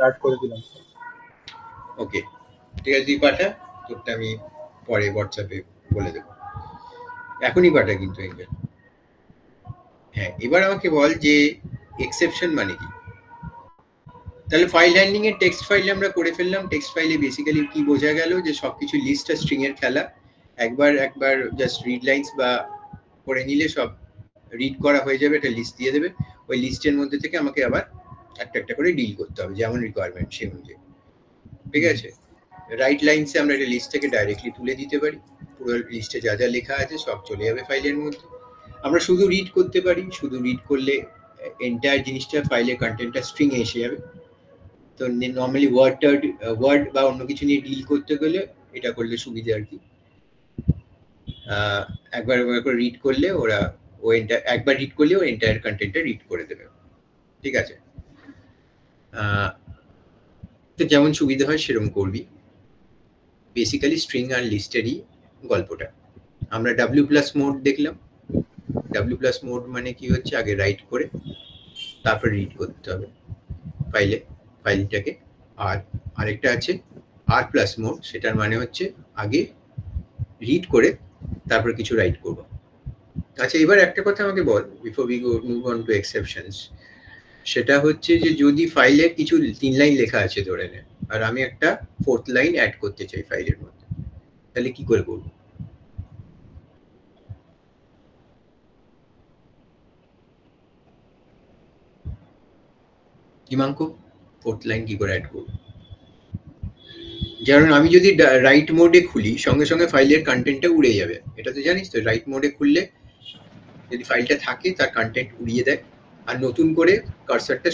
Start করে দিলাম। ওকে, ঠিক আছে, তুই পাঠা, তোরটা আমি পরে হোয়াটসঅ্যাপে বলে দেবো, এখনই পাঠা কিন্তু এঙ্গেল। হ্যাঁ, এবার আমাকে বল যে এক্সেপশন মানে কি। তাহলে ফাইল হ্যান্ডলিং এর টেক্সট ফাইলে আমরা করে ফেললাম। টেক্সট ফাইলে বেসিক্যালি কি বোঝা গেল, যে সবকিছু লিস্ট আর স্ট্রিং এর খেলা। একবার জাস্ট রিড লাইন্স বা করে নিলে সব রিড করা হয়ে যাবে, একটা লিস্ট দিয়ে দেবে। ওই লিস্টের মধ্যে থেকে আমাকে আবার একটা একটা করে ডিল করতে হবে, যেমন রিকোয়ারমেন্ট সেই অনুযায়ী। ঠিক আছে, রাইট লাইনসে আমরা একটা লিস্ট থেকে ডাইরেক্টলি তুলে দিতে পারি, পুরো লিস্টে যা যা লেখা আছে সব চলে যাবে ফাইলের মধ্যে। আমরা শুধু রিড করতে পারি, শুধু রিড করলে এন্টায়ার জিনিসটা ফাইলের কন্টেন্টটা স্ট্রিং এ এসে যাবে। তো নর্মালি ওয়ার্ড বা অন্য কিছু নিয়ে ডিল করতে গেলে এটা করলে সুবিধা আর কি। একবার করে রিড করলে ওরা একবার রিড করলে ও এন্টায়ার কন্টেন্টটা রিড করে দেবে। ঠিক আছে, তো যেমন সুবিধা হয় সেরকম করবি। বেসিক্যালি স্ট্রিং আর লিস্টেরই গল্পটা। আমরা ডাব্লিউ প্লাস মোড দেখলাম। ডাব্লিউ প্লাস মোড মানে কি হচ্ছে, আগে রাইট করে তারপর রিড করতে হবে ফাইলটাকে। আর আরেকটা আছে আর প্লাস মোড, সেটার মানে হচ্ছে আগে রিড করে তারপর কিছু রাইট করব। আচ্ছা, এবার একটা কথা আমাকে বল, before we move on to exceptions, সেটা হচ্ছে যে যদি ফাইলে কিছু 3 লাইন লেখা আছে ধরে নে, আর আমি একটা 4th লাইন অ্যাড করতে চাই ফাইলের মধ্যে, তাহলে কি করে করব? হিমাঙ্ক, 4th লাইন কি করে অ্যাড করব? কারণ আমি যদি রাইট মোডে খুলি, সঙ্গে সঙ্গে ফাইলের কন্টেন্টটা উড়ে যাবে, এটা তো জানিস তো। রাইট মোডে খুললে যদি ফাইলটা থাকে তার কন্টেন্ট উড়িয়ে দেয়, আর নতুন করে কার্সারটা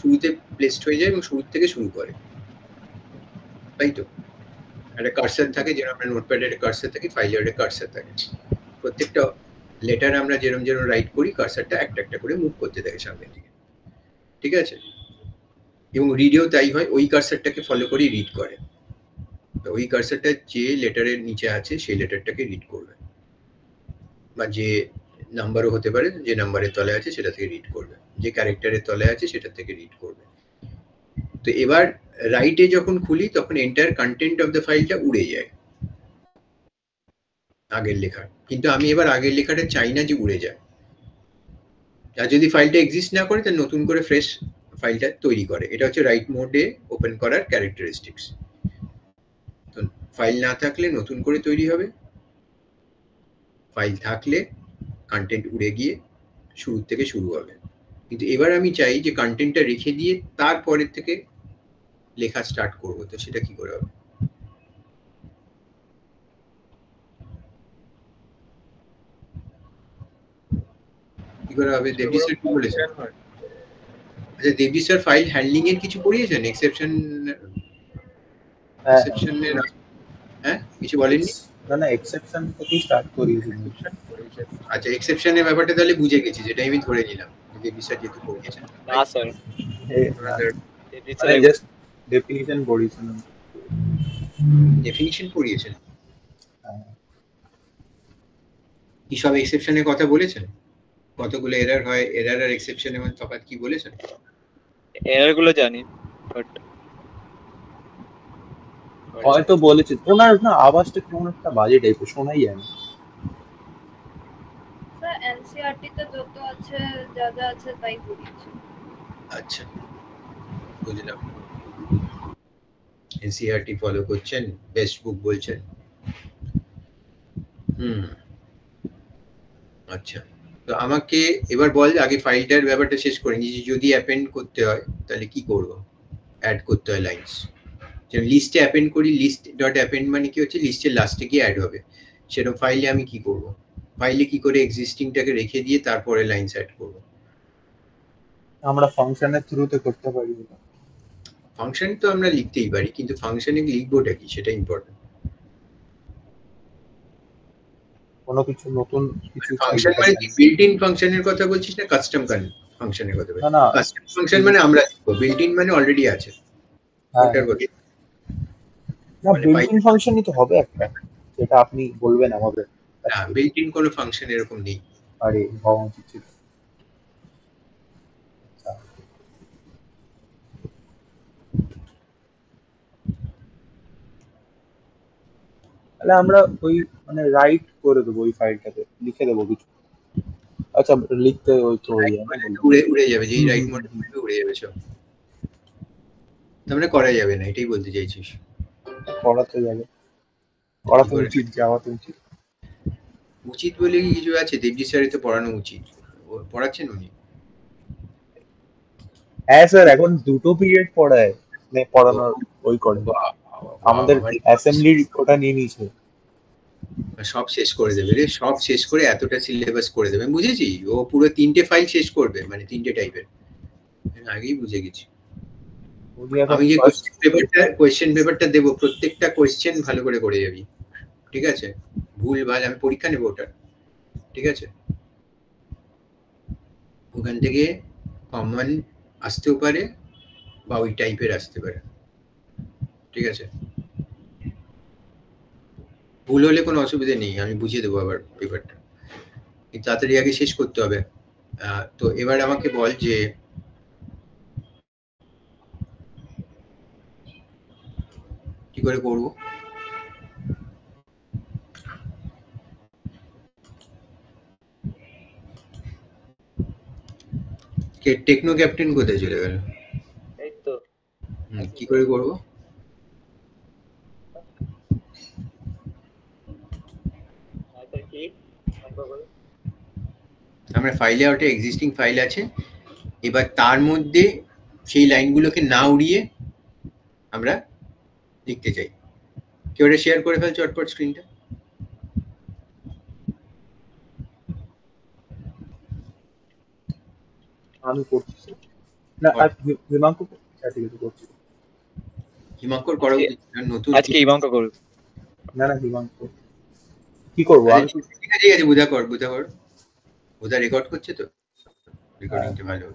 শুরুতে প্লেসড হয়ে যায় এবং শুরু থেকে শুরু করে, তাই তো? একটা কার্সার থাকে, যেরকম আমরা নোটপ্যাডের কার্সার থাকে, ফাইলের একটা কার্সার থাকে। প্রত্যেকটা লেটার আমরা যেরকম রাইট করি, কার্সারটা একটা একটা করে মুভ করতে থাকে সামনের দিকে। ঠিক আছে, এবং রিডেও তাই হয়, ওই কার্সারটাকে ফলো করে রিড করে। ওই কার্সারটা যে লেটারের নিচে আছে সেই লেটারটাকে রিড করবে, বা যে নাম্বারও হতে পারে, যে নাম্বারের তলে আছে সেটা থেকে রিড করবে, যে ক্যারেক্টারের তলে আছে সেটা থেকে রিড করবে। তো এবার রাইটে যখন খুলি তখন এন্টায়ার কন্টেন্ট অফ দ্য ফাইলটা উড়ে যায় আগের লেখা, কিন্তু আমি এবার আগের লেখাটা চাই না যে উড়ে যায়। আর যদি ফাইলটা এক্সিস্ট না করে, তাহলে নতুন করে ফ্রেশ ফাইলটা তৈরি করে। এটা হচ্ছে রাইট মোডে ওপেন করার ক্যারেক্টারিস্টিক্স। তো ফাইল না থাকলে নতুন করে তৈরি হবে, ফাইল থাকলে কন্টেন্ট উড়ে গিয়ে শুরু থেকে শুরু হবে। কিন্তু এবার আমি চাই যে কন্টেন্টটা রেখে দিয়ে তারপরের থেকে লেখা স্টার্ট করব, তো সেটা কি করে হবে? কি করে হবে? দেবজি স্যার কি বলেছেন? আচ্ছা, দেবজি স্যার ফাইল হ্যান্ডলিং এর কিছু পড়িয়েছেন? এক্সেপশনের হ্যাঁ কিছু বলেননি? না, এক্সেপশন থেকেই স্টার্ট করিয়েছি। আচ্ছা, এক্সেপশনের ব্যাপারটা তাহলে বুঝে গেছি, যেটা আমি ধরে নিলাম যে দেবজি স্যার যেহেতু পড়িয়েছেন। না স্যার, মানে জাস্ট ডেফিনিশন পড়িয়েছেন। ডেফিনিশন পড়িয়েছেন? কি সব এক্সেপশনের কথা বলেছেন? কতগুলো এরর হয়, এরর আর এক্সেপশনের মধ্যে তফাৎ কি বলেছেন? এরর গুলো জানি, বাট হয়তো বলেছে। ওনার না আওয়াজটা কেমন একটা বাজে টাইপের, শোনাই যায় না। স্যার এনসিইআরটি তে যত আছে যা যা আছে তাই পড়িয়েছি। আচ্ছা, বুঝলাম। এনসিইআরটি ফলো করছেন, বেস্ট বুক বলছেন। আচ্ছা, তো আমাকে এবার বল, আগে ফাইলটার ব্যাপারটা শেষ করে নিয়েছি। যদি অ্যাপেন্ড করতে হয় তাহলে কি করব? অ্যাড করতে হয় লাইনস, যেমন লিস্টে অ্যাপেন্ড করি, লিস্ট ডট অ্যাপেন্ড মানে কি হচ্ছে, লিস্টের লাস্টে গিয়ে অ্যাড হবে। সেরকম ফাইলে আমি কি করব? ফাইলে কি করে এক্সিস্টিংটাকে রেখে দিয়ে তারপরে লাইনস অ্যাড করব? আমরা ফাংশনের থ্রুতে করতে পারি। ফাংশন তো আমরা লিখতেই পারি, কিন্তু ফাংশনে লিখবোটা কি সেটা ইম্পর্টেন্ট। কোনো কিছু নতুন কিছু ফাংশন মানে কি, বিল্ট ইন ফাংশনের কথা বলছিস না কাস্টম ফাংশনের কথা বলছিস? না, কাস্টম ফাংশন মানে আমরা লিখবো, বিল্ট ইন মানে অলরেডি আছে, ওটার কথা। না, বিল্ট ইন ফাংশনই তো হবে একটা, যেটা আপনি বলবেন আমাদের। না, বিল্ট ইন কোনো ফাংশন এরকম নেই। আরে হওয়া উচিত ছিল। তাহলে আমরা ওই মানে রাইট করে দেবো ওই ফাইলটাতে, লিখে দেবো কিছু। আচ্ছা, লিখতে ওই তো হয়ে যায় না, বললাম। উড়ে উড়ে যাবে, যেই হুম, রাইট হুম, মোডে হুম, করবে উড়ে যাবে সব। তার মানে করা যাবে না, এটাই বলতে চাইছিস? করাতে যাবে, কি করাতে করে? উচিত, যাওয়া তো উচিত। উচিত বলে কি কিছু আছে? দেবজি স্যারই তো পড়ানো উচিত, পড়াচ্ছেন উনি। হ্যাঁ স্যার, এখন দুটো পিরিয়ড পড়ায়, মানে ও পড়ানোর ওই করে। বাহ, বাহ, আমাদের মানে অ্যাসেম্বলির ওটা নিয়ে নিয়েছে। সব শেষ করে দেবে রে, সব শেষ করে এতটা সিলেবাস করে দেবে, বুঝেছি। ও পুরো 3টে ফাইল শেষ করবে, মানে 3টে টাইপের, আগেই বুঝে গেছি। উনি এখন আমি যে ফার্স্ট। কোয়েশ্চেন পেপারটা দেবো, প্রত্যেকটা কোয়েশ্চেন ভালো করে করে যাবি, ঠিক আছে? ভুল ভাল আমি পরীক্ষা নেবো ওটা, ঠিক আছে? ওখান থেকে কমন আসতেও পারে বা ওই টাইপের আসতে পারে, ঠিক আছে? ভুল হলে কোনো অসুবিধা নেই, আমি বুঝিয়ে দেবো আবার পেপারটা, কিন্তু তাড়াতাড়ি আগে শেষ করতে হবে। তো এবার আমাকে বল যে কি করে করবো। টেকনো ক্যাপ্টেন কোথায় চলে গেল? এই তো কি করে করবো? আচ্ছা কি বলো। আমরা ফাইলে ওটা এক্সিস্টিং ফাইল আছে, এবার তার মধ্যে সেই লাইনগুলোকে না উড়িয়ে আমরা লিখতে চাই। কেউ ওটা শেয়ার করে ফেল চটপট স্ক্রিনটা। আমি করছি না, আর হিমাঙ্কু। আচ্ছা, ঠিক আছে, করছি। হিমাঙ্কর করা আজকে উচিত, কারণ নতুন। আজকে ইমাঙ্ক করবে। না না, হিমাঙ্কু কি করবো আরে আমি তো। ঠিক আছে ঠিক আছে, বুঝা কর বুঝা কর। বুঝা রেকর্ড করছে তো, হ্যাঁ, রেকর্ডিংটা ভালো।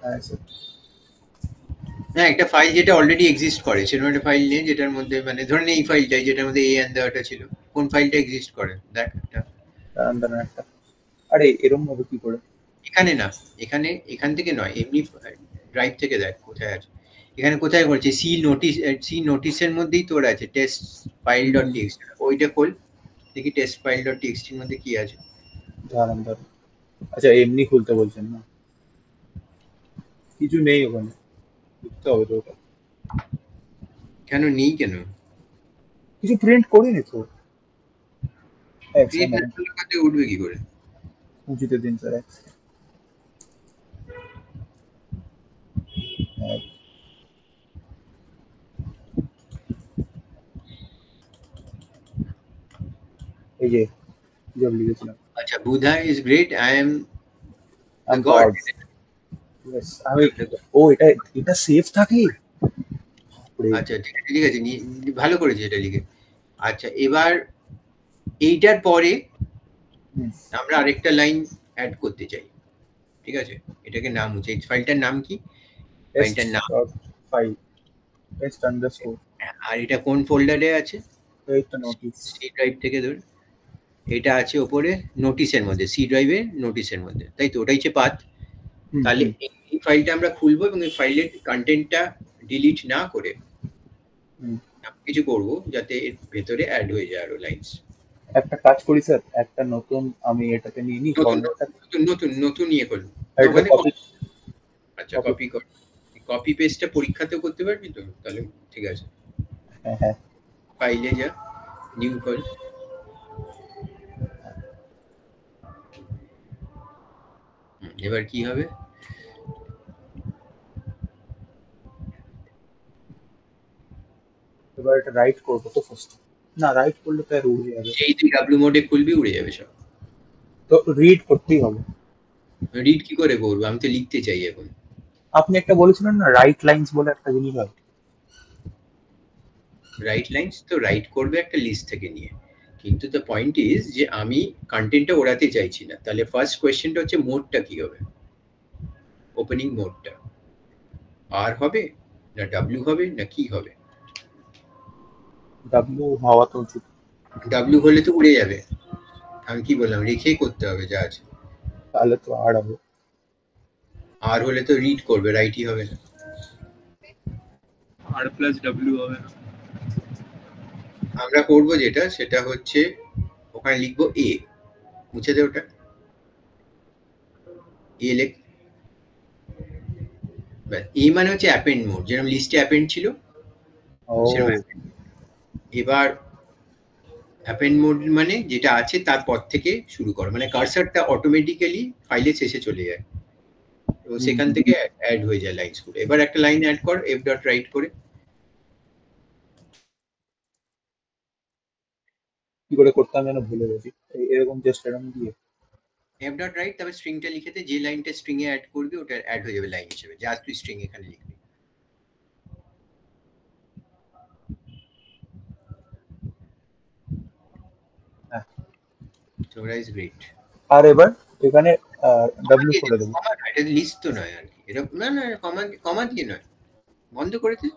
হ্যাঁ স্যার। হ্যাঁ, একটা ফাইল যেটা অলরেডি এক্সিস্ট করে, সেরকম একটা ফাইল নেই যেটার মধ্যে, মানে ধরেন এই ফাইলটাই যেটার মধ্যে এ এন দেওয়াটা ছিল, কোন ফাইলটা এক্সিস্ট করে দেখ একটা। দাঁড়ান দাঁড়ান একটা। আরে এরম হবে কি করে? এখানে না, এখানে এখান থেকে নয়, এমনি ড্রাইভ থেকে দেখ কোথায় আছে। এখানে কোথায় করছে, সি নোটিসের মধ্যেই তোর আছে টেস্ট ফাইল ডট টিএক্সটি, ওইটা খোল দেখি টেস্ট ফাইল ডট টিএক্সটির মধ্যে কি আছে। দাঁড়ান দাঁড়ান। আচ্ছা, এমনি খুলতে বলছেন না? কিছু নেই ওখানে, লিখতে হবে তো ওটা। কেন নেই কেন? কিছু প্রিন্ট করিনি তো। এক ক্রিয়েট সেকেন্ড, করতে উঠবে কি করে? উঁচুতে দিন স্যার, এক second। এক- এই যে জব লিখেছিলাম। আচ্ছা, Buddha is great, I am I the am god. God. Yes, আমি। ও, এটা এটা সেফ থাকে? বাপরে। আচ্ছা ঠিক আছে ঠিক আছে, ভালো করেছে এটা লিখে। আচ্ছা, এবার এইটার পরে হুম, আমরা আরেকটা লাইন অ্যাড করতে চাই, ঠিক আছে? এটাকে নাম হচ্ছে, এই ফাইলটার নাম কি? টেস্ট ফাইলটার নাম। Dot file, test underscore. আর এটা কোন ফোল্ডারে আছে? এই তো নোটিস। সি ড্রাইভ থেকে ধরে এটা আছে ওপরে, নোটিসের মধ্যে, সি ড্রাইভের নোটিসের মধ্যে, তাই তো? ওটাই হচ্ছে পাথ। হুম, তাহলে হুম, এই ফাইলটা আমরা খুলবো এবং এই ফাইলের কন্টেন্টটা ডিলিট না করে হুম। এমন কিছু করবো যাতে এর ভেতরে অ্যাড হয়ে যায় আরো লাইনস। একটা কাজ করি স্যার, একটা নতুন আমি এটাতে নিয়ে নিই নতুন ফরম্যাটটা। নতুন নতুন নতুন ইয়ে করবো না, এটা ওখানে কপি। আচ্ছা কপি। কপি কর। কপি পেস্টটা পরীক্ষাতেও করতে পারবি তো, তাহলে ঠিক আছে। হ্যাঁ, হ্যাঁ। ফাইলে যা, নিউ কর। এবার কি হবে? এবার এটা রাইট করবো তো ফার্স্ট। না, রাইট করলে তো আর উড়ে যাবে। যেই তুই ডাব্লু মোডে খুলবি উড়ে যাবে সব। তো রিড করতেই হবে। রিড কি করে করবো? আমি তো লিখতে চাই এখন। আপনি একটা বলেছিলেন না, রাইট লাইন্স বলে একটা জিনিস হয়। রাইট লাইনস তো রাইট করবে একটা লিস্ট থেকে নিয়ে, কিন্তু দ্য পয়েন্ট ইজ যে আমি কন্টেন্টটা ওড়াতে চাইছি না। তাহলে ফার্স্ট কোয়েশ্চেনটা হচ্ছে মোডটা কি হবে, ওপেনিং মোডটা আর হবে না ডাব্লিউ হবে না কি হবে? ডাব্লিউ হওয়া তো উচিত। ডাব্লিউ হলে তো উড়ে যাবে। আমি কি বললাম, রেখেই করতে হবে যা আছে। তাহলে তো আর হবে। আর হলে তো রিড করবে, রাইটই হবে না। আর প্লাস ডব্লিউ হবে না। আমরা করব যেটা সেটা হচ্ছে ওখানে লিখবো এ, মুছে দে ওটা, এ লেখ। এ মানে হচ্ছে অ্যাপেন্ড মোড, যেরকম লিস্টে অ্যাপেন্ড ছিল ও সেরকম append। এবার অ্যাপেন্ড মোড মানে যেটা আছে তারপর থেকে শুরু করো, মানে কার্সারটা অটোমেটিক্যালি ফাইলের শেষে চলে যায়, তো সেখান থেকে অ্যাড হয়ে যায় লাইনস গুলো। এবার একটা লাইন অ্যাড কর এফ ডট রাইট করে। কি করে করতাম যেন ভুলে গেছি। এরকম জাস্ট এরকম দিয়ে এফ ডট রাইট, তারপর স্ট্রিংটা লিখে দে, যে লাইনটা স্ট্রিং এ অ্যাড করবি ওটা অ্যাড হয়ে যাবে লাইন হিসেবে, যা তুই স্ট্রিং এখানে লিখবি। হ্যাঁ। তোমরা ইজ গ্রেট। আর এবার এখানে ডাব্লিউ করে দেবো। কমা না, এটা লিস্ট তো নয় আর কি, এরকম না না, কমা কমা দিয়ে নয়, বন্ধ করে দে,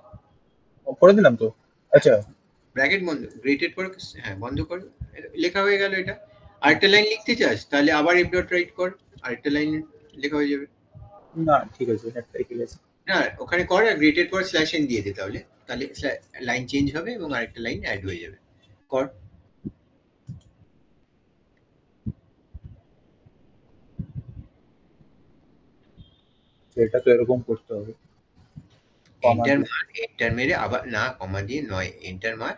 করে দিলাম তো। আচ্ছা ব্র্যাকেট বন্ধ, গ্রেটেড করে, হ্যাঁ বন্ধ কর, লেখা হয়ে গেল এটা। আরেকটা লাইন লিখতে চাস তাহলে আবার এফ ডট রাইট কর, আরেকটা লাইন লেখা হয়ে যাবে। না ঠিক আছে, একটাই ঠিক আছে। না ওখানে কর আর গ্রেটেড পর স্ল্যাশ এন দিয়ে দে, তাহলে তাহলে লাইন চেঞ্জ হবে এবং আরেকটা লাইন অ্যাড হয়ে যাবে। কর। এটা তো এরকম করতে হবে, কমা এন্টার দিয়ে। মার, এন্টার মেরে আবার, না কমা দিয়ে নয়, এন্টার মার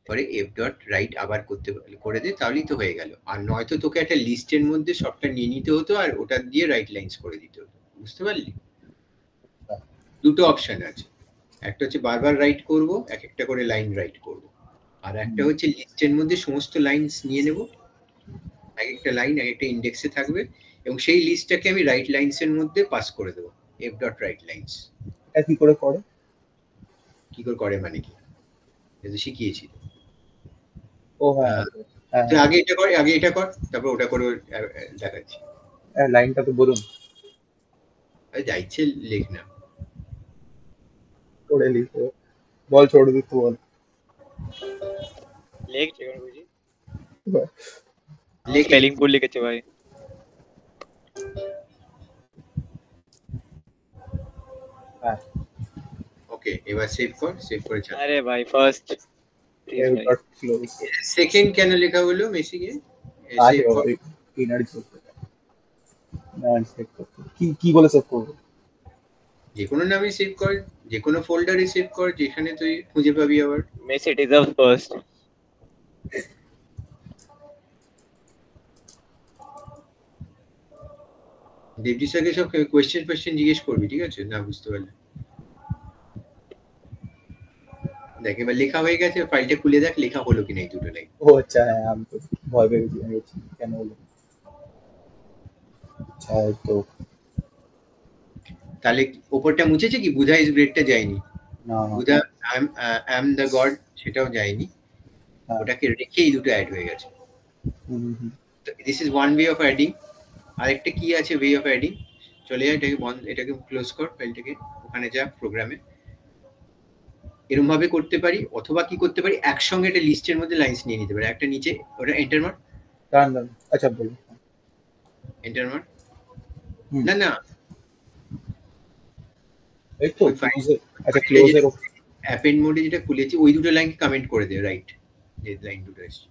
পরে এফ ডট রাইট আবার করতে করে দে, তাহলেই তো হয়ে গেল। আর নয়তো তোকে একটা লিস্টের মধ্যে সবটা নিয়ে নিতে হতো আর ওটা দিয়ে রাইট লাইনস করে দিতে হতো, বুঝতে পারলি? দুটো অপশন আছে, একটা হচ্ছে বারবার রাইট করব, এক একটা করে লাইন রাইট করব, আর একটা হচ্ছে লিস্টের মধ্যে সমস্ত লাইনস নিয়ে নেব, এক একটা লাইন এক একটা ইন্ডেক্সে থাকবে এবং সেই লিস্টটাকে আমি রাইট লাইনস এর মধ্যে পাস করে দেবো, এফ ডট রাইট লাইনস। এটা কি করে করে? কি করে করে মানে কি, এটা শিখিয়েছি। ও হ্যাঁ হ্যাঁ তুই আগে এটা কর, আগে এটা কর, তারপর ওটা করে দেখাচ্ছি। হ্যাঁ, লাইনটা তো বলুন। যা ইচ্ছে লেখ না। করে লিখো, বল ছোট দিতে বল। লিখছে এবার বুঝি, লেখ। স্পেলিং ভুল লিখেছে ভাই। হ্যাঁ ওকে এবার সেভ কর, সেভ করে চালা। আরে ভাই ফার্স্ট প্লিজ ভাই। ডট ক্লোজ সেকেন্ড কেন লেখা হলো মেসিকে? আছে সেভ বাবা, কর, ইনারি সেভ করতে। না সেভ করতে কি কি বলে সেভ করবো? যে কোনো নামে সেভ কর, যে কোনো ফোল্ডারে সেভ কর, যেখানে তুই খুঁজে পাবি আবার। Messi deserve first. দেবজি স্যারকে সব কোয়েশ্চেন জিজ্ঞেস করবি, ঠিক আছে? না বুঝতে পারলে দেখ, এবার লেখা হয়ে গেছে, ফাইলটা খুলে দেখ লেখা হলো কিনা এই দুটো লাইন। ও আচ্ছা হ্যাঁ, আমি তো ভয় পেয়ে গেছি কেন হলো। আচ্ছা এই তো। তাহলে ওপরটা মুছেছে কি, বুধা ইজ গ্রেটটা যায়নি, না বুধা আই এম দ্য গড সেটাও যায়নি, হ্যাঁ ওটাকে রেখে এই দুটো অ্যাড হয়ে গেছে। Hmm. This is one way of adding. আরেকটা কি আছে ওয়ে অফ অ্যাডিং, চলে যায় এটাকে বন্ধ, এটাকে ক্লোজ কর ফাইলটাকে, ওখানে যা প্রোগ্রামে, এরকম ভাবে করতে পারি। অথবা কি করতে পারি, একসঙ্গে একটা লিস্টের মধ্যে লাইনস নিয়ে নিতে পারি, একটা নিচে ওটা এন্টার মার, দাঁড়ান দাঁড়ান, আচ্ছা বলুন। এন্টার মার, হুম, না না এই তো ওই ফাইল ক্লোজে। আচ্ছা ক্লোজের। অ্যাপেন্ড মোডে যেটা খুলেছি ওই দুটো লাইন কমেন্ট করে দে, রাইট যে লাইন দুটো এসছে।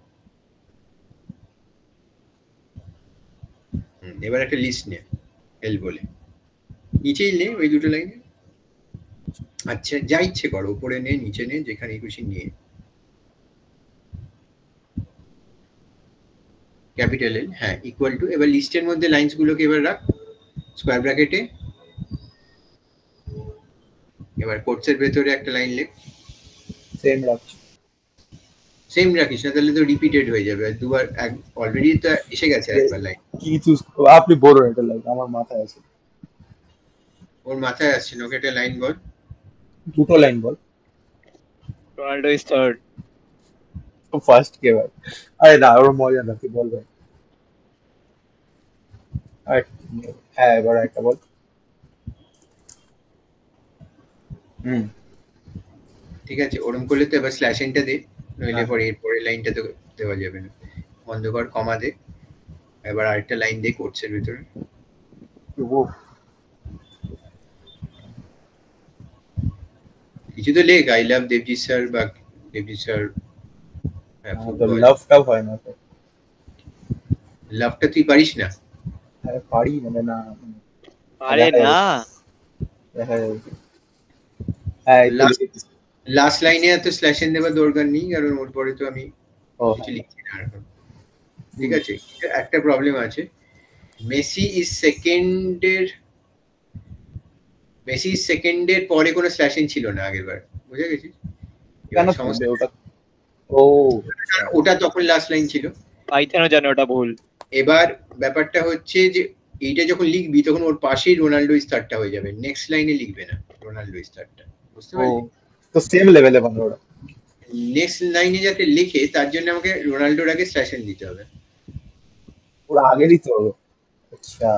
এবার একটা লিস্ট নে, এল বলে নিচেই নে ওই দুটো লাইনে, আচ্ছা যা ইচ্ছে কর, উপরে নে নিচে নে যেখানে খুশি নিয়ে, ক্যাপিটাল এল, হ্যাঁ ইকুয়াল টু, এবার লিস্টের মধ্যে লাইনস গুলোকে এবার রাখ স্কোয়ার ব্র্যাকেটে, এবার কোটসের ভেতরে একটা লাইন লেখ, সেম রাখছি। সেম রাখিস না তাহলে তো রিপিটেড হয়ে যাবে, দুবার অলরেডি তো এসে গেছে একবার লাইন। কি চুজ আপনি বলুন, এটা লাগে আমার মাথায় আছে। ওর মাথায় আসছে না, ওকে একটা লাইন বল। দুটো লাইন বল। Ronaldo is third. ফার্স্ট কে ভাই? আরে না, ওর মজা না, তুই বল ভাই। হ্যাঁ এবার একটা বল। হুম ঠিক আছে, ওরম করলে তো এবার স্ল্যাশ এনটা দে, নইলে হ্যাঁ। পরে এর পরের লাইনটা তো দেওয়া যাবে না। বন্ধ কর, কমা দে, এবার আরেকটা লাইন দে কোটসের ভিতরে, ও কিছু তো লেখ, আই লাভ দেবজিৎ স্যার বা দেবজি স্যার তো লাভটা হয় না তো। লাভটা তুই পারিস না? হ্যাঁ পারি, মানে না আরে না, দেখা যাবে। হ্যাঁ এই তো লিখেছি। লাস্ট লাইনে এত স্ল্যাশ এন দেওয়ার দরকার নেই, কারণ ওর পরে তো আমি ও কিছু হ্যাঁ, লিখছি না এখন। ঠিক আছে, একটা প্রবলেম আছে। মেসি ইজ সেকেন্ডের পরে কোনো স্ল্যাশ ইন ছিল না আগের বার, বুঝে গেছিস? কেন এবার থাকবে সমস্যা, ওটা? ও আচ্ছা। ওটা তখন লাস্ট লাইন ছিল। পাইথনও জানে ওটা ভুল। এবার ব্যাপারটা হচ্ছে যে এইটা যখন লিখবি তখন ওর পাশেই রোনাল্ডো স্টারটা হয়ে যাবে, নেক্সট লাইনে লিখবে না রোনাল্ডো স্টারটা, বুঝতে ও পারলি? তো সেম লেভেলে বানাবে ওরা। নেক্সট লাইনে যাতে লিখে তার জন্য আমাকে রোনাল্ডোর আগে স্ল্যাশ এন দিতে হবে, ওরা আগে দিতে হবে। আচ্ছা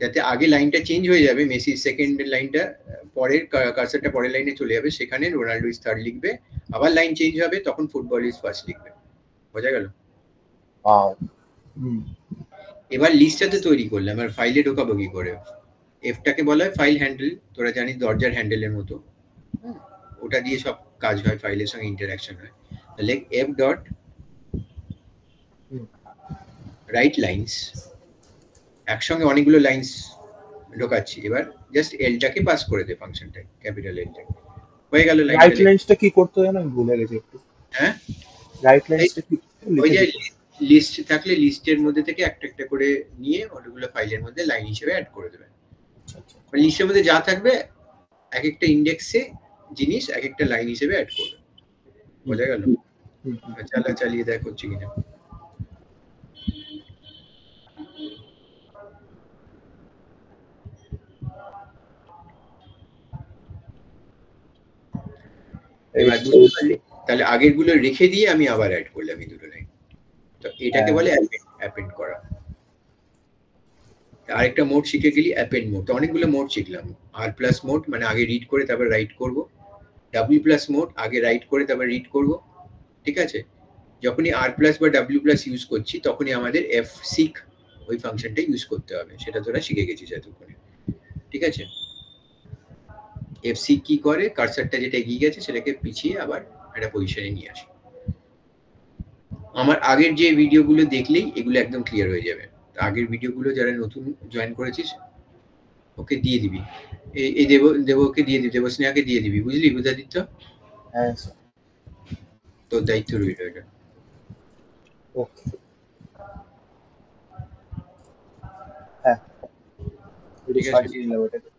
যাতে আগে লাইনটা চেঞ্জ হয়ে যাবে, মেসি সেকেন্ড লাইনটা পরের কার্সারটা পরের লাইনে চলে যাবে, সেখানে রোনাল্ডো স্টার লিখবে, আবার লাইন চেঞ্জ হবে তখন ফুটবল ইজ ফার্স্ট লিখবে। বোঝা গেল? ওয়াও। এবার লিস্টটা তো তৈরি করলাম, আর ফাইলে ঢোকাবো কি করে? এফটাকে বলা হয় ফাইল হ্যান্ডেল, তোরা জানিস দরজার হ্যান্ডেলের মতো। ওটা দিয়ে সব কাজ হয়, ফাইলের সঙ্গে ইন্টারঅ্যাকশন হয়। তাহলে এফ ডট রাইট লাইনস, একসঙ্গে অনেকগুলো লাইনস ঢোকাচ্ছি, এবার জাস্ট এলটাকে পাস করে দে ফাংশনটাকে, ক্যাপিটাল এলটাকে, হয়ে গেল রাইট লাইনটা। লাইনসটা কি করতে হয় না, আমি ভুলে গেছি একটু। হ্যাঁ, রাইট লাইনসটা কি ওই লিখে যে দিতে? লিস্ট থাকলে লিস্টের মধ্যে থেকে একটা একটা করে নিয়ে ওগুলো ফাইলের মধ্যে লাইন হিসেবে অ্যাড করে দেবে। আচ্ছা আচ্ছা। লিস্টের মধ্যে যা থাকবে এক একটা ইন্ডেক্সে জিনিস এক একটা লাইন হিসেবে অ্যাড করবে। বোঝা গেল? চালিয়ে দেখ হচ্ছে কিনা। এবার বুঝতে পারলি? তাহলে আগের গুলো রেখে দিয়ে আমি আবার অ্যাড করলাম এই দুটো লাইন, তো এটাকে বলে অ্যাপেন্ড করা। আরেকটা মোড শিখে গেলি, অ্যাপেন্ড মোড। তো অনেকগুলো মোড শিখলাম। আর প্লাস মোড মানে আগে রিড করে তারপর রাইট করব, ডাব্লিউ প্লাস মোড আগে রাইট করে তারপর রিড করব। ঠিক আছে, যখনই আর প্লাস বা ডাব্লিউ প্লাস ইউজ করছি তখনই আমাদের এফ সিক ওই ফাংশনটা ইউজ করতে হবে, সেটা তোরা শিখে গেছিস এতক্ষণে। ঠিক আছে, এফ সিক কি করে, কার্সারটা যেটা এগিয়ে গেছে সেটাকে পিছিয়ে আবার একটা পজিশনে নিয়ে আসে। আমার আগের যে ভিডিওগুলো দেখলেই এগুলো একদম ক্লিয়ার হয়ে যাবে। আগের ভিডিওগুলো যারা নতুন জয়েন করেছিস ওকে দিয়ে দিবি, এই দেবকে দিয়ে দিবি, দেবস্নেহাকে দিয়ে দিবি, বুঝলি বুঝাদিত্য? হ্যাঁ তোর দায়িত্ব রইল এটা। ওকে হ্যাঁ, এটা ঠিক আছে। সাজিয়ে নিলাম এটাকে।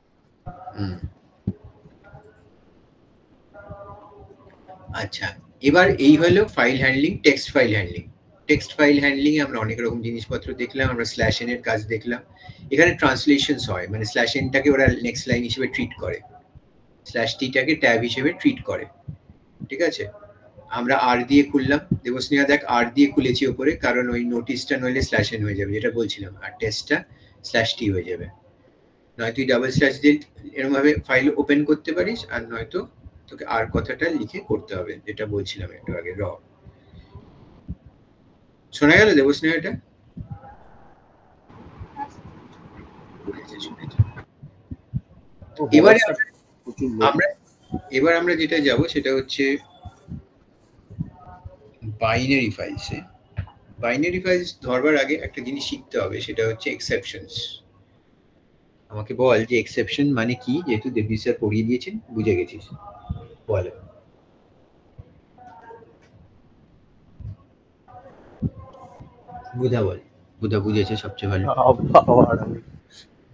আচ্ছা, এবার এই হলো file handling, text file handling. Text file handling এ আমরা অনেক রকম জিনিসপত্র দেখলাম, আমরা স্ল্যাশ এন এর কাজ দেখলাম। এখানে ট্রান্সলেশনস হয়, মানে স্ল্যাশ এনটাকে ওরা নেক্সট লাইন হিসেবে ট্রিট করে, স্ল্যাশ টিটাকে ট্যাব হিসেবে ট্রিট করে। ঠিক আছে, আমরা আর দিয়ে খুললাম, দেবস্নেহা দেখ আর দিয়ে খুলেছি ওপরে, কারণ ওই নোটিশটা নইলে স্ল্যাশ এন হয়ে যাবে যেটা বলছিলাম, আর টেস্টটা স্ল্যাশ টি হয়ে যাবে। নয় তুই ডাবল স্ল্যাশ দিয়ে এরকম ভাবে ফাইল ওপেন করতে পারিস, আর নয়তো তোকে আর কথাটা লিখে করতে হবে, যেটা বলছিলাম একটু আগে। শোনা গেল দেবস্নেহা এটা? এবার আমরা যেটা যাব সেটা হচ্ছে বাইনারি ফাইলসে। বাইনারি ফাইলস ধরবার আগে একটা জিনিস শিখতে হবে, সেটা হচ্ছে এক্সেপশনস। আমাকে বল যে এক্সেপশন মানে কি, যেহেতু দেবজি স্যার পড়িয়ে দিয়েছেন বুঝে গেছিস, বল। বুধা বল, বুধা বুঝেছে সবচেয়ে ভালো। আবার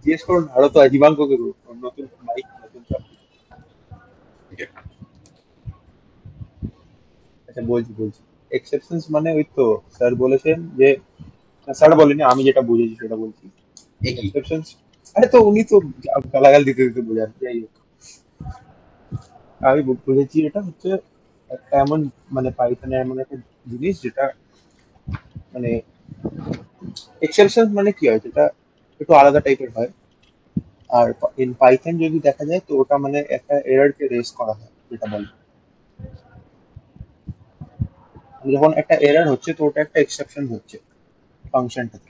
জিজ্ঞেস করুন আরো, তো হিমাঙ্ককে নতুন মাইক নতুন সব। আচ্ছা বলছি এক্সেপশনস মানে ওই তো স্যার বলেছেন যে, স্যার বলেনি, আমি যেটা বুঝেছি সেটা বলছি। একই এক্সেপশনস, আরে তো উনি তো গালাগাল দিতে দিতে বোঝান, যাই হোক আমি বুঝেছি এটা হচ্ছে একটা এমন, মানে পাইথনে এমন একটা জিনিস যেটা মানে এক্সেপশন মানে কি হয়, যেটা একটু আলাদা টাইপের হয়। আর ইন পাইথন যদি দেখা যায় তো ওটা মানে একটা এররকে রেজ করা হয়, যেটা বলে যখন একটা এরর হচ্ছে তো ওটা একটা এক্সেপশন হচ্ছে ফাংশনটাতে,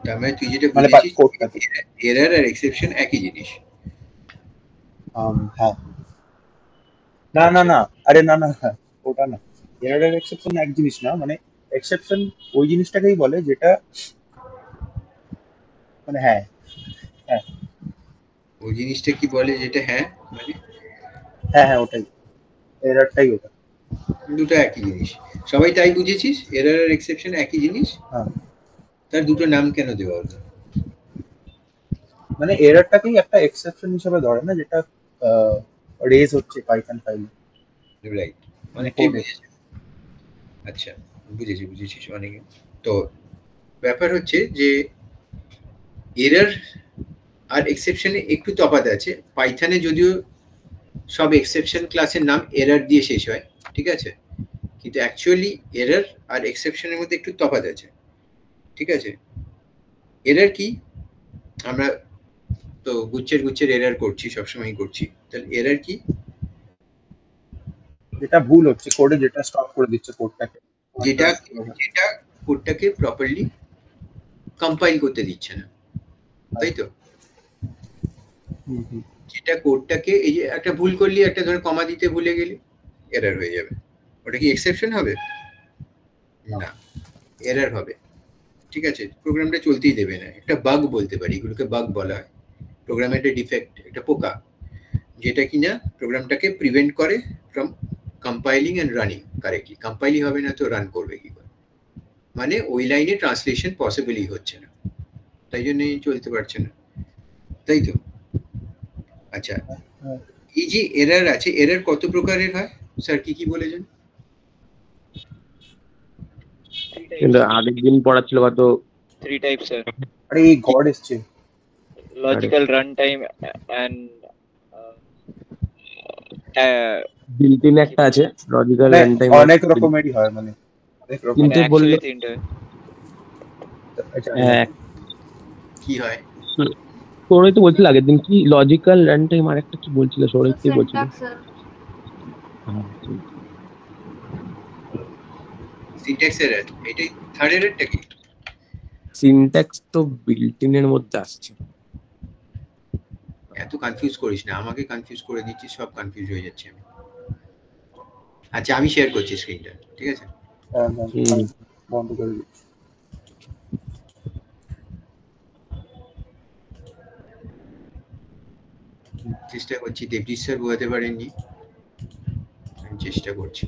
তার মানে তুই যেটা মানে বুঝেছিস কোডটাতে। এরর আর এক্সেপশন একই জিনিস। হ্যাঁ, না, আরে না, ওটা না, এরার আর এক্সেপশন এক জিনিস না, মানে এক্সেপশন ওই জিনিসটাকেই বলে যেটা মানে হ্যাঁ হ্যাঁ ওই জিনিসটা কি বলে যেটা হ্যাঁ মানে হ্যাঁ হ্যাঁ ওটাই, এরারটাই ওটা। দুটো একই জিনিস, সবাই তাই বুঝেছিস? এরর আর এক্সেপশন একই জিনিস, হ্যাঁ তার দুটো নাম কেন দেওয়া হলো? মানে এরারটাকেই একটা এক্সেপশন হিসেবে ধরে না, যেটা রেজ হচ্ছে পাইথন ফাইলে রাইট, মানে অনেকটাই কোডে। বুঝেছি। আচ্ছা, বুঝেছিস অনেকে। তো ব্যাপার হচ্ছে যে এরর আর এক্সেপশনে একটু তফাৎ আছে। পাইথনে যদিও সব এক্সেপশন ক্লাসের নাম এরর দিয়ে শেষ হয়, ঠিক আছে, কিন্তু অ্যাকচুয়ালি এরর আর এক্সেপশনের মধ্যে একটু তফাৎ আছে, ঠিক আছে। এরর কি? আমরা তো গুচ্ছের এরর করছি, সবসময় করছি, তাহলে এরর কি? যেটা ভুল হচ্ছে কোডে, যেটা স্টপ করে দিচ্ছে কোডটাকে। যেটা যেটা কোডটাকে প্রপারলি কম্পাইল করতে দিচ্ছে না, তাই তো? হুম হুম যেটা কোডটাকে, এই যে একটা ভুল করলি, একটা ধর কমা দিতে ভুলে গেলি, এরর হয়ে যাবে। ওটা কি এক্সেপশন হবে? না, এরর হবে, ঠিক আছে। প্রোগ্রামটা চলতেই দেবে না, একটা বাগ বলতে পারি, এগুলোকে বাগ বলা হয়। প্রোগ্রামের একটা ডিফেক্ট, একটা পোকা, যেটা কিনা প্রোগ্রামটাকে প্রিভেন্ট করে from compiling and running correctly. কম্পাইলই হবে না তো রান করবে কি করে? মানে ওই লাইনে ট্রান্সলেশন পসিবলই হচ্ছে না, তাই জন্যই চলতে পারছে না, তাই তো? আচ্ছা, হ্যাঁ। এই যে এরর আছে, এরর কত প্রকারের হয় স্যার, কি বলেছেন? কিন্তু আগের দিন পড়াচ্ছিল কত 3 types, sir. আরে এই গড এসছে। Logical runtime and uh, built in একটা আছে লজিক্যাল মানে রান টাইম। অনেক রকমেরই হয়, মানে অনেক রকম। কিন্তু মানে বললো actually 3 আচ্ছা কি হয়? সৌরভ তো বলছিল আগের দিন কি লজিক্যাল রান টাইম, আর একটা কি বলছিল সৌরভ, কি বলছিল? syntax sir. সিনট্যাক্স এরর, এটাই থার্ড এররটা কি? সিনট্যাক্স তো বিল্ট ইন এর মধ্যে আসছে। এত কনফিউজ করিস না, আমাকে কনফিউজ করে দিচ্ছিস, সব কনফিউজ হয়ে যাচ্ছে আমি। আচ্ছা, আমি শেয়ার করছি স্ক্রিনটা, ঠিক আছে? হ্যাঁ হ্যাঁ বন্ধ করে দিই। চেষ্টা করছি, দেবজিৎ স্যার বোঝাতে পারেননি, আমি চেষ্টা করছি।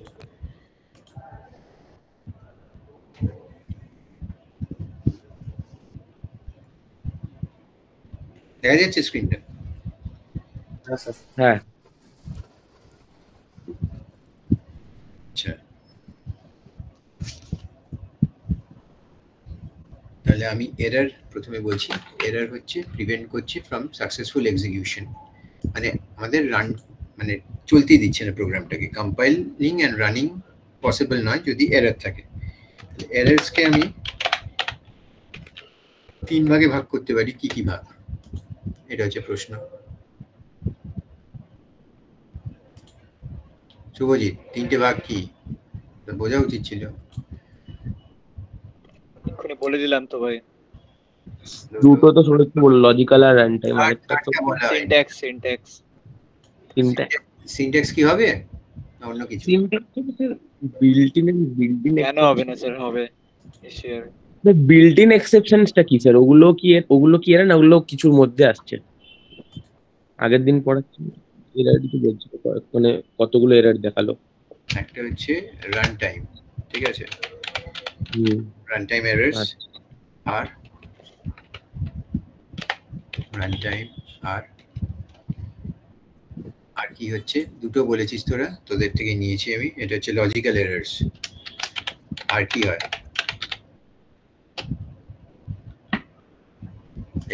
দেখা যাচ্ছে স্ক্রিনটা? হ্যাঁ স্যার। হ্যাঁ, আচ্ছা, তাহলে আমি এরর প্রথমে বলছি। এরর হচ্ছে প্রিভেন্ট করছে ফ্রম সাকসেসফুল এক্সিকিউশন, মানে আমাদের রান, মানে চলতেই দিচ্ছে না প্রোগ্রামটাকে, কম্পাইলিং এন্ড রানিং পসিবল নয় যদি এরর থাকে। এররসকে আমি তিন ভাগে ভাগ করতে পারি। কি কি ভাগ? এটা হচ্ছে প্রশ্ন। শুভজিৎ, তিনটে ভাগ কি? বোঝা উচিত ছিল। এক্ষুনি বলে দিলাম তো ভাই। দুটো তো সৌরভ কি বললো, লজিক্যাল আর রান টাইম, আরেকটা তো সিনট্যাক্স সিনট্যাক্স কি হবে না অন্য কিছু? সিনট্যাক্স বিল্ট ইন কেন হবে না স্যার? হবে নিশ্চয়ই। বিল্ট ইন এক্সেপশনসটা কি স্যার? ওগুলো কি এর না, ওগুলো কিছুর মধ্যে আসছে। আগের দিন পড়াচ্ছি এরর কিছু বলছিল, মানে কতগুলো এরর দেখালো। একটা হচ্ছে রান টাইম, ঠিক আছে, হুম, রান টাইম এরর্স, আচ্ছা। আর রান টাইম আর কি হচ্ছে, দুটো বলেছিস তোরা, তোদের থেকে নিয়েছি আমি। এটা হচ্ছে লজিক্যাল এরর্স। আর কি হয়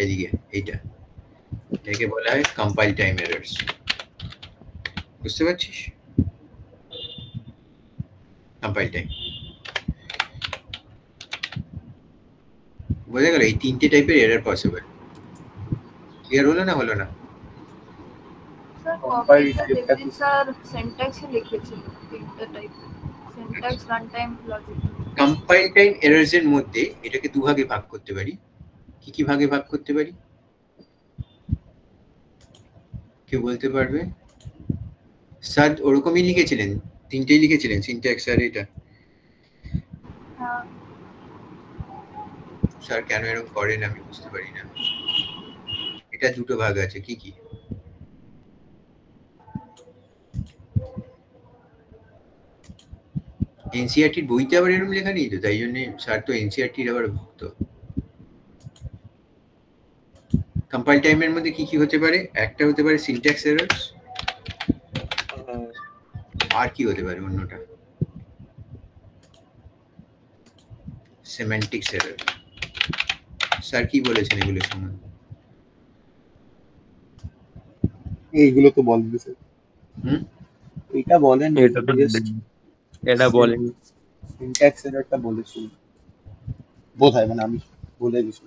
এদিকে? এটাকে বলা হয় কম্পাইল টাইম এরর্স। বুঝতে পারছিস? কম্পাইল টাইম বোঝা গেল? এই তিনটে টাইপের এরর পসিবল। ক্লিয়ার হলো না? Sir, Compile copy type Devjit sir syntax ই লিখেছিল তিনটে type, syntax, runtime, logic. Compile time errors এর মধ্যে এটাকে দুভাগে ভাগ করতে পারি। কি কি ভাগে ভাগ করতে পারি কেউ বলতে পারবে? সাদ ওরকমই লিখেছিলেন তিনটেই লিখেছিলেন, সিনট্যাক্স আর এটা। হ্যাঁ স্যার কেন এরকম করেন আমি বুঝতে পারি না। এটা দুটো ভাগ আছে, কি কি? এনসিইআরটির বইতে আবার এরকম লেখা নেই তো, তাই জন্য স্যার তো এনসিইআরটির আবার ভক্ত। কম্পাইল টাইমের মধ্যে কি কি হতে পারে? একটা হতে পারে সিনট্যাক্স এরর্স, আর কি হতে পারে অন্যটা? সেমান্টিক্স এরর। স্যার কি বলেছেন এগুলো সম্বন্ধে? এইগুলো তো বলেনি স্যার, হুম, এটা বলেন, এটা তো এটা বলেন। সিনট্যাক্স এররটা বলেছিল বোধহয়, মানে আমি বলে গেছি।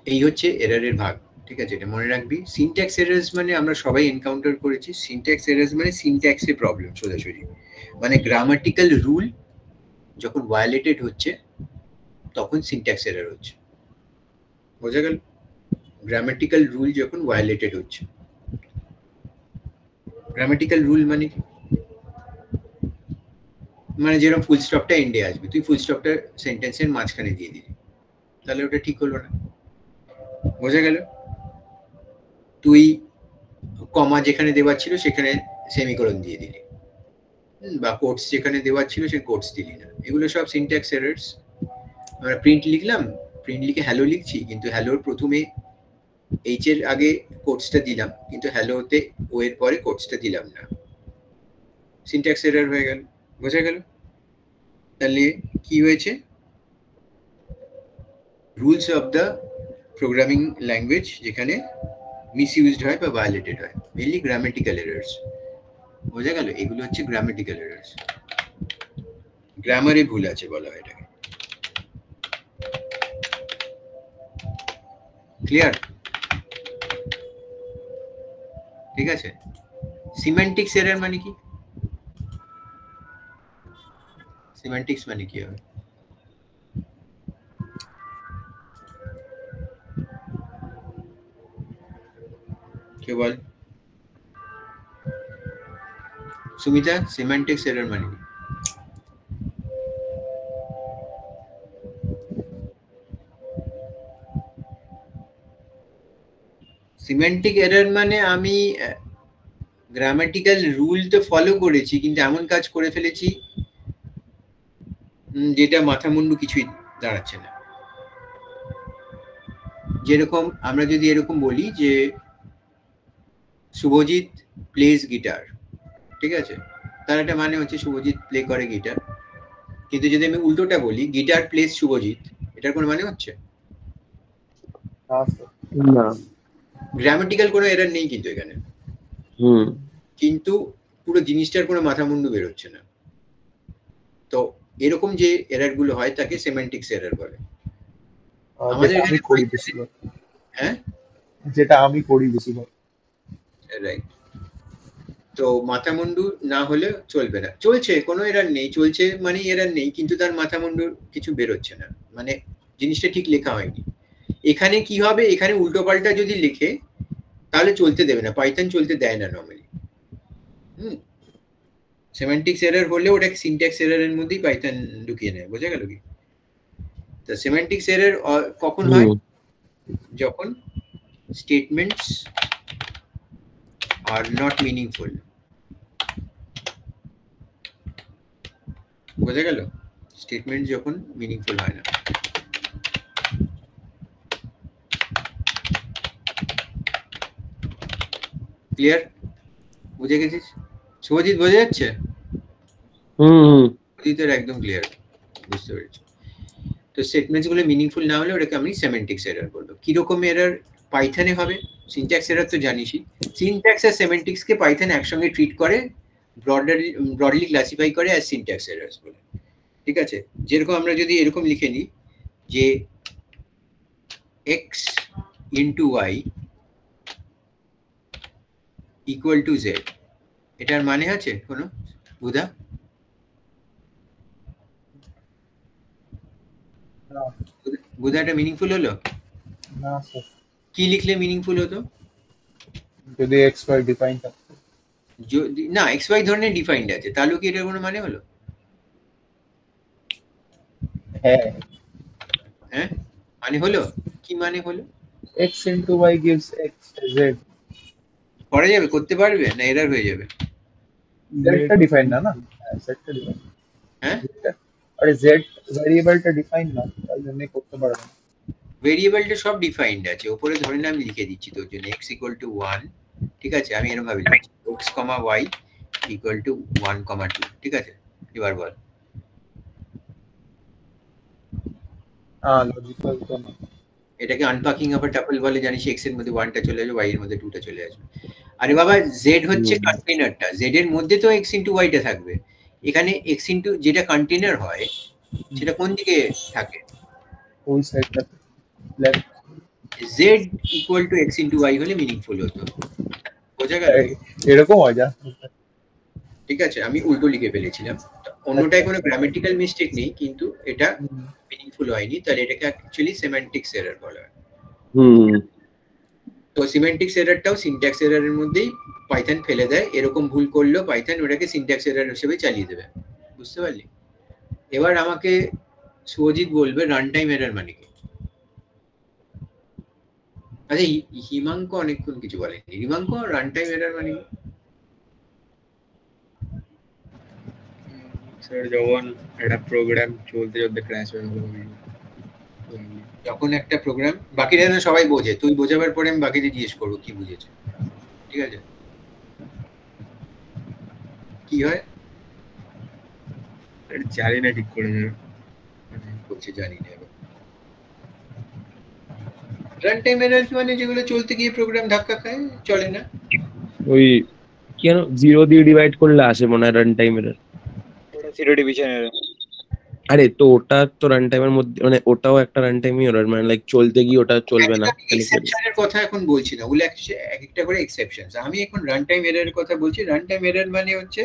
এই হচ্ছে এররের ভাগ, ঠিক আছে? এটা মনে রাখবি। সিনট্যাক্স এরর্স মানে আমরা সবাই এনকাউন্টার করেছি। সিনট্যাক্স এরর্স মানে সিনট্যাক্সে প্রবলেম সোজাসুজি, মানে গ্রামাটিক্যাল রুল যখন ভায়োলেটেড হচ্ছে তখন সিনট্যাক্স এরর হচ্ছে, বোঝা গেল? গ্রামাটিক্যাল রুল যখন ভায়োলেটেড হচ্ছে। গ্রামাটিক্যাল রুল মানে কি? মানে যেরকম ফুল স্টপটা এন্ডে আসবে, তুই ফুল স্টপটা সেন্টেন্সের মাঝখানে দিয়ে দিলি, তাহলে ওটা ঠিক হলো না, বোঝা গেল? তুই কমা যেখানে দেওয়া ছিল সেখানে সেমিকোলন দিয়ে দিলি, বা কোটস যেখানে দেওয়া ছিল সে কোটস দিলি না, এগুলো সব সিনট্যাক্স এরর্স। আমরা প্রিন্ট লিখলাম, প্রিন্ট লিখে হ্যালো লিখছি, কিন্তু হ্যালোর প্রথমে এইচ এর আগে কোটসটা দিলাম, কিন্তু হ্যালোতে ও এর পরে কোটসটা দিলাম না, সিনট্যাক্স এরর হয়ে গেল, বোঝা গেল? তাহলে কি হয়েছে? Rules of the programming language যেখানে মিসইউজড হয় বা ভায়োলেটেড হয়, মেইনলি গ্রামাটিক্যাল এরর্স, বোঝা গেল? এগুলো হচ্ছে গ্রামাটিক্যাল এরর্স, গ্রামারে ভুল আছে বলা হয় এটাকে। ক্লিয়ার? ঠিক আছে। সিম্যান্টিক্স এরর মানে কি? সিম্যান্টিক্স মানে কি হবে? কে বল? সুমিতা, সিম্যান্টিক্স এরর মানে কি? সিম্যান্টিক এরর মানে আমি গ্রামাটিক্যাল রুল তো ফলো করেছি, কিন্তু এমন কাজ করে ফেলেছি যেটা মাথা মুন্ডু কিছুই দাঁড়াচ্ছে না। যেরকম আমরা যদি এরকম বলি যে শুভজিৎ প্লেজ গিটার, ঠিক আছে, তার একটা মানে হচ্ছে শুভজিৎ প্লে করে গিটার, কিন্তু যদি আমি উল্টোটা বলি গিটার প্লেজ শুভজিৎ, এটার কোনো মানে হচ্ছে? না। গ্রামাটিক্যাল কোনো এরর নেই কিন্তু এখানে, কিন্তু পুরো জিনিসটার কোনো মাথা মুন্ডু বেরোচ্ছে না। তো এরকম যে এরর গুলো হয় তাকে সেমান্টিক্স এরর বলে। আমাদের যেটা আমি এখানে করি বেশিরভাগ, হ্যাঁ, যেটা আমি করি বেশিরভাগ। রাইট। তো মাথা মুন্ডু না হলে চলবে না। চলছে, কোনো এরর নেই, চলছে মানে এরর নেই, কিন্তু তার মাথা মুন্ডু কিছু বেরোচ্ছে না, মানে জিনিসটা ঠিক লেখা হয়নি। এখানে কি হবে? এখানে উল্টো পাল্টা যদি লিখে তাহলে চলতে দেবে না, পাইথন চলতে দেয় না নরমালি। সেমান্টিক্স এরর হলে ওটা সিনট্যাক্স এররের মধ্যেই পাইথন ঢুকিয়ে নেয়, বোঝা গেল কি? তো সেমান্টিক্স এরর কখন হয়? যখন স্টেটমেন্টস আর নট মিনিংফুল, বোঝা গেল? স্টেটমেন্ট যখন মিনিংফুল হয় না। ক্লিয়ার? বুঝে গেছিস? শুভজিৎ বোঝা যাচ্ছে? শুভজিতের একদম ক্লিয়ার, বুঝতে পেরেছি। তো স্টেটমেন্টস গুলো মিনিংফুল না হলে ওটাকে আমি সেমান্টিক্স এরর বলবো। কি রকম এরর পাইথনে হবে? সিনট্যাক্স এরর তো জানিসই। সিনট্যাক্স আর সেমান্টিক্স কে পাইথন একসঙ্গে ট্রিট করে, ব্রডলি ক্লাসিফাই করে অ্যাজ সিনট্যাক্স এরর্স বলে, ঠিক আছে? যেরকম আমরা যদি এরকম লিখে নিই যে x into y equal to z, এটার মানে আছে কোনো? বুধা, বুধা এটা মিনিংফুল হলো? না স্যার, কি লিখলে মিনিংফুল হতো? যদি x y ডিফাইন থাকতো। যদি না এক্স ওয়াই ধরনের ডিফাইন্ড আছে তাহলে কি এটার কোনো মানে হলো? হ্যাঁ, হ্যাঁ মানে হলো, কি মানে হলো? x into y gives x z. করা যাবে, করতে পারবে না এরর হয়ে যাবে? z টা ডিফাইন না, না z টা ডিফাইন, হ্যাঁ আরে z ভ্যারিয়েবলটা ডিফাইন না, তাই জন্য করতে পারবে না। ভেরিয়েবলটা সব ডিফাইন্ড আছে, উপরে ধরে না আমি লিখে দিচ্ছি তোর জন্য x equal to 1, ঠিক আছে, আমি এরকম ভাবে লিখছি x, y equal to 1, 2, ঠিক আছে। এবার বল লজিক্যাল তো না। এটাকে আনপ্যাকিং অফ আ টাপল বলে, জানিস x এর মধ্যে 1টা চলে আসবে, y এর মধ্যে 2টা চলে আসবে। আরে বাবা z হচ্ছে কন্টেইনারটা, z এর মধ্যে তো x into y টা থাকবে, এখানে x into যেটা কন্টেইনার হয় সেটা কোন দিকে থাকে? ওই সাইডটাতে left. z equal to x into y হলে মিনিংফুল হতো, বোঝা গেল? এরকম হয় যা, ঠিক আছে, আমি উল্টো লিখে ফেলেছিলাম, অন্যটায় কোনো গ্রামাটিক্যাল মিস্টেক নেই, কিন্তু এটা মিনিংফুল হয়নি, তাহলে এটাকে অ্যাকচুয়ালি সেমান্টিক্স এরর বলা হয়। তো সিমেন্টিক্স এররটাও সিনট্যাক্স এররের মধ্যেই পাইথন ফেলে দেয়, এরকম ভুল করলেও পাইথন ওটাকে সিনট্যাক্স এরর হিসেবে চালিয়ে দেবে, বুঝতে পারলি? এবার আমাকে সুজিত বলবে রান টাইম এরর মানে কি। আচ্ছা হিমাঙ্ক অনেকক্ষণ কিছু বলেনি, হিমাঙ্ক রান টাইম এরর মানে কি? স্যার যখন একটা প্রোগ্রাম চলতে চলতে ক্র্যাশ হয়ে গেল, যখন একটা প্রোগ্রাম, বাকিরা না সবাই বোঝে, তুই বোঝাবার পরে আমি বাকিদের জিজ্ঞেস করবো কি বুঝেছে, ঠিক আছে? কি হয় জানি না ঠিক করে বলছে জানি না। রান টাইম এরর মানে যেগুলো চলতে গিয়ে প্রোগ্রাম ধাক্কা খায়, চলে না। ওই কেন 0 দিয়ে ডিভাইড করলে আসে মনে হয় রান টাইম এরর। ওটা জিরো ডিভিশন এরর। আরে তো ওটা তো রান টাইমের মধ্যে, মানে ওটাও একটা রান টাইমই এরর, মানে লাইক চলতে গিয়ে ওটা চলবে না। এক্সেপশনের কথা এখন বলছি না, ওগুলো একটা করে এক্সেপশনস, আমি এখন রান টাইম এররের কথা বলছি। রান টাইম এরর মানে হচ্ছে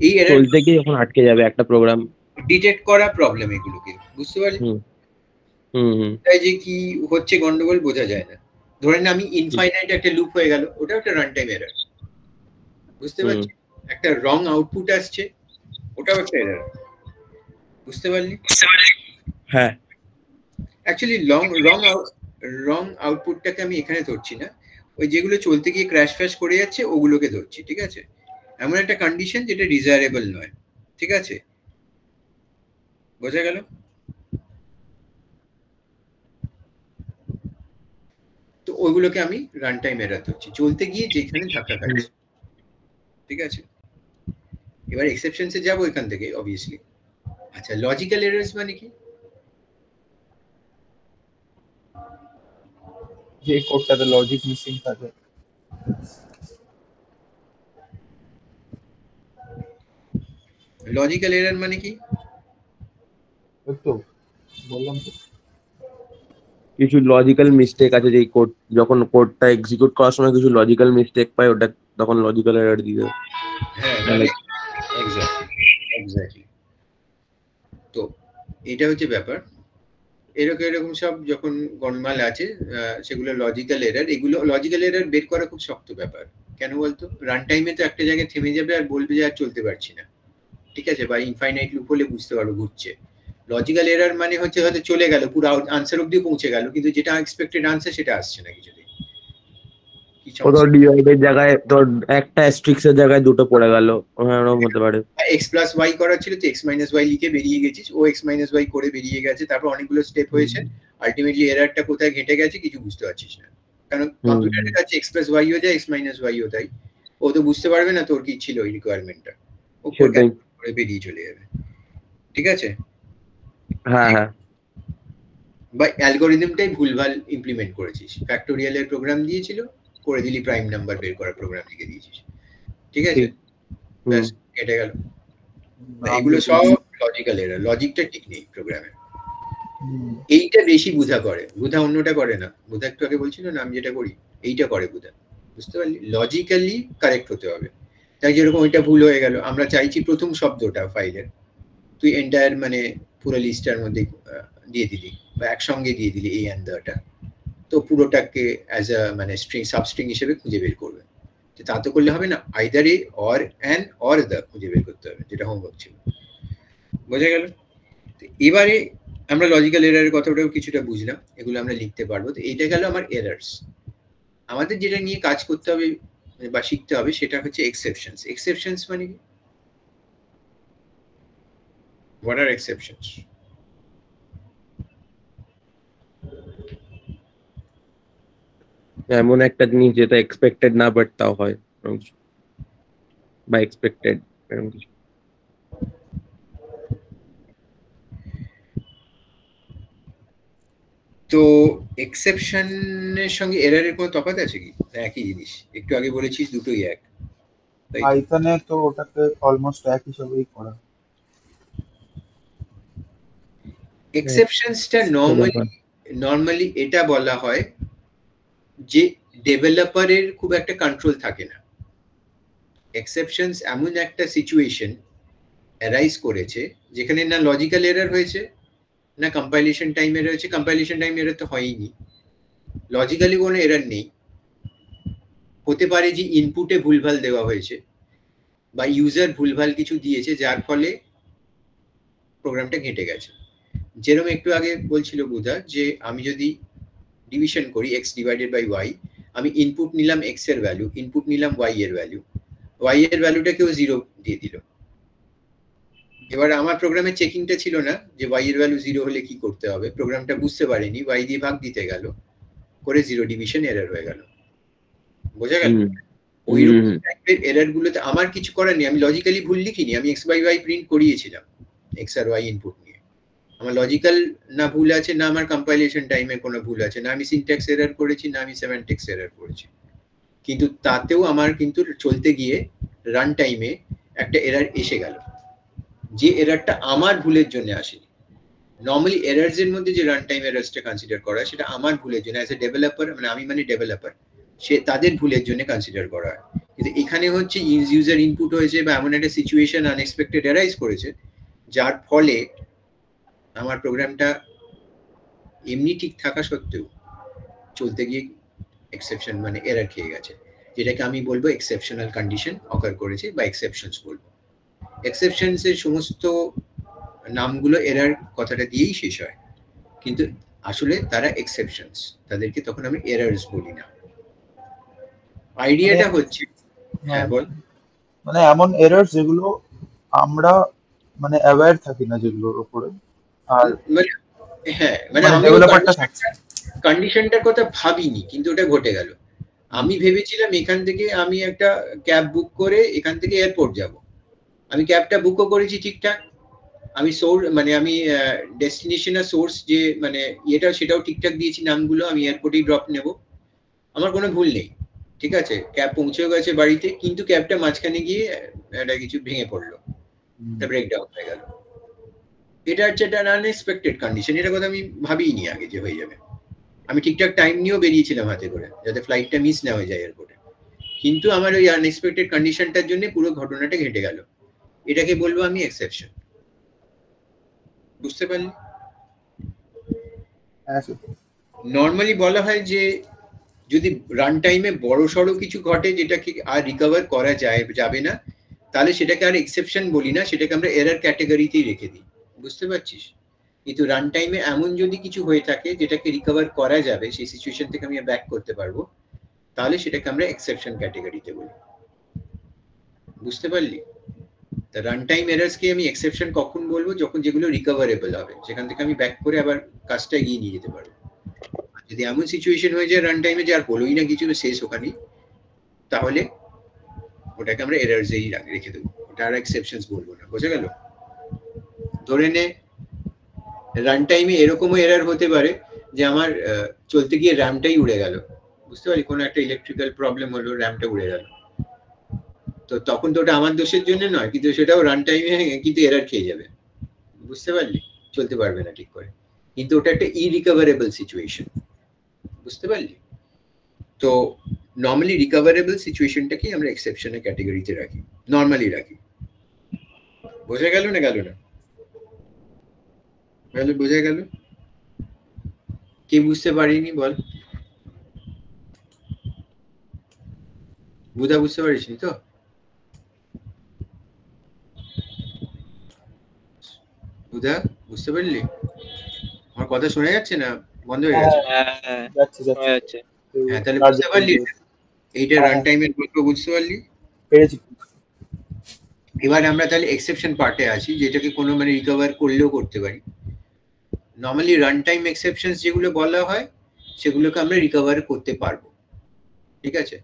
এই এরর চলতে গিয়ে যখন আটকে যাবে একটা প্রোগ্রাম, ডিটেক্ট করা প্রবলেম, এগুলোকে বুঝতে পারলি? তাই যে কি হচ্ছে গন্ডগোল বোঝা যায় না, ধরেন আমি ইনফাইনাইট একটা লুপ হয়ে গেল, ওটা একটা রান টাইম এরর, বুঝতে পারছি? একটা রং আউটপুট আসছে, ওটাও একটা এরর, বুঝতে পারলি? হ্যাঁ অ্যাকচুয়ালি রং আউটপুটটাকে আমি এখানে ধরছি না, ওই যেগুলো চলতে গিয়ে ক্র্যাশ ফ্যাশ করে যাচ্ছে ওগুলোকে ধরছি, ঠিক আছে? এমন একটা কন্ডিশন যেটা ডিজায়ারেবল নয়, ঠিক আছে, বোঝা গেল? তো ওইগুলোকে আমি রান টাইম এরর ধরছি, চলতে গিয়ে যেখানে ধাক্কা খাচ্ছে, ঠিক আছে? এবার এক্সেপশনসে যাবো এখান থেকে অবভিয়াসলি। আচ্ছা লজিক্যাল এরর্স মানে কি? যে কোডটাতে লজিক মিসিং থাকে। লজিক্যাল এরর মানে কি? তো বললাম তো, কিছু লজিক্যাল মিস্টেক আছে, যে কোড যখন কোডটা এক্সিকিউট করার সময় কিছু লজিক্যাল মিস্টেক পায়, ওটা তখন লজিক্যাল এরর দিয়ে দেবে। হ্যাঁ মানে এক্স্যাক্টলি। তো এটা হচ্ছে ব্যাপার, এরকম সব যখন গণমাল আছে সেগুলো লজিক্যাল এরর। এগুলো লজিক্যাল এরর বের করা খুব শক্ত ব্যাপার, কেন বলতো? রান টাইমে তো একটা জায়গায় থেমে যাবে আর বলবে যে আর চলতে পারছি না, ঠিক আছে, বা ইনফাইনাইট লুপ হলে বুঝতে পারবো ঘুরছে। লজিক্যাল এরর মানে হচ্ছে হয়তো চলে গেল, পুরো আনসার অবধি পৌঁছে গেল, কিন্তু যেটা এক্সপেক্টেড আনসার সেটা আসছে না কিছুতেই। তোর ডিভাইডের জায়গায় তোর একটা অ্যাস্ট্রিক্স এর জায়গায় দুটো পড়ে গেল, এরকম হতে পারে। x প্লাস y করা ছিল তো x মাইনাস y লিখে বেরিয়ে গেছিস, ও x মাইনাস y করে বেরিয়ে গেছে, তারপর অনেকগুলো স্টেপ হয়েছে, আলটিমেটলি এররটা কোথায় ঘটে গেছে কিছু বুঝতে পারছিস না, কারণ কম্পিউটারের কাছে x প্লাস y হয়ে যায়, x মাইনাস y ও তাই, ও তো বুঝতে পারবে না তোর কি ছিল এই রিকোয়ারমেন্টটা, ও করে বেরিয়ে চলে যাবে, ঠিক আছে? হ্যাঁ হ্যাঁ, বা অ্যালগরিদমটাই ভুলভাল ইমপ্লিমেন্ট করেছিস, ফ্যাক্টোরিয়ালের প্রোগ্রাম দিয়েছিল, করে দিলি প্রাইম নাম্বার বের করার প্রোগ্রাম লিখে দিয়েছিস, ঠিক আছে, ব্যাস কেটে গেল। এগুলো সব লজিক্যাল এরর, লজিকটা ঠিক নেই প্রোগ্রামে। এইটা বেশি বুধা করে, বুধা অন্যটা করে না। বুধা একটু আগে বলছিল না আমি যেটা করি, এইটা করে বুধা, বুঝতে পারলি? লজিক্যালি কারেক্ট হতে হবে। তাই যেরকম ওইটা ভুল হয়ে গেল, আমরা চাইছি প্রথম শব্দটা ফাইলের, তুই এন্টায়ার মানে পুরো লিস্টটার মধ্যে দিয়ে দিলি, বা একসঙ্গে দিয়ে দিলি এই অ্যান্ড দ্যাটা, তো পুরোটাকে অ্যাজ আ মানে স্ট্রিং সাবস্ট্রিং হিসেবে খুঁজে বের করবে, তা তো করলে হবে না, either a or an or the খুঁজে বের করতে হবে, যেটা হোমওয়ার্ক ছিল। বোঝা গেল? এবারে আমরা লজিক্যাল এররের কথাটাও কিছুটা বুঝলাম, এগুলো আমরা লিখতে পারবো। তো এইটা গেল আমার এরার্স। আমাদের যেটা নিয়ে কাজ করতে হবে বা শিখতে হবে সেটা হচ্ছে এক্সেপশনস। এক্সেপশনস মানে কি? What are exceptions? এমন একটা জিনিস যেটা এক্সপেক্টেড না বাট তাও হয়, বা এক্সপেক্টেড এরকম কিছু। তো এক্সেপশনের সঙ্গে এররের কোনো তফাৎ আছে কি? না একই জিনিস? একটু আগে বলেছিস দুটোই এক, তাই তো? পাইথনে তো ওটাকে অলমোস্ট এক হিসাবেই করা। এক্সেপশনসটা নরমালি এটা বলা হয় যে ডেভেলপারের খুব একটা কন্ট্রোল থাকে না। এক্সেপশনস এমন একটা সিচুয়েশন অ্যারাইজ করেছে যেখানে না লজিক্যাল এরর হয়েছে, না কম্পাইলেশন টাইম এরর হয়েছে। কম্পাইলেশন টাইম এরর তো হয়নি, লজিক্যালি কোনো এরর নেই। হতে পারে যে ইনপুটে ভুলভাল দেওয়া হয়েছে বা ইউজার ভুলভাল কিছু দিয়েছে যার ফলে প্রোগ্রামটা ঘেঁটে গেছে। যেরকম একটু আগে বলছিল বুধা যে আমি যদি ডিভিশন করি x ডিভাইডেড বাই y, আমি ইনপুট নিলাম x এর ভ্যালু, ইনপুট নিলাম y এর ভ্যালু, y এর ভ্যালুটা কেউ 0 দিয়ে দিল। এবার আমার প্রোগ্রামে চেকিংটা ছিল না যে y এর ভ্যালু 0 হলে কি করতে হবে, প্রোগ্রামটা বুঝতে পারেনি, y দিয়ে ভাগ দিতে গেল, করে 0 ডিভিশন এরর হয়ে গেল। বোঝা গেল? ওইরকম টাইপের এরর গুলোতে আমার কিছু করার নেই, আমি লজিক্যালি ভুল লিখিনি, আমি x বাই y প্রিন্ট করিয়েছিলাম x আর y ইনপুট নিয়ে। আমার লজিক্যাল না ভুল আছে, না আমার কম্পাইলেশন টাইমে কোনো ভুল আছে, না আমি সিনট্যাক্স এরর করেছি, না আমি সেমান্টিক্স এরর করেছি, কিন্তু তাতেও আমার কিন্তু চলতে গিয়ে রান টাইমে একটা এরর এসে গেল, যে এররটা আমার ভুলের জন্য আসেনি। নরমালি এররস এর মধ্যে যে রান টাইম এররসটা কনসিডার করা সেটা আমার ভুলের জন্য, অ্যাজ এ ডেভেলপার, মানে আমি মানে ডেভেলপার, সে তাদের ভুলের জন্য কনসিডার করা হয়। কিন্তু এখানে হচ্ছে ইউজার ইনপুট হয়েছে বা এমন একটা সিচুয়েশন আনএক্সপেক্টেড অ্যারাইজ করেছে যার ফলে আমার প্রোগ্রামটা এমনি ঠিক থাকা সত্ত্বেও চলতে গিয়ে এক্সেপশন মানে এরর খেয়ে গেছে, যেটাকে আমি বলবো এক্সেপশনাল কন্ডিশন অকার করেছে বা এক্সেপশনস বলবো। এক্সেপশনস এর সমস্ত নামগুলো এরর কথাটা দিয়েই শেষ হয়, কিন্তু আসলে তারা এক্সেপশনস, তাদেরকে তখন আমি এরর্স বলি না। আইডিয়াটা হচ্ছে, হ্যাঁ বল। মানে এমন এরর যেগুলো আমরা মানে অ্যাওয়্যার থাকি না যেগুলোর উপরে, আর মানে হ্যাঁ মানে মানে আমি ডেভেলপারটা থাকছে কন্ডিশনটার কথা ভাবিনি, কিন্তু ওটা ঘটে গেল। আমি ভেবেছিলাম এখান থেকে আমি একটা ক্যাব বুক করে এখান থেকে এয়ারপোর্ট যাব, আমি ক্যাবটা বুকও করেছি ঠিকঠাক, আমি সোর্স মানে আমি ডেস্টিনেশন আর সোর্স যে মানে এটা সেটাও ঠিকঠাক দিয়েছি নামগুলো, আমি এয়ারপোর্টেই ড্রপ নেব, আমার কোনো ভুল নেই, ঠিক আছে, ক্যাব পৌঁছেও গেছে বাড়িতে, কিন্তু ক্যাবটা মাঝখানে গিয়ে একটা কিছু ভেঙে পড়লো, একটা ব্রেকডাউন হয়ে গেল। এটা হচ্ছে একটা আনএক্সপেক্টেড কন্ডিশন, এটা কথা আমি ভাবিনি আগে যে হয়ে যাবে। আমি ঠিকঠাক টাইম নিয়েও বেরিয়েছিলাম হাতে করে যাতে ফ্লাইটটা মিস না হয়ে যায় এয়ারপোর্টে, কিন্তু আমার ওই আনএক্সপেক্টেড কন্ডিশনটার জন্য পুরো ঘটনাটা ঘটে গেল। এটাকে বলবো আমি এক্সেপশন। বুঝতে পারলি? নরমালি বলা হয় যে যদি রান টাইমে বড় সড়ো কিছু ঘটে যেটাকে আর রিকভার করা যাবে না, তাহলে সেটাকে আর এক্সেপশন বলি না, সেটাকে আমরা এরর ক্যাটাগরিতেই রেখে দিই। বুঝতে পারছিস? কিন্তু রান টাইমে এমন যদি কিছু হয়ে থাকে যেটাকে রিকভার করা যাবে, সেই সিচুয়েশন থেকে আমি ব্যাক করতে পারবো, তাহলে সেটাকে আমরা এক্সেপশন ক্যাটাগরিতে বলি। বুঝতে পারলি? তা রান টাইম এরর্স কে আমি এক্সেপশন কখন বলবো? যখন যেগুলো রিকভারেবল হবে, যেখান থেকে আমি ব্যাক করে আবার কাজটা এগিয়ে নিয়ে যেতে পারবো। যদি এমন সিচুয়েশন হয়ে যায় রান টাইমে যে আর হলোই না কিছু, শেষ ওখানেই, তাহলে ওটাকে আমরা এরর্সেই রেখে দেবো, ওটা আর এক্সেপশনস বলবো না। বোঝা গেল? ধরে নে রান টাইমে এরকমও এরর হতে পারে যে আমার চলতে গিয়ে র্যামটাই উড়ে গেল। বুঝতে পারি? কোনো একটা ইলেকট্রিক্যাল প্রবলেম হলো, র্যামটা উড়ে গেল, তো তখন তো ওটা আমার দোষের জন্য নয়, কিন্তু সেটাও রান টাইমে কিন্তু এরর খেয়ে যাবে। বুঝতে পারলি? চলতে পারবে না ঠিক করে, কিন্তু ওটা একটা ইরিকভারেবল সিচুয়েশন। বুঝতে পারলি? তো নরমালি রিকভারেবল সিচুয়েশনটাকে আমরা এক্সেপশনের ক্যাটাগরিতে রাখি, নরমালি রাখি। বোঝা গেল না গেল না? তাহলে বোঝা গেল? কে বুঝতে পারিনি বল? বুঝতে পারিস নি তো? বুঝতে পারলি? আমার কথা শোনা যাচ্ছে না বন্ধ হয়ে গেছে? হ্যাঁ যাচ্ছে শোনা যাচ্ছে যাচ্ছে। হ্যাঁ, তাহলে কাজ বুঝতে পারলি? এইটা হ্যাঁ, রান টাইমের গল্প বুঝতে পারলি? পেরেছি। এবার আমরা তাহলে এক্সেপশন পার্টে আছি, যেটাকে কোনো মানে রিকভার করলেও করতে পারি। নর্মালি রান টাইম এক্সেপশনস যেগুলো বলা হয় সেগুলোকে আমরা রিকভার করতে পারবো, ঠিক আছে?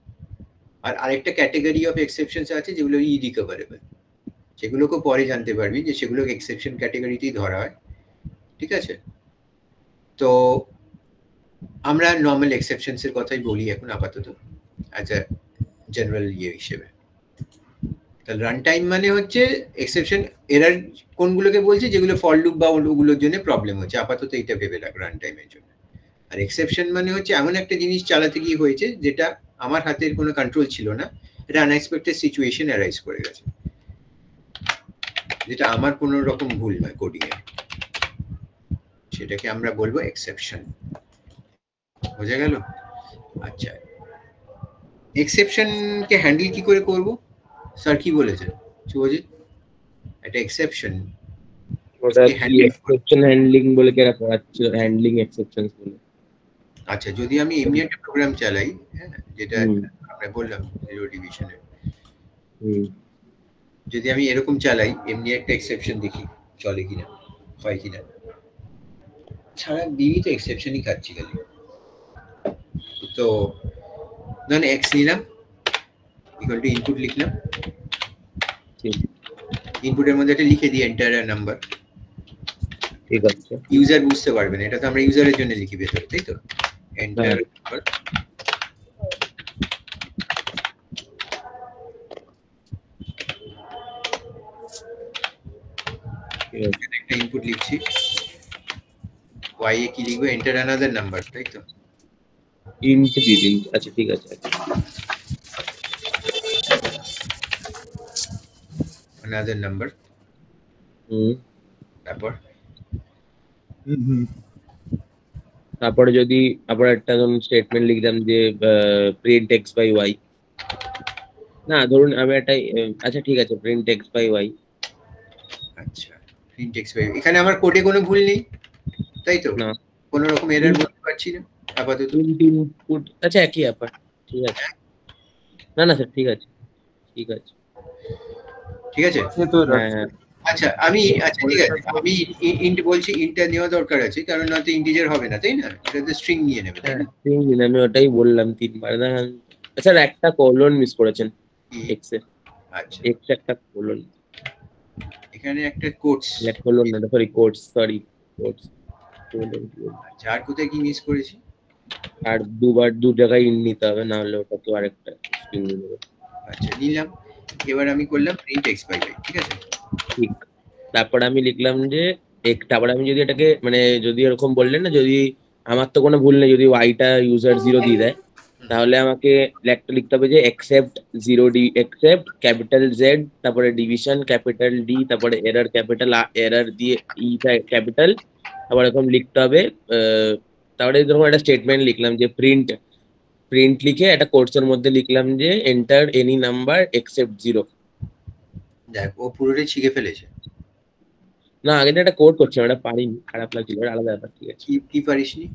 আর আরেকটা ক্যাটাগরি অফ এক্সেপশনস আছে যেগুলো ইরিকভারেবল, সেগুলোকে পরে জানতে পারবি যে সেগুলো এক্সেপশন ক্যাটাগরিতেই ধরা হয়, ঠিক আছে? তো আমরা নর্মাল এক্সেপশনস এর কথাই বলি এখন আপাতত অ্যাজ আ জেনারেল হিসেবে। তাহলে রান টাইম মানে হচ্ছে এক্সেপশন এরার কোনগুলোকে বলছে, যেগুলো ফর লুপ বা ওগুলোর জন্য প্রবলেম হচ্ছে, আপাতত এটা ভেবে রাখ রান টাইমের জন্য। আর এক্সেপশন মানে হচ্ছে এমন একটা জিনিস চালাতে গিয়ে হয়েছে যেটা আমার হাতের কোনো কন্ট্রোল ছিল না, এটা আনএক্সপেক্টেড সিচুয়েশন অ্যারাইজ করে গেছে, যেটা আমার কোনো রকম ভুল নয় কোডিং এ, সেটাকে আমরা বলবো এক্সেপশন। বোঝা গেল? আচ্ছা, এক্সেপশন কে হ্যান্ডেল কি করে করব? স্যার কি বলেছেন শুভজিৎ? একটা এক্সেপশন ওটা কি এক্সেপশন হ্যান্ডলিং বলে কি এরা পড়াচ্ছিল, হ্যান্ডলিং এক্সেপশনস বলে। আচ্ছা, যদি আমি এমনি একটা প্রোগ্রাম চালাই, হ্যাঁ, যেটা আমরা বললাম জিরো ডিভিশনে, যদি আমি এরকম চালাই, এমনি একটা এক্সেপশন দেখি চলে কিনা, হয় কিনা, সারা দিনই তো এক্সেপশনই খাচ্ছি খালি। তো ধরুন এক্স নিলাম, ইকুয়াল টু ইনপুট লিখলাম, ইনপুটের মধ্যে একটা লিখে দিই এন্টার আ নাম্বার, ঠিক আছে। ইউজার বুঝতে পারবে না, এটা তো আমরা ইউজারের জন্য লিখি ভেতরে, তাই তো? এন্টার নাম্বার, একটা ইনপুট লিখছি, y এ কি লিখবো? এন্টার অ্যানাদার নাম্বার, তাই তো? ইন্ট দিয়ে দিন। আচ্ছা ঠিক আছে, অ্যানাদার নাম্বার, তারপর তারপরে যদি আবার একটা ধরুন স্টেটমেন্ট লিখলাম যে প্রিন্ট এক্স বাই ওয়াই, না ধরুন আমি একটা আচ্ছা ঠিক আছে প্রিন্ট এক্স বাই ওয়াই। আচ্ছা, প্রিন্ট এক্স বাই, এখানে আমার কোডে কোনো ভুল নেই, তাই তো? না, কোনো রকম এরর বলতে পারছি না আপাতত। ইনপুট আচ্ছা একই ব্যাপার, ঠিক আছে। না না স্যার ঠিক আছে, ঠিক আছে, ঠিক আছে। হ্যাঁ আচ্ছা আমি, আচ্ছা ঠিক আছে, আমি ইন্ট বলছি, ইন্টটা নেওয়া দরকার আছে, কারণ নয়তো ইন্টিজার হবে না, তাই না? এটাতে স্ট্রিং নিয়ে নেবে, তাই না? আমি ওটাই বললাম 3 বার না স্যার, একটা কোলন মিস করেছেন এক্স এ। আচ্ছা, এক্স একটা কোলন, এখানে একটা কোটস, কোলন না সরি কোটস, সরি কোটস। আচ্ছা, আর কোথায় কি মিস করেছি? আর দু জায়গায় ইন নিতে হবে, না হলে ওটা তো আরেকটা স্ট্রিং নিয়ে নেবে। আচ্ছা নিলাম, এবার আমি করলাম প্রিন্ট এক্স বাই ওয়াই, ঠিক আছে? ঠিক, তারপরে আমি লিখলাম যে তারপরে আমি যদি এটাকে মানে যদি এরকম বললেন না, যদি আমার তো কোনো ভুল নেই, যদি ওয়াইটা ইউজার 0 দিয়ে দেয়, তাহলে আমাকে একটা লিখতে হবে যে except 0D, except capital Z, তারপরে ডিভিশন ক্যাপিটাল ডি, তারপরে এরর ক্যাপিটাল এরর দিয়ে ই ক্যাপিটাল, তারপরে এরকম লিখতে হবে। তারপরে ধরুন একটা স্টেটমেন্ট লিখলাম যে প্রিন্ট লিখে একটা কোর্সের মধ্যে লিখলাম যে এন্টার এনি নাম্বার এক্সেপ্ট 0। দেখ, ও পুরোটাই শিখে ফেলেছে। না আগে একটা কোড করছিলাম, এটা পারিনি, খারাপ লাগছিল, আলাদা ব্যাপার, ঠিক আছে। কি পারিসনি?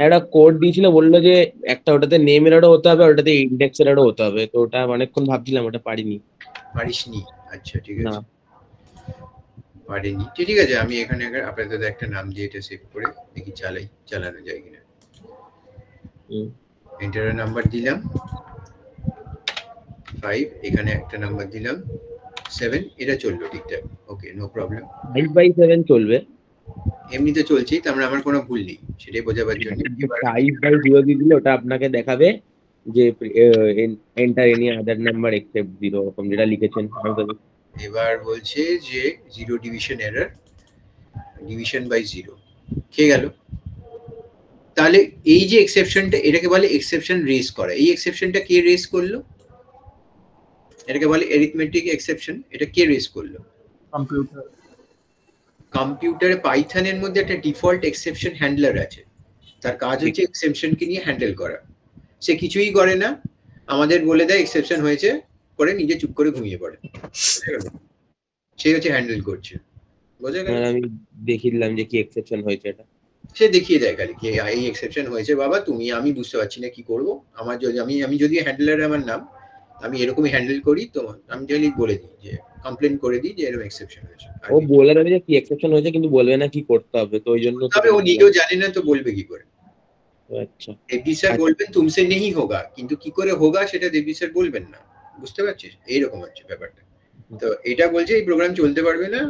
একটা কোড দিয়েছিল, বললো যে একটা ওটাতে নেম এরও হতে হবে, ওটাতে ইন্ডেক্স এরও হতে হবে, তো ওটা অনেকক্ষণ ভাবছিলাম, ওটা পারিনি। পারিসনি? আচ্ছা ঠিক আছে, পারিনি, ঠিক আছে। আমি এখানে আপাতত একটা নাম দিয়ে এটা সেভ করে দেখি চালানো যায় কিনা। এন্টার নাম্বার দিলাম 5, এখানে একটা নাম্বার দিলাম 7, এটা চললো ঠিকঠাক, ওকে, নো প্রবলেম। 5/7 চলবে, এমনিতে চলছেই, তার মানে আমার কোনো ভুল নেই, সেটাই বোঝাবার জন্য। 5/0 দিয়ে দিলে ওটা আপনাকে দেখাবে যে enter any other number except 0, এরকম যেটা লিখেছেন। এবার বলছে যে 0 ডিভিশন এরর, ডিভিশন বাই 0 খেয়ে গেল। তাহলে এই যে এক্সেপশনটা, এটাকে বলে এক্সেপশন রেজ করা। এই এক্সেপশনটা কে রেজ করলো? এটাকে বলে অ্যারিথমেটিক এক্সেপশন। এটা কে রেজ করলো? কম্পিউটারে পাইথনের মধ্যে একটা ডিফল্ট এক্সেপশন হ্যান্ডলার আছে, তার কাজ হচ্ছে এক্সেপশনকে নিয়ে হ্যান্ডেল করা। সে কিছুই করে না, আমাদের বলে দেয় এক্সেপশন হয়েছে, করে নিজে চুপ করে ঘুমিয়ে পড়ে। সে হচ্ছে হ্যান্ডেল করছে, বোঝা গেল? আমি দেখিয়ে দিলাম যে কি এক্সেপশন হয়েছে এটা, সে দেখিয়ে দেয় খালি কি এই এক্সেপশন হয়েছে বাবা, তুমি আমি বুঝতে পারছি না কি করব, আমার যদি আমি যদি হ্যান্ডলার আমার নাম, আমি এরকমই হ্যান্ডেল করি, তো আমি খালি বলে দিই যে কমপ্লেন করে দিই যে এরকম এক্সেপশন হয়েছে। ও বলে দেবে যে কি এক্সেপশন হয়েছে কিন্তু বলবে না কি করতে হবে, তো ওই জন্য তবে ও নিজেও জানে না, তো বলবে কি করে? আচ্ছা দেবজি স্যার বলবেন তুমসে নেই হোগা, কিন্তু কি করে হোগা সেটা দেবজি স্যার বলবেন না, বুঝতে পারছিস? এইরকম হচ্ছে ব্যাপারটা। তো এটা বলছে এই প্রোগ্রাম চলতে পারবে না,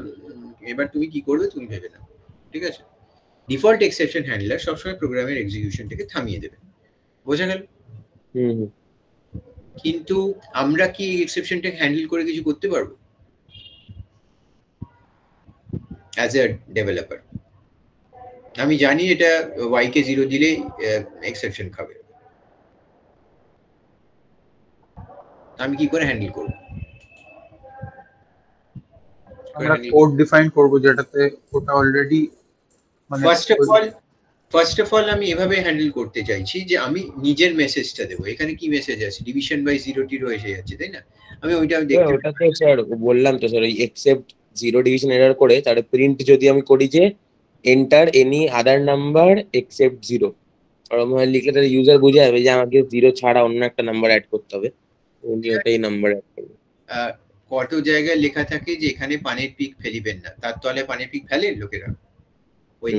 এবার তুমি কি করবে তুমি ভেবে নাও, ঠিক আছে? ডিফল্ট এক্সেপশন হ্যান্ডলার সবসময় প্রোগ্রামের এক্সিকিউশনটাকে থামিয়ে দেবে, বোঝা গেল? কিন্তু আমরা কি এক্সেপশনটাকে হ্যান্ডেল করে কিছু করতে পারবো অ্যাজ এ ডেভেলপার? আমি জানি এটা y কে 0 দিলেই এক্সেপশন খাবে, আমি কি করে হ্যান্ডেল করব? আমরা কোড ডিফাইন করব যেটাতে ওটা অলরেডি মানে ফার্স্ট অফ অল আমি এভাবে হ্যান্ডেল করতে চাইছি যে আমি নিজের মেসেজটা দেবো। এখানে কি মেসেজ আছে? ডিভিশন বাই 0 এসে যাচ্ছে, তাই না? আমি ওইটা দেখতে, ওটাতে স্যার বললাম তো স্যার, ওই এক্সেপ্ট 0 ডিভিশন এরর করে তাহলে প্রিন্ট যদি আমি করি যে enter any other number except 0, আর আমি লিখলে তাহলে ইউজার বুঝে যাবে যে আমাকে 0 ছাড়া অন্য একটা নাম্বার অ্যাড করতে হবে, উনি ওটাই নাম্বার অ্যাড করবে। কত জায়গায় লেখা থাকে যে এখানে পানির পিক ফেলিবেন না, তার তলে পানির পিক ফেলে লোকেরা? ওই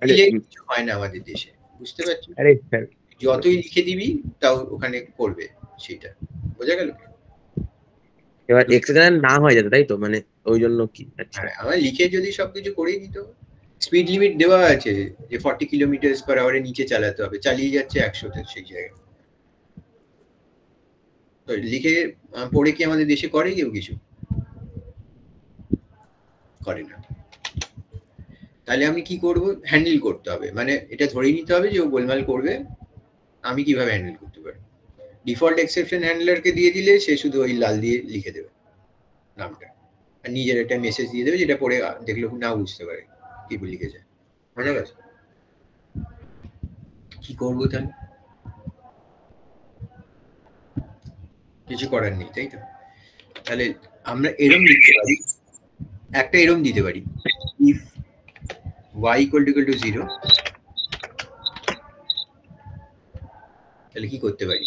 লিখে কিছু হয় না আমাদের দেশে, বুঝতে পারছি? আরে স্যার যতই লিখে দিবি তাও ওখানে করবে সেটা, বোঝা গেল? এবার এক্সেপশন না হয়ে যেত, তাই তো? মানে ওই জন্য কি? আচ্ছা আমার লিখে যদি সবকিছু করেই দিত, স্পিড লিমিট দেওয়া আছে যে 40 কিলোমিটার/আওয়ারের নিচে চালাতে হবে, চালিয়ে যাচ্ছে 100-তে সেই জায়গায়। তো লিখে পড়ে কি আমাদের দেশে করে কেউ কিছু? করে না। তাহলে আমি কি করব? হ্যান্ডেল করতে হবে, মানে এটা ধরে নিতে হবে যে ও গোলমাল করবে, আমি কিভাবে হ্যান্ডেল করতে পারি? ডিফল্ট এক্সেপশন হ্যান্ডলারকে দিয়ে দিলে সে শুধু ওই লাল দিয়ে লিখে দেবে নামটা, আর নিজের একটা মেসেজ দিয়ে দেবে যেটা পড়ে দেখলে না বুঝতে পারে কি লিখেছে, বোঝা গেছে? কি করবো তাহলে? কিছু করার নেই, তাই তো? তাহলে আমরা এরম লিখতে পারি, একটা এরম দিতে পারি, if y = 0, তাহলে কি করতে পারি?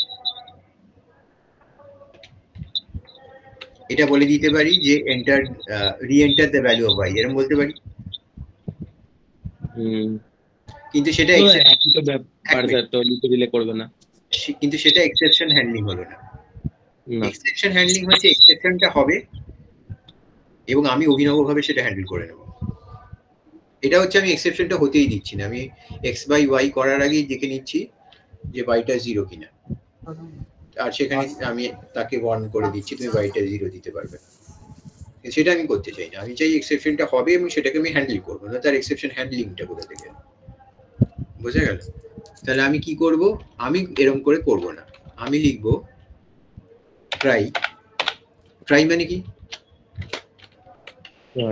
এটা বলে দিতে পারি যে enter re-enter the value of y, এরকম বলতে পারি। কিন্তু সেটা করবে না, কিন্তু সেটা এক্সেপশন হ্যান্ডলিং হলো না। এক্সেপশন হ্যান্ডলিং হচ্ছে এক্সেপশনটা হবে এবং আমি অভিনবভাবে সেটা হ্যান্ডেল করে নেব। এটা হচ্ছে আমি এক্সেপশনটা হতেই দিচ্ছি না, আমি x/y করার আগেই দেখে নিচ্ছি যে y-টা 0 কিনা, আর সেখানে আমি তাকে ওয়ার্ন করে দিচ্ছি তুমি y-টা 0 দিতে পারবে না। সেটা আমি করতে চাই না, আমি চাই এক্সেপশনটা হবে এবং সেটাকে আমি হ্যান্ডেল করবো, না তার এক্সেপশন হ্যান্ডলিংটা কোথা থেকে, বোঝা গেল? তাহলে আমি কি করব? আমি এরকম করে করব না, আমি লিখব ট্রাই। ট্রাই মানে কি?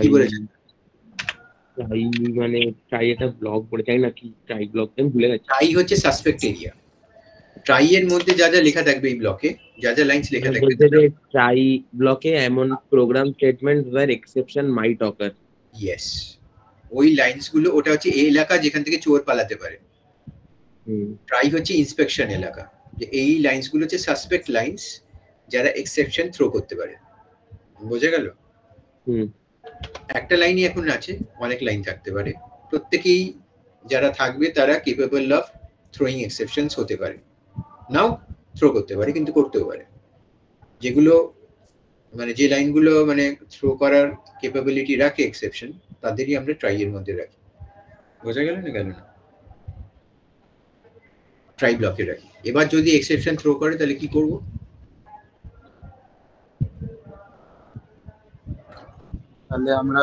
কি বলেছেন? ট্রাই মানে ট্রাই এটা ব্লক বলে, তাই নাকি? ট্রাই ব্লক আমি ভুলে গেছি। ট্রাই হচ্ছে সাসপেক্ট এরিয়া। ট্রাই এর মধ্যে যা যা লেখা থাকবে এই ব্লকে, যা যা লাইনস লেখা থাকবে, ট্রাই ব্লকে এমন প্রোগ্রাম স্টেটমেন্ট ওয়্যার এক্সেপশন মাইট অকার। ইয়েস, ওই লাইনস গুলো, ওটা হচ্ছে এই এলাকা যেখান থেকে চোর পালাতে পারে। ট্রাই হচ্ছে ইন্সপেকশন এলাকা, যে এই লাইনস গুলো হচ্ছে সাসপেক্ট লাইনস যারা এক্সেপশন থ্রো করতে পারে, বোঝা গেল? একটা লাইনই এখন আছে, অনেক লাইন থাকতে পারে, প্রত্যেকেই যারা থাকবে তারা কেপেবল অফ থ্রোয়িং এক্সেপশনস হতে পারে, নাও থ্রো করতে পারে, কিন্তু করতেও পারে। যেগুলো মানে যে লাইনগুলো মানে থ্রো করার ক্যাপাবিলিটি রাখে এক্সেপশন, তাদেরই আমরা ট্রাই এর মধ্যে রাখি, বোঝা গেল না? গেল না? ট্রাই ব্লকে রাখি। এবার যদি এক্সেপশন থ্রো করে তাহলে কি করব? তাহলে আমরা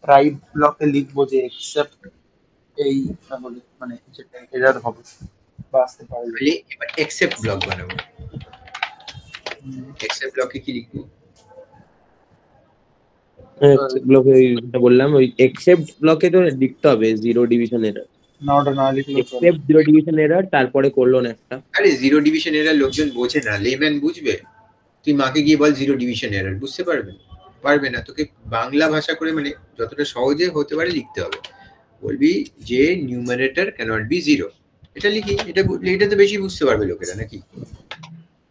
ট্রাই ব্লকে লিখবো যে এক্সেপ্ট এই তাহলে মানে যেটা এরর হবে বা আসতে পারে, তাহলে এবার এক্সেপ্ট ব্লক বানাবো। এক্সেপ্ট ব্লকে কি লিখবো? ব্লকে বললাম ওই এক্সেপ্ট ব্লকে তো লিখতে হবে 0 ডিভিশন এরর। না ওটা না লিখলেও চলে। এক্সেপ্ট জিরো ডিভিশন এরর তারপরে কোলন একটা। আরে জিরো ডিভিশন এরর লোকজন বোঝে না, লেম্যান বুঝবে? তুই মাকে গিয়ে বল জিরো ডিভিশন এরর, বুঝতে পারবে না। তোকে বাংলা ভাষা করে মানে যতটা সহজে হতে পারে লিখতে হবে। বলবি যে নিউমারেটর ক্যানট বি জিরো, এটা লিখি, এটা তো বেশি বুঝতে পারবে লোকেরা নাকি?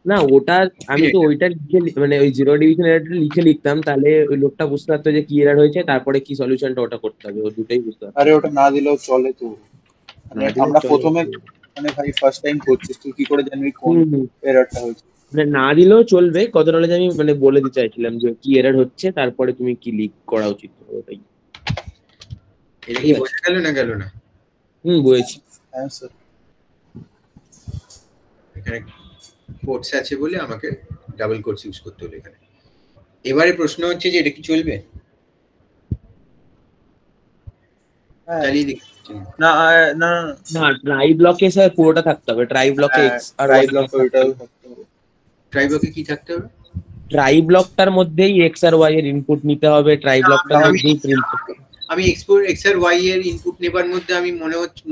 না ওটা আমি তো ওইটা লিখে মানে ওই জিরো ডিভিশন এররটা লিখতাম, তাহলে ওই লোকটা বুঝতে পারতো যে কি এরর হয়েছে, তারপরে কি সলিউশনটা ওটা করতে হবে, ও দুটোই বুঝতে পারতো। আরে ওটা না দিলেও চলে তো, মানে না দিলেও আমরা চলে। প্রথমে মানে ভাই ফার্স্ট টাইম করছিস, তুই কি করে জানবি কোন এররটা হয়েছে? মানে না দিলেও চলবে, কত নলেজ আমি মানে বলে দিতে চাইছিলাম যে কি এরর হচ্ছে, তারপরে তুমি কি লিক করা উচিত ওটাই। এটা কি বোঝা গেল না? বুঝেছি। হ্যাঁ স্যার। এখানে কোটস আছে বলে আমাকে ডাবল কোটস ইউজ করতে হলো এখানে। এবারে প্রশ্ন হচ্ছে যে এটা কি চলবে? চালিয়ে দেখি। না না না ট্রাই ব্লকে স্যার পুরোটা থাকতে হবে, ট্রাই ব্লকে এক্স আর ট্রাই ব্লক ওইটাও থাকতে হবে। ট্রাই ব্লকে কি থাকতে হবে? ট্রাই ব্লকটার মধ্যেই এক্স আর ওয়াই এর ইনপুট নিতে হবে, ট্রাই ব্লকটার মধ্যেই প্রিন্ট করতে হবে। আমি এক্স আর ওয়াই এর ইনপুট নেবার মধ্যে আমি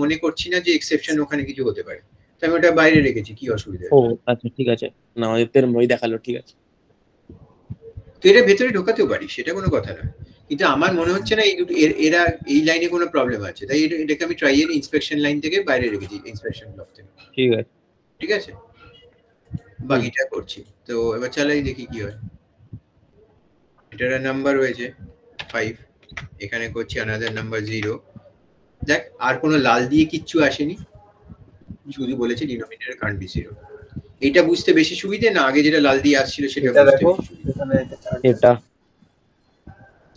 মনে করছি না যে এক্সেপশন ওখানে কিছু হতে পারে, তো আমি ওটা বাইরে রেখেছি, কি অসুবিধা? ও আচ্ছা ঠিক আছে, না আমাদের তো মই দেখালো, ঠিক আছে। তো এটা ভেতরে ঢোকাতেও পারি, সেটা কোনো কথা না, কিন্তু আমার মনে হচ্ছে না এরা এই লাইনে কোনো প্রবলেম আছে, তাই এটাকে আমি ট্রাই এর ইন্সপেকশন লাইন থেকে বাইরে রেখেছি, ইন্সপেকশন ব্লক থেকে। ঠিক আছে বাকিটা করছি। তো এবার চালাই দেখি কি হয়। এটার নাম্বার হয়েছে 5, এখানে করছি অ্যানাদার নাম্বার 0। দেখ আর কোনো লাল দিয়ে কিচ্ছু আসেনি, শুধু বলেছে ডিনোমিনেটর কান্ট বি 0। এটা বুঝতে বেশি সুবিধে না আগে যেটা লাল দিয়ে আসছিল সেটা এটা বুঝতে দেখো বেশি সুবিধে? এখানে এটা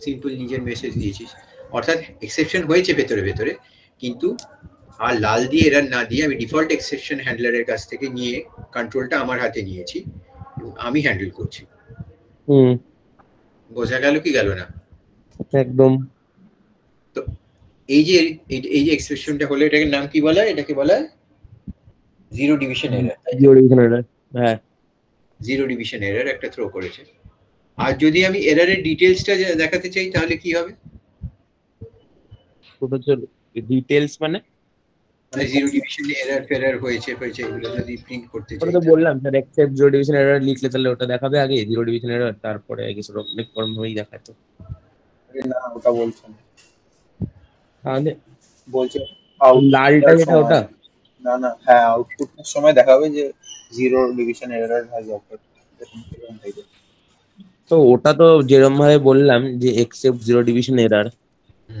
সিম্পল নিজের মেসেজ দিয়েছিস, অর্থাৎ এক্সেপশন হয়েছে ভেতরে, কিন্তু আর লাল দিয়ে এরর না দিয়ে আমি ডিফল্ট এক্সেপশন হ্যান্ডলারের কাছ থেকে নিয়ে কন্ট্রোলটা আমার হাতে নিয়েছি এবং আমি হ্যান্ডেল করছি। বোঝা গেল কি গেল না? একদম। তো এই যে এক্সপ্রেশনটা হলো, এটাকে নাম কি বলা হয়? এটাকে বলা হয় জিরো ডিভিশন এরর। হ্যাঁ জিরো ডিভিশন এরর একটা থ্রো করেছে। আর যদি আমি এররের ডিটেইলসটা দেখাতে চাই তাহলে কি হবে? ডিটেইলস মানে জিরো ডিভিশন এরর হয়েছে এগুলো যদি প্রিন্ট করতে চাই, ওটা তো বললাম sir, except zero division error লিখলে তাহলে ওটা দেখাবে আগে জিরো ডিভিশন এরর, তারপরে কিছু অনেক ফর্ম হয়েই দেখাতো। না ওটা বলছে না, তাহলে বলছে লালটা যেটা ওটা না হ্যাঁ আউটপুটের সময় দেখাবে যে zero division error has occurred. তো ওটা তো যেরকম ভাবে বললাম যে এক্সেপ্ট জিরো ডিভিশন এরর,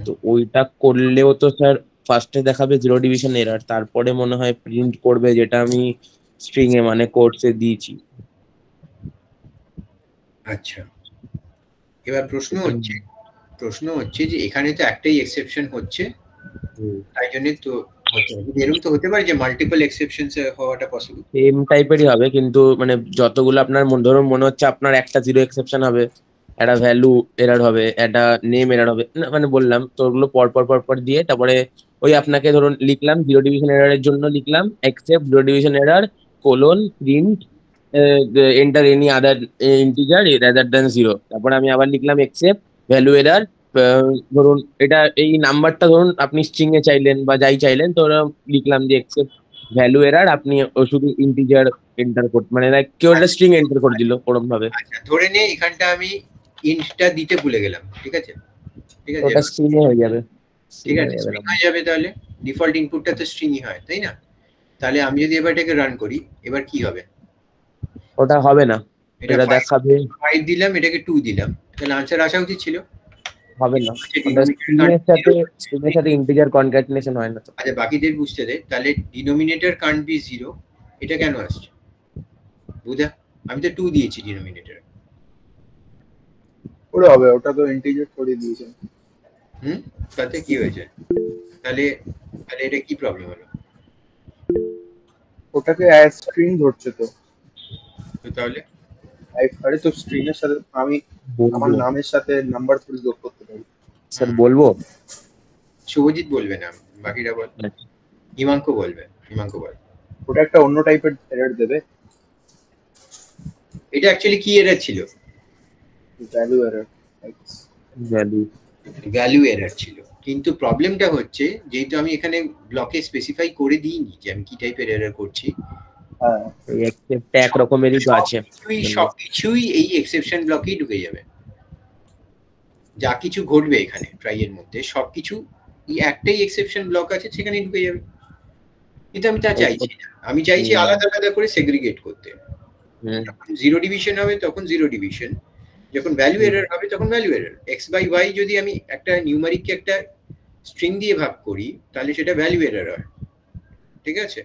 তো ওইটা করলেও তো স্যার ফার্স্টে দেখাবে জিরো ডিভিশন এরর, তারপরে মনে হয় প্রিন্ট করবে যেটা আমি স্ট্রিং এ মানে কোডসে দিয়েছি। আচ্ছা এবার প্রশ্ন হচ্ছে যে এখানে তো একটাই এক্সেপশন হচ্ছে, তাই জন্য তো এরকম তো হতে পারে যে মাল্টিপল এক্সেপশনস হওয়াটা পসিবল। সেম টাইপেরই হবে, কিন্তু মানে যতগুলো আপনার ধরুন মনে হচ্ছে আপনার একটা জিরো এক্সেপশন হবে, একটা ভ্যালু এরর হবে, একটা নেম এরর হবে, মানে বললাম তো ওগুলো পর দিয়ে তারপরে ওই আপনাকে ধরুন লিখলাম জিরো ডিভিশন এররের জন্য লিখলাম except zero division error colon print enter any other integer rather than zero, তারপরে আমি আবার লিখলাম এক্সেপ্ট ভ্যালু এরর, ধরুন এটা এই নাম্বারটা ধরুন আপনি স্ট্রিং এ চাইলেন বা যাই চাইলেন, তো লিখলাম যে এক্সেপ্ট ভ্যালু এরর, আপনি শুধু ইন্টিজার এন্টার করতে মানে কেউ একটা স্ট্রিং এন্টার করে দিল ওরকম ভাবে। আচ্ছা ধরে নে এখানটা আমি ইন্টটা দিতে ভুলে গেলাম, ঠিক আছে ওটা স্ট্রিং এ হয়ে যাবে, ঠিক আছে স্ট্রিং হয়ে যাবে, তাহলে ডিফল্ট ইনপুটটা তো স্ট্রিংই হয় তাই না? তাহলে আমি যদি এবার এটাকে রান করি এবার কি হবে? ওটা হবে না, এটা দেখাবে 5 দিলাম, এটাকে 2 দিলাম, তাহলে আনসার আসা উচিত ছিল। হবে না, ওটা স্ট্রিং এর সাথে ইন্টিজার কনক্যাটিনেশন হয় না তো। আচ্ছা বাকিদের বুঝতে দে, তাহলে ডিনোমিনেটর কান্ট বি 0, এটা কেন আসছে বুঝা? আমি তো 2 দিয়েছি ডিনোমিনেটরে। ওটা হবে, ওটা তো ইন্টিজার করে দিয়েছে। তাতে কি হয়েছে? তাহলে এটা কি প্রবলেম হলো? ওটাকে অ্যাজ স্ট্রিং ধরছে তো। তাহলে আরে তো স্ট্রিং এর সাথে আমি আমার নামের সাথে নাম্বার থ্রি যোগ করতে পারি। স্যার বলবো? শুভজিৎ বলবে না, বাকিরা বল। হিমাঙ্কু বলবে, হিমাঙ্কু বল। ওটা একটা অন্য টাইপের এরর দেবে। এটা অ্যাকচুয়ালি কি এরর ছিল? Value error. ভ্যালু এরর ছিল, কিন্তু প্রবলেমটা হচ্ছে যেহেতু আমি এখানে ব্লকে স্পেসিফাই করে দিইনি যে আমি কি টাইপের এরর করছি, হ্যাঁ এই এক্সেপ্টটা এক রকমেরই তো আছে। সবকিছুই এই এক্সেপশন ব্লকেই ঢুকে যাবে। যা কিছু ঘটবে এখানে ট্রাই এর মধ্যে সবকিছু এই একটাই এক্সেপশন ব্লক আছে সেখানে ঢুকে যাবে। কিন্তু আমি তা চাইছি না, আমি চাইছি আলাদা আলাদা করে সেগ্রিগেট করতে। যখন জিরো ডিভিশন হবে তখন জিরো ডিভিশন, যখন ভ্যালু এরর হবে তখন value error. X by y যদি আমি একটা নিউমারিককে একটা স্ট্রিং দিয়ে ভাগ করি তাহলে সেটা ভ্যালু এরর হয়, ঠিক আছে?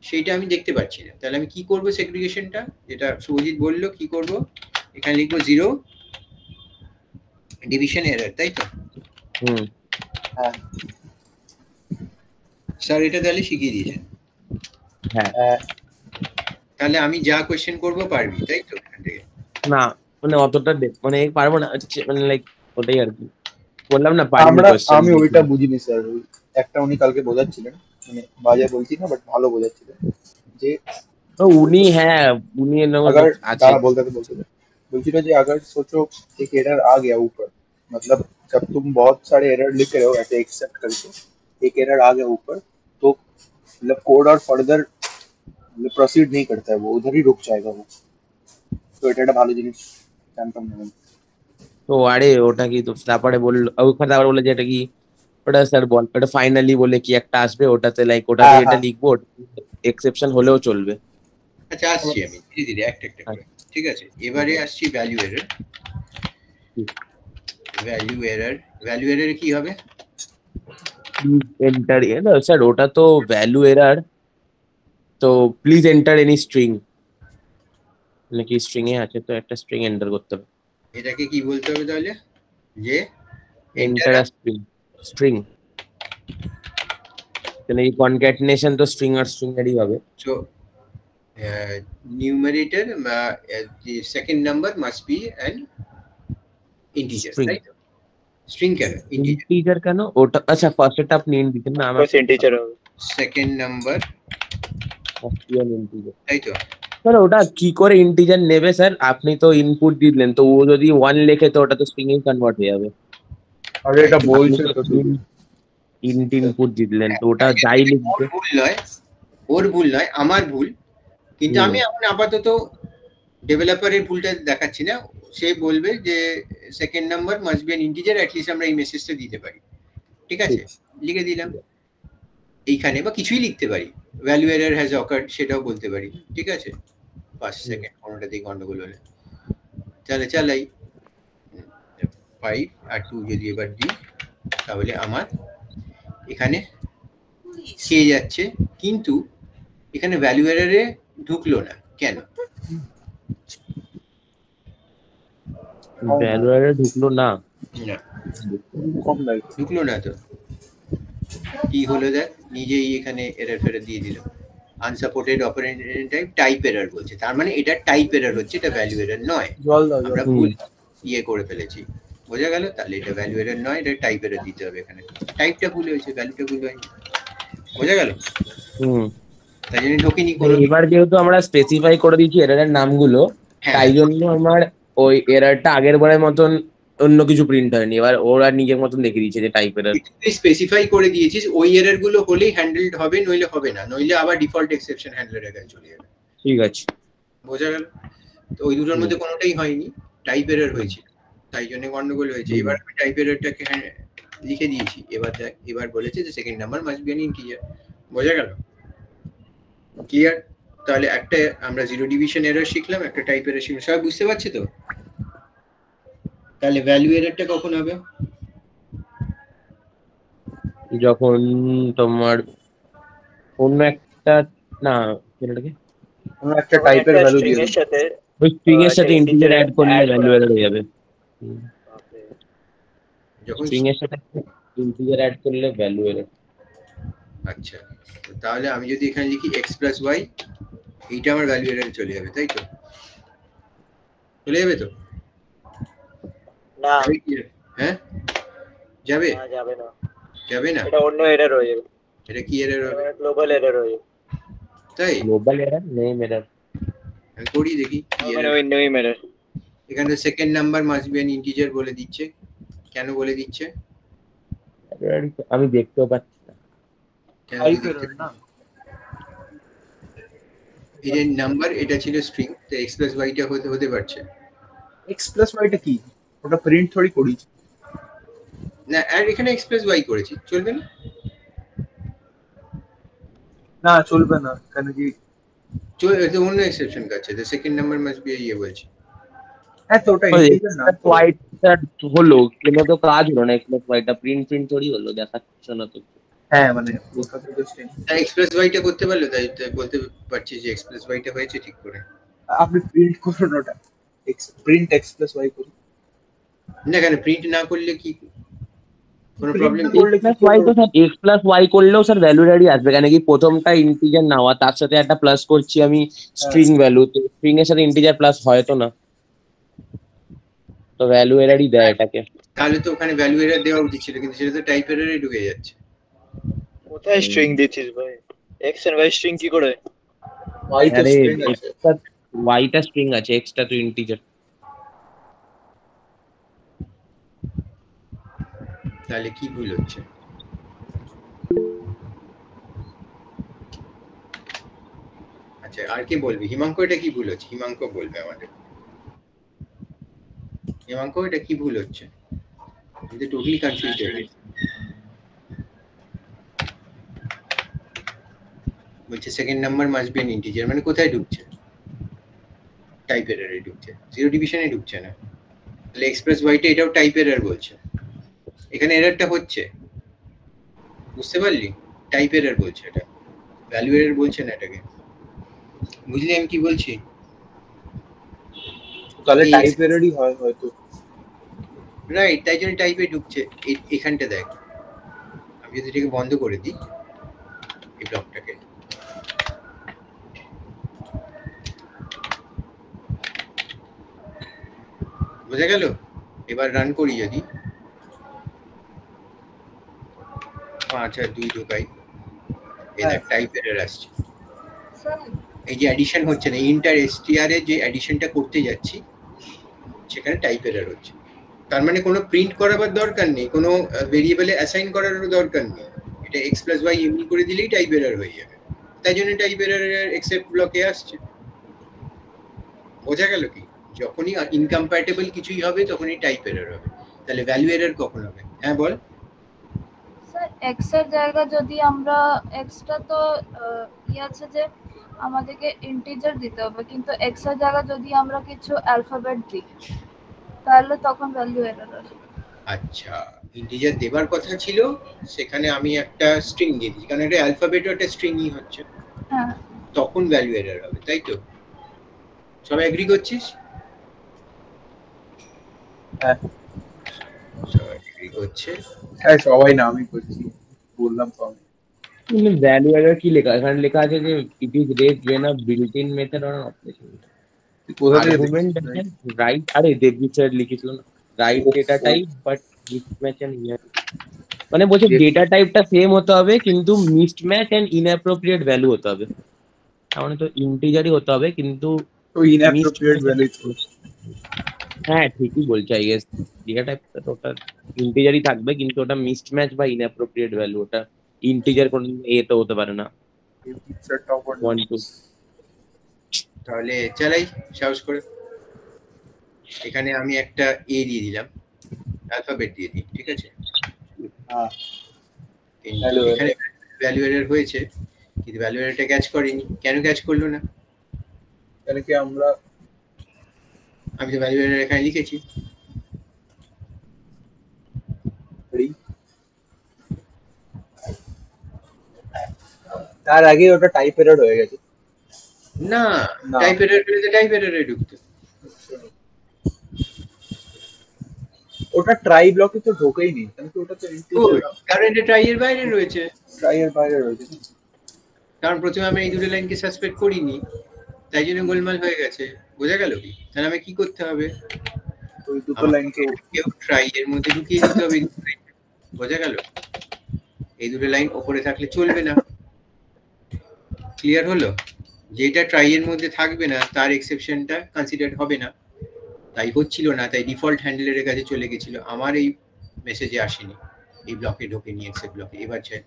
সেইটা আমি দেখতে পাচ্ছি না, তাহলে আমি কি করব সেগ্রিগেশনটা, যেটা শুভজিৎ বললো কি করব, এখানে লিখবো জিরো ডিভিশন এরর, তাই তো? হ্যাঁ স্যার এটা তাহলে শিখিয়ে দিয়েছেন। হ্যাঁ তাহলে আমি যা কোশ্চেন করব পারবি, তাই তো? এখান থেকে না মানে অতটা মানে পারবো না, মানে লাইক ওটাই আর কি বললাম না পারি আমরা কোশ্চেন। আমি ওইটা বুঝিনি স্যার। ওই একটা উনি কালকে বোঝাচ্ছিলেন, মানে বাজে বলছি না বাট ভালো বোঝাচ্ছিলেন যে উনি হ্যাঁ উনি এর মধ্যে अगर আছে। दादा बोलते थे बोलती थी अगर सोचो एक एरर आ गया ऊपर, मतलब जब तुम बहुत सारे एरर लिख रहे हो ऐसे एक्सेप्ट करके, एक एरर आ गया ऊपर तो मतलब कोड और फर्दर मतलब प्रोसीड नहीं करता है, वो उधर ही रुक जाएगा वो। तो এটা ভালো জিনিস জানতাম না আমি। তো আরে ওটা কি তো তারপরে বললো ওখানে আবার বলে যে এটা কি ওটা স্যার বল এটা ফাইনালি বলে কি একটা আসবে ওটাতে লাইক ওটাতে হ্যাঁ, এটা হ্যাঁ। লিখবো এক্সেপশন হলেও চলবে। আচ্ছা আসছি আমি ধীরে ধীরে একটা একটা করে, ঠিক আছে? এবারে আসছি ভ্যালু এরর। ভ্যালু এরর কি হবে? এন্টার স্যার ওটা তো ভ্যালু এরার, তো প্লিজ এন্টার এনি স্ট্রিং, নাকি স্ট্রিং এ আছে তো একটা স্ট্রিং এন্টার করতে হবে। এটাকে কি বলতে হবে তাহলে? যে এন্টার আ স্ট্রিং মানে এই কনক্যাটিনেশন তো স্ট্রিং আর স্ট্রিং এরই হবে। So numerator the second number must be an integer, String. right? String কেন integer? ইন্টিজার কেন ওটা? আচ্ছা ফার্স্ট এটা আপনি ইন্টিজার না আমার বাস ইন্টিজার হবে। second number, ইন্টিজার তাই তো? স্যার ওটা কি করে ইন্টিজার নেবে স্যার? আপনি তো ইনপুট দিলেন, তো ও যদি 1 লেখে তো ওটা তো স্ট্রিং এ কনভার্ট হয়ে যাবে। আরে এটা বলছে তো শুধু ইন্ট ইনপুট দিলেন তো ওটা যাই লিখবে। ওর ভুল নয় আমার ভুল, কিন্তু আমি এখন আপাতত ডেভেলপারের ভুলটা দেখাচ্ছি না। সে বলবে যে second number must be an integer, at least আমরা এই মেসেজটা দিতে পারি, ঠিক আছে? লিখে দিলাম এইখানে, বা কিছুই লিখতে পারি, ভ্যালু এরর হ্যাজ অকার্ড সেটাও বলতে পারি, ঠিক আছে? 5 সেকেন্ড কোনোটাতেই গন্ডগোল হলে তাহলে চালাই 5 আর 2 যদি এবার দিই তাহলে আমার এখানে খেয়ে যাচ্ছে, কিন্তু এখানে ভ্যালু এররে ঢুকলো না কেন? ভ্যালু এরর ঢুকলো না, না কম লাগছে। ঢুকলো না তো কি হলো দেখ, নিজেই এখানে এরর ফেরত দিয়ে দিল। আনসাপোর্টেড অপারেন্ট টাইপ এরর বলছে, তার মানে এটা টাইপ এরর হচ্ছে, এটা ভ্যালু এরর নয়। জল দাও আমরা ভুল করে ফেলেছি, বোঝা গেল? তাহলে এটা ভ্যালু এরর নয়, এটা টাইপ এরর দিতে হবে। এখানে টাইপটা ভুল হয়েছে, ভ্যালুটা ভুল হয়নি, বোঝা গেল? তাই জন্য ঢোকেনি কোনো। এবার যেহেতু আমরা স্পেসিফাই করে দিয়েছি এররের নামগুলো, তাই জন্য আমার ওই এররটা আগের বারের মতন অন্য কিছু প্রিন্ট হয়নি, এবার ওরা নিজের মতন দেখে দিয়েছে যে টাইপ এরর। তুই স্পেসিফাই করে দিয়েছিস, ওই এরর গুলো হলেই হ্যান্ডেলড হবে, নইলে হবে না, নইলে আবার ডিফল্ট এক্সেপশন হ্যান্ডলারের কাছে চলে যাবে। ঠিক আছে, বোঝা গেল? তো ওই দুটোর মধ্যে কোনোটাই হয়নি, টাইপ এরর হয়েছিল, তাই জন্য গন্ডগোল হয়েছে। এবার আমি টাইপ এররটাকে লিখে দিয়েছি, এবার দেখ, এবার বলেছে যে second number must be an integer, বোঝা গেল? ক্লিয়ার? তাহলে একটা আমরা জিরো ডিভিশন এরর শিখলাম, একটা টাইপ এরর শিখলাম, সবাই বুঝতে পারছে তো? তাহলে ভ্যালু এররটা কখন হবে? যখন তোমার অন্য একটা না এটাকে আমরা একটা টাইপের ভ্যালু দিয়ে এর সাথে ওই স্ট্রিং এর সাথে ইন্টিজার অ্যাড করলে ভ্যালু এরর হয়ে যাবে। যখন স্ট্রিং এর সাথে ইন্টিজার অ্যাড করলে ভ্যালু এরর। আচ্ছা, তাহলে আমি যদি এখানে লিখি x + y, এইটা আমার ভ্যালু এরর চলে যাবে, তাই তো? চলে যাবে তো? না হ্যাঁ যাবে? না যাবে না, যাবে না, এটা অন্য এরর হয়ে যাবে। এটা কি এরর হবে? গ্লোবাল এরর হয়ে যাবে। তাই গ্লোবাল এরর নেম এরর আমি করি দেখি কি মানে এরর। ওই নেম এরর। এখানে second number must be an integer বলে দিচ্ছে, কেন বলে দিচ্ছে? আমি দেখতেও পাচ্ছি না। কেন টাইপ তুই এরর না? এই যে নাম্বার এটা ছিল স্ট্রিং, তো এক্স প্লাস ওয়াইটা হতে পারছে এক্স প্লাস ওয়াইটা কি? ওটা প্রিন্ট থোড়ি করেছি। না, আর এখানে এক্স প্লাস ওয়াই করেছি, চলবে না? না চলবে না, কেন কি? তো অন্য এক্সেপশন কাছে, the second number must be ইয়ে বলছে। হ্যাঁ তো ওটা ইন্টিজার না তো। হোয়াইটটা হলো কিন্তু তো কাজ হলো না, এক্স প্লাস ওয়াইটা প্রিন্ট থোড়ি হলো, দেখাচ্ছে না তো। হ্যাঁ মানে ওটা তো জাস্ট এক্স প্লাস ওয়াইটা করতে পারলো, তাই বলতে পারছি যে এক্স প্লাস ওয়াইটা হয়েছে ঠিক করে। আপনি প্রিন্ট করুন ওটা, প্রিন্ট এক্স প্লাস ওয়াই করুন। না, কেন প্রিন্ট না করলে কি কোনো প্রিন্ট প্রবলেম না নেই? করলে কি এক্স ওয়াই তো স্যার এক্স প্লাস ওয়াই করলেও স্যার ভ্যালু অ্যাডই আসবে, কেন কি প্রথমটা ইন্টিজার নেওয়া, তার সাথে একটা প্লাস করছি আমি স্ট্রিং ভ্যালু, তো স্ট্রিং এর সাথে ইন্টিজার প্লাস হয় তো না, তো ভ্যালু এররই দেয় এটাকে। তাহলে তো ওখানে ভ্যালু এরর দেওয়া উচিত ছিল, কিন্তু সেটা তো টাইপ এররে ঢুকে যাচ্ছে। কোথায় স্ট্রিং দিছিস ভাই? এক্স এন্ড ওয়াই স্ট্রিং কি করে? ওয়াই তো আরে স্ট্রিং আছে। ওয়াইটা স্ট্রিং আছে, এক্সটা তো ইন্টিজার। তাহলে কি ভুল হচ্ছে? আচ্ছা, আর কি বলবি? হিমাঙ্ক এটা কি ভুল হচ্ছে? হিমাঙ্ক বলবে আমাদের। হিমাঙ্ক এটা কি ভুল হচ্ছে? আমি তো টোটালি কনফিউজড হয়ে গেছি। বলছে second number must be N integer, মানে কোথায় ঢুকছে? টাইপ এররে ঢুকছে, জিরো ডিভিশনে ঢুকছে না। তাহলে এক্সপ্রেস ওয়াইটা এটাও টাইপ এরর বলছে, এখানে এররটা হচ্ছে, বুঝতে পারলি? টাইপ এরর বলছে, এটা ভ্যালু এরর বলছে না এটাকে। বুঝলি আমি কি বলছি? তাহলে টাইপ এররই হয় হয়তো। রাইট, তাই জন্য টাইপে ঢুকছে। এখানটা দেখ, আমি যদি এটাকে বন্ধ করে দিই এই ব্লকটাকে, বোঝা গেল? এবার রান করি যদি 5 আর 2 ঢোকাই, এই দেখ টাইপ এরর আসছে। এই যে অ্যাডিশন হচ্ছে না, ইন্টার এসটিআর এর যে অ্যাডিশনটা করতে যাচ্ছি সেখানে টাইপ এরর হচ্ছে। তার মানে কোনো প্রিন্ট করাবার দরকার নেই, কোনো ভেরিয়েবলে অ্যাসাইন করারও দরকার নেই, এটা এক্স প্লাস ওয়াই এমনি করে দিলেই টাইপ এরর হয়ে যাবে। তাই জন্য টাইপ এরর এক্সেপ্ট ব্লকে আসছে। বোঝা গেল কি? যখনই ইনকম্প্যাটেবল কিছুই হবে তখনই টাইপ এরর হবে। তাহলে ভ্যালু এরর কখন হবে? হ্যাঁ বল। স্যার এক্স এর জায়গা যদি আমরা এক্সটা তো আছে যে আমাদেরকে ইন্টিজার দিতে হবে, কিন্তু এক্স এর জায়গা যদি আমরা কিছু অ্যালফাবেট দিই তাহলে তখন ভ্যালু এরর আসবে। আচ্ছা, ইন্টিজার দেবার কথা ছিল, সেখানে আমি একটা স্ট্রিং দিয়ে দিই, কারণ এটা অ্যালফাবেটও একটা স্ট্রিংই হচ্ছে, হ্যাঁ তখন ভ্যালু এরর হবে, তাই তো? সবাই এগ্রি করছিস? হ্যাঁ সবাই এগ্রি করছে। হ্যাঁ সবাই না, আমি করছি, বললাম তো আমি। ভ্যালু এরর কি লেখা? এখানে লেখা আছে যে it is raised when a built-in method or an operation তুই কোথা থেকে argument দেখছিস ভাই? doesn't write, আরে দেবজিৎ স্যার লিখেছিল না, রাইট ও, ডেটা ও, টাইপ বাট মিসম্যাচ এন্ড মানে বলছে যে- ডেটা টাইপটা সেম হতে হবে কিন্তু মিসম্যাচ এন্ড ইনঅ্যাপ্রোপ্রিয়েট ভ্যালু হতে হবে, তার মানে তো ইন্টিজারই হতে হবে কিন্তু তো ইনঅ্যাপ্রোপ্রিয়েট মিসম্যাচ। ভ্যালু। হ্যাঁ ঠিকই বলছে, আই গেস ডেটা টাইপটা তো ওটা ইন্টিজারই থাকবে কিন্তু ওটা মিসম্যাচ বা ইনঅ্যাপ্রোপ্রিয়েট ভ্যালু, ওটা ইন্টিজার কোনো এ তো হতে পারে না। ওয়ান টু তাহলে চালাই সাহস করে, এখানে আমি একটা এ দিয়ে দিলাম, অ্যালফাবেট দিয়ে দিই, ঠিক আছে? হ্যাঁ কিন্তু Value error। এখানে ভ্যালু এরর হয়েছে, কিন্তু ভ্যালু এররটা ক্যাচ করেনি। কেন ক্যাচ করলো না? কেন কি আমরা আমি তো ভ্যালু এরর এখানে লিখেছি। তার আগে ওটা টাইপ এরর হয়ে গেছে। না, না। টাইপ এরর হলে টাইপ এররে ঢুকতো। ওটা ট্রাই ব্লকে তো ঢোকেই নেই, কিন্তু ওটা তো ইন্টিজার, কারণ এটা ট্রাই এর বাইরে রয়েছে, ট্রাই এর বাইরে রয়েছে। কারণ প্রথমে আমি এই দুটো লাইনকে সাসপেক্ট করিনি, তাই জন্য গোলমাল হয়ে গেছে। বোঝা গেল কি? তাহলে আমি কি করতে হবে? ওই দুটো আমাকে লাইনকে কেউ ট্রাই এর মধ্যে ঢুকিয়ে দিতে হবে। বোঝা গেল? এই দুটো লাইন ওপরে থাকলে চলবে না। ক্লিয়ার হলো? যেটা ট্রাই এর মধ্যে থাকবে না তার এক্সেপশনটা কনসিডার হবে না, তাই হচ্ছিল না, তাই ডিফল্ট হ্যান্ডেলের কাছে চলে গেছিল, আমার এই মেসেজে আসেনি। এই ব্লকে ঢোকেনি এক্সেপ্ট ব্লকে, এবার চাই,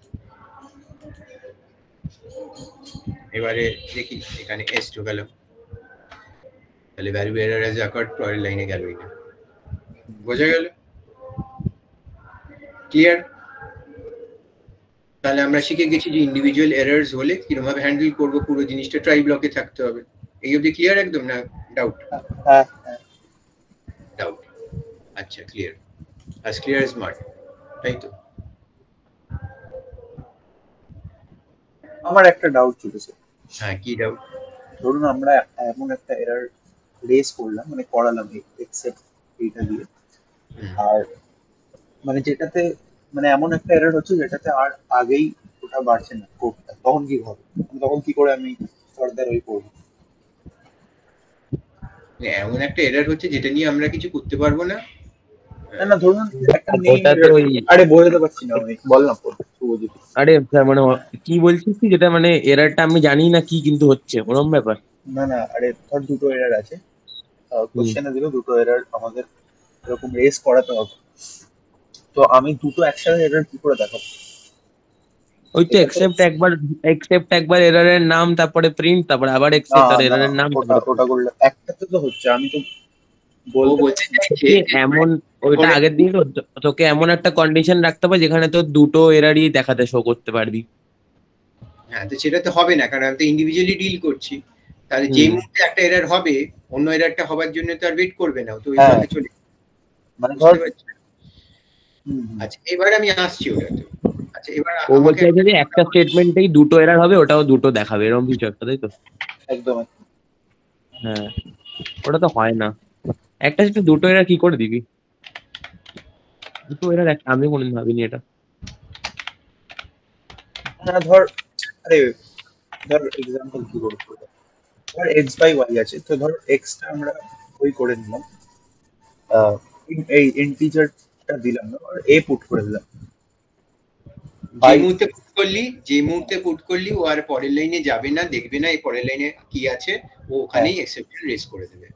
এবারে দেখি এখানে এস ঢোকালাম, তাহলে ভ্যালু এরর হ্যাজ অকার্ড, পরের লাইনে গেলই না। বোঝা গেল? ক্লিয়ার? তাহলে আমরা শিখে গেছি যে ইন্ডিভিজুয়াল এরর্স হলে কিরকম ভাবে হ্যান্ডেল করব, পুরো জিনিসটা ট্রাই ব্লকে থাকতে হবে। এই অবধি ক্লিয়ার একদম না ডাউট? হ্যাঁ ডাউট? আচ্ছা, clear, as clear as mud, তাই তো? আমার একটা ডাউট চলেছে। হ্যাঁ, কি ডাউট? ধরুন আমরা এমন একটা এরর রেজ করলাম, মানে করালাম এক্সেপ্ট এইটা দিয়ে, আর মানে যেটাতে মানে এমন একটা এরর হচ্ছে যেটাতে আর আগেই ওটা বাড়ছে না কোডটা, তখন কি হবে? তখন কি করে আমি ফার্দার ওই করবো? এমন একটা এরর হচ্ছে যেটা নিয়ে আমরা কিছু করতে পারবো না। না না, ধরুন একটা নেম, ওটা তো ওই আরে বোঝাতে পারছি না আমি, বল না শুভজিৎ। আরে মানে কি বলছিস তুই, যেটা মানে এরারটা আমি জানি না কি কিন্তু হচ্ছে ওরকম ব্যাপার? না না, আরে ধর দুটো এরর আছে, কোশ্চেনে দিল দুটো এরর আমাদের এরকম রেজ করাতে হবে, তো আমি দুটো একসাথে এরর কি করে দেখাবো? ওই তো এক্সেপ্ট একবার এররের নাম, তারপরে প্রিন্ট, তারপরে আবার না এক্সেপ্ট আর না, এররের নাম, ওটা করলে একটাতে তো হচ্ছে, আমি তো ও বলতে বলতে চাইছে এমন ওইটা আগের দিন তোকে এমন একটা কন্ডিশন রাখতে হবে যেখানে তো দুটো এরারই দেখাতে শো করতে পারবি। হ্যাঁ, তো সেটা তো হবে না, কারণ আমি তো ইন্ডিভিজুয়ালি ডিল করছি। তাহলে যে মুহূর্তে একটা এরর হবে, অন্য এররটা হবার জন্য তো আর ওয়েট করবে না, তো ওই ব্লকে চলে মানে ধর আচ্ছা, এবার আমি আসছি ওটাতে। আচ্ছা, এবার ও বলছে যে একটা স্টেটমেন্টেই দুটো এরর হবে, ওটাও দুটো দেখাবে, এরকম কিছু একটা, তাই তো? একদম। হ্যাঁ, ওটা তো হয় না, একটা সাথে দুটো এরর কি করে দিবি? দুটো এরর আমি কোনোদিন ভাবিনি এটা। ধর আরে ধর এক্সাম্পল কি করব, ধর x বাই y আছে, তো ধর x টা আমরা ওই করে নিলাম, এই ইন্টিজারটা দিলাম না, আর a পুট করে দিলাম। যে মুহূর্তে পুট করলি ও আর পরের লাইনে যাবে না, দেখবে না এই পরের লাইনে কি আছে, ও ওখানেই এক্সেপশন রেজ করে দেবে।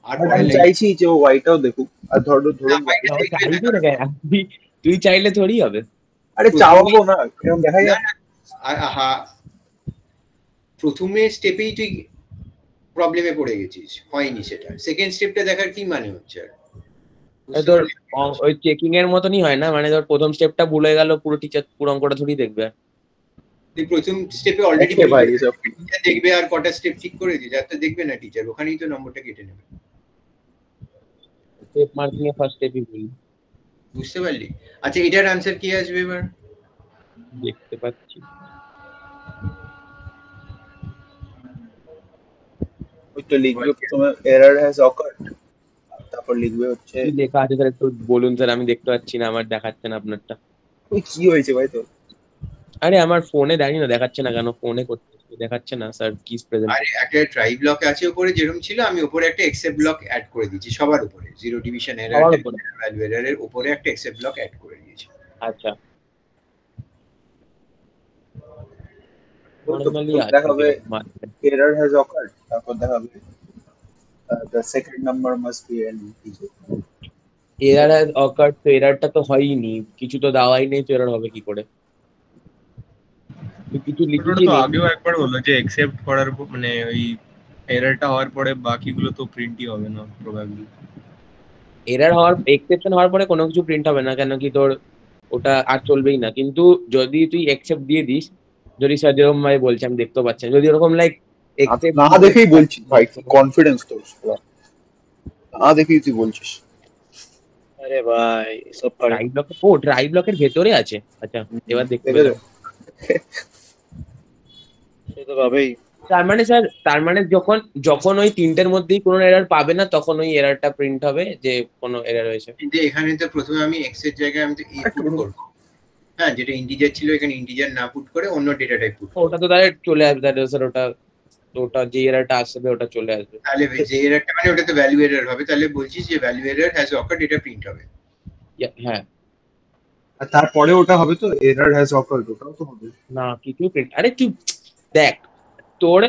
আর আমি চাইছি যে ও y টাও দেখুক, আর ধরুন তুই চাইলে থোড়ি হবে। আরে চাওয়াবো না, এরকম দেখা যায়। আহা, প্রথমে স্টেপেই তুই প্রবলেমে পড়ে গেছিস, হয়নি সেটা, সেকেন্ড স্টেপটা দেখার কি মানে হচ্ছে? আর তোর ওই চেকিং এর মতনই হয় না, মানে ধর প্রথম স্টেপটা ভুলে গেল, পুরো টিচার পুরো অঙ্কটা থোড়ি দেখবে। তুই প্রথম স্টেপে অলরেডি দেখবে, আর কটা স্টেপ ঠিক করে দিয়েছে, আর তো দেখবে না টিচার, ওখানেই তো নম্বরটা কেটে নেবে। স্টেপ মার্কিং এর ফার্স্ট স্টেপই ভুল, বুঝতে পারলি? আচ্ছা, এটার আনসার কি আসবে এবার? দেখতে পাচ্ছি ওই তো লিখবে প্রথমে এরর হ্যাজ অকার্ড, তারপর লিখবে হচ্ছে লেখা আছে, স্যার একটু বলুন স্যার, আমি দেখতে পাচ্ছি না, আমার দেখাচ্ছে না আপনারটা। ওই কি হয়েছে ভাই তোর? আরে আমার ফোনে জানি না দেখাচ্ছে না কেন, ফোনে করতে দেখাচ্ছে না স্যার কিস প্রেজেন্ট। আরে একটা ট্রাই ব্লক আছে উপরে যেরকম ছিল, আমি উপরে একটা এক্সেপ্ট ব্লক অ্যাড করে দিয়েছি সবার উপরে, জিরো ডিভিশন এরর, ভ্যালু এররের উপরে একটা এক্সেপ্ট ব্লক অ্যাড করে দিয়েছি। আচ্ছা, দেখাবে এরর হ্যাজ অকার্ড, তারপর দেখাবে the second number must be an integer. Error has occurred, তো এররটা তো হয়নি, কিছু তো দেওয়াই নেই, তো এরর হবে কি করে? কিছু লিখেছি তো আগেও একবার হলো যে এক্সেপ্ট করার মানে ওই এররটা হওয়ার পরে বাকিগুলো তো প্রিন্টই হবে না প্রবাবলি। এরর হওয়ার এক্সেপশন হওয়ার পরে কোনো কিছু প্রিন্ট হবে না, কেন কি তোর ওটা আর চলবেই না। কিন্তু যদি তুই এক্সেপ্ট দিয়ে দিস, যদি স্যার যেরকম ভাই বলছে আমি দেখতে পাচ্ছি, যদি ওরকম লাইক এক্সেপ্ট না দেখেই বলছিস ভাই, কনফিডেন্স তো না দেখেই তুই বলছিস। আরে ভাই সব ট্রাই ব্লক, ও ট্রাই ব্লকের ভেতরে আছে। আচ্ছা, এবার দেখতে পেলাম। সে তো ভাবেই। তার মানে স্যার, তার মানে যখন ওই তিনটের মধ্যেই কোনো এরর পাবে না, তখন ওই এররটা প্রিন্ট হবে যে কোনো এরর হয়েছে। কিন্তু এখানে তো প্রথমে আমি x এর জায়গায় আমি তো a পুট করব। হ্যাঁ, যেটা ইন্টিজার ছিল এখানে ইন্টিজার না পুট করে অন্য ডেটা টাইপ পুট। ওটা তো তাহলে চলে আসবে তাহলে স্যার, ওটা যে এররটা আসবে ওটা চলে আসবে। তাহলে যে এররটা মানে ওটা তো ভ্যালু এরর হবে, তাহলে বলছিস যে ভ্যালু এরর হ্যাজ অকার্ড, এটা প্রিন্ট হবে। হ্যাঁ, আর তারপরে ওটা হবে তো এরর হ্যাজ অকার্ড, ওটাও তো হবে না কিছু প্রিন্ট। আরে তুই দেখ, তোর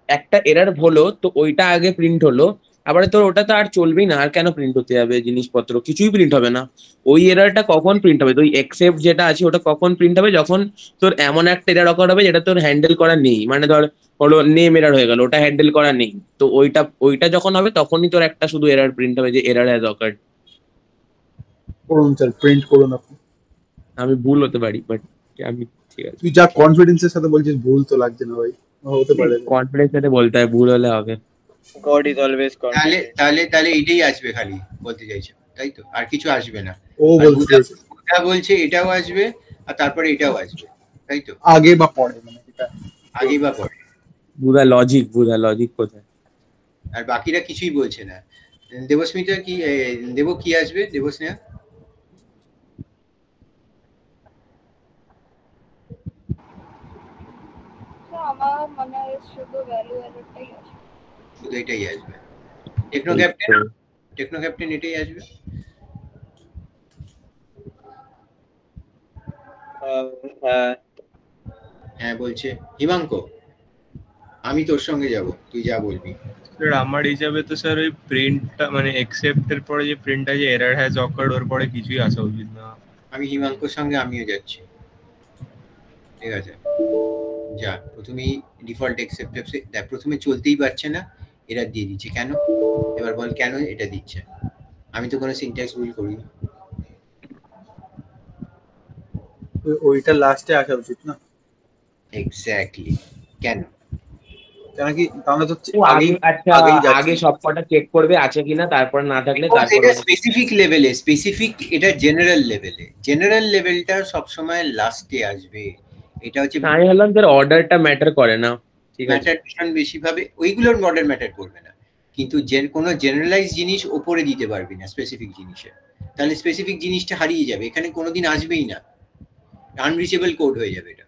একটা এরর হলো তো ওইটা আগে প্রিন্ট হলো, আবার তোর ওটা তো আর চলবেই না, আর কেন প্রিন্ট হতে যাবে জিনিসপত্র, কিছুই প্রিন্ট হবে না। ওই এরারটা কখন প্রিন্ট হবে, তুই এক্সেপ্ট যেটা আছে ওটা কখন প্রিন্ট হবে, যখন তোর এমন একটা এরার অকার হবে যেটা তোর হ্যান্ডেল করা নেই, মানে ধর হলো নেম এরার হয়ে গেল, ওটা হ্যান্ডেল করা নেই, তো ওইটা যখন হবে তখনই তোর একটা শুধু এরার প্রিন্ট হবে যে এরার হ্যাজ অকার্ড। করুন স্যার, প্রিন্ট করুন আপনি। আমি ভুল হতে পারি, বাট আমি ঠিক আছে, তুই যা কনফিডেন্সের সাথে বলছিস, ভুল তো লাগছে না ভাই, হতে পারে। কনফিডেন্স সাথে বলতে হয়, ভুল হলে হবে। God is always তাহলে confident. তাহলে তাহলে এটাই আসবে খালি, বলতে চাইছো তাই তো, আর কিছু আসবে না। ও আর বলতে চাইছে বুধা বলছে এটাও আসবে আর তারপরে এটাও আসবে, তাই তো, আগে বা পরে, মানে এটা আগেই বা পরে। বুধা লজিক কোথায়? আর বাকিরা কিছুই বলছে না। দেবস্মিতা কি দেব কি আসবে, দেবস্নেহা? তো আমার মনে হয় শুধু ভ্যালু এররটাই আসবে। শুধু এটাই আসবে। টেকনো ক্যাপ্টেন এটাই আসবে। হ্যাঁ, হ্যাঁ বলছে হিমাঙ্ক, আমি তোর সঙ্গে যাব, তুই যা বলবি। স্যার আমার হিসাবে তো স্যার ওই প্রিন্টটা মানে এক্সেপ্টের পরে যে প্রিন্ট আছে এরার হ্যাজ অকার্ড, ওর পরে কিছুই আসা উচিত না। আমি হিমাঙ্কর সঙ্গে আমিও যাচ্ছি, ঠিক আছে। যা প্রথমেই ডিফল্ট এক্সেপ্ট দেখ, প্রথমে চলতেই পারছে না, এরা দিয়ে দিচ্ছে কেন, এবার বল কেন এটা দিচ্ছে। আমি তো কোনো সিনট্যাক্স ভুল করিনি। ওইটা লাস্টে আসা উচিত না, এক্স্যাক্টলি, কেন? কেন কি তাহলে তো ও আগে, আগেই আচ্ছা আগেই যাচ্ছে। আগে সবকটা চেক করবে আছে কিনা, তারপর না থাকলে Because তারপর এটা স্পেসিফিক লেভেলে, স্পেসিফিক, এটা জেনারেল লেভেলে, জেনারেল লেভেলটা সবসময় লাস্টে আসবে। এটা হচ্ছে আমি ভাবলাম তোর অর্ডারটা ম্যাটার করে না, ঠিক আছে। ম্যাটার ভীষণ বেশি ভাবে, ওইগুলোর মডেল ম্যাটার করবে না, কিন্তু কোনো জেনারেলাইজ জিনিস ওপরে দিতে পারবি না স্পেসিফিক জিনিসে, তাহলে স্পেসিফিক জিনিসটা হারিয়ে যাবে, এখানে কোনোদিন আসবেই না, আনরিচেবল কোড হয়ে যাবে এটা,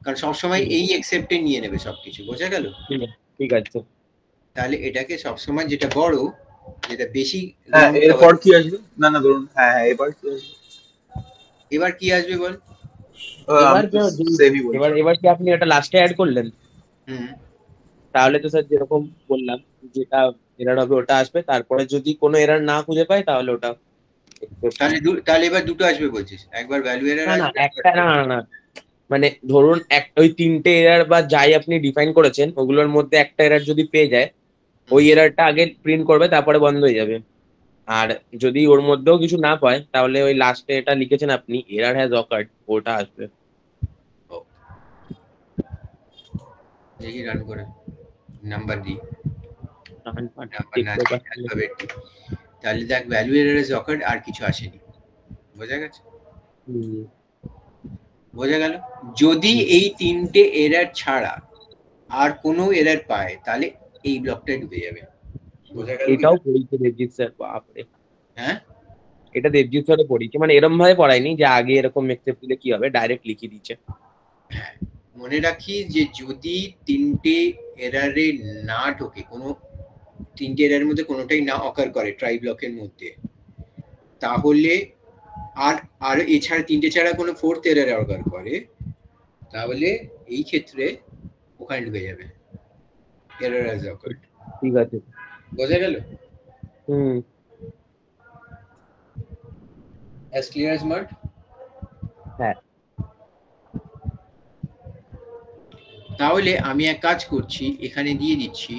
কারণ সবসময় এই এক্সেপ্টে নিয়ে নেবে সবকিছু, বোঝা গেল? ঠিক আছে, তাহলে এটাকে সবসময় যেটা বড়, যেটা বেশি হ্যাঁ, long এরপর cover- কি আসবে? না না, ধরুন হ্যাঁ হ্যাঁ, এবার কি আসবে? এবার কি আসবে বল? এবার সেমই বলছি। এবার কি আপনি এটা লাস্টে অ্যাড করলেন, হুম, তাহলে তো স্যার যেরকম বললাম যেটা এরার হবে ওটা আসবে, তারপরে যদি কোনো এরার না খুঁজে পায় তাহলে ওটা তাহলে তাহলে এবার দুটো আসবে বলছিস, একবার ভ্যালু এরর না না আসবে, একটা না, মানে ধরুন ওই তিনটে এরার বা যাই আপনি ডিফাইন করেছেন ওগুলোর মধ্যে একটা এরার যদি পেয়ে যায়, ওই এরারটা আগে প্রিন্ট করবে, তারপরে বন্ধ হয়ে যাবে। আর যদি ওর মধ্যেও কিছু না পায় তাহলে ওই লাস্টে এটা লিখেছেন আপনি এরার হ্যাজ অকার্ড, ওটা আসবে। দেখি রান করে নাম্বার দিই, নাম্বার চেক না করে দিয়ে পাচ্ছি। অ্যালফাবেট দিই, তাহলে দেখ ভ্যালু এরর ইজ অকার্ড, আর কিছু আসেনি, বোঝা গেছে? বোঝা গেল? যদি এই তিনটে এরর ছাড়া আর কোনো এরর পায় তাহলে এই ব্লকটায় ঢুকে যাবে, বোঝা গেল? এটাও পড়িয়েছে দেবজিৎ স্যার, বাপরে, হ্যাঁ, এটা দেবজিৎ স্যারও পড়িয়েছে, মানে এরকম ভাবে পড়ায়নি যে আগে এরকম এক্সেপ্ট দিলে কি হবে, ডাইরেক্ট লিখে দিচ্ছে। মনে রাখি যে যদি তিনটে এরারে না ঢোকে, কোনো তিনটে এরারের মধ্যে কোনোটাই না অকার করে ট্রাই ব্লকের মধ্যে, তাহলে আর আর এছাড়া তিনটে ছাড়া কোনো ফোর্থ এরার অকার করে, তাহলে এই ক্ষেত্রে ওখানে ঢুকে যাবে এরার হ্যাজ অকার্ড, ঠিক আছে, বোঝা গেল? হুম, as clear as mud? হ্যাঁ। তাহলে আমি এক কাজ করছি, এখানে দিয়ে দিচ্ছি,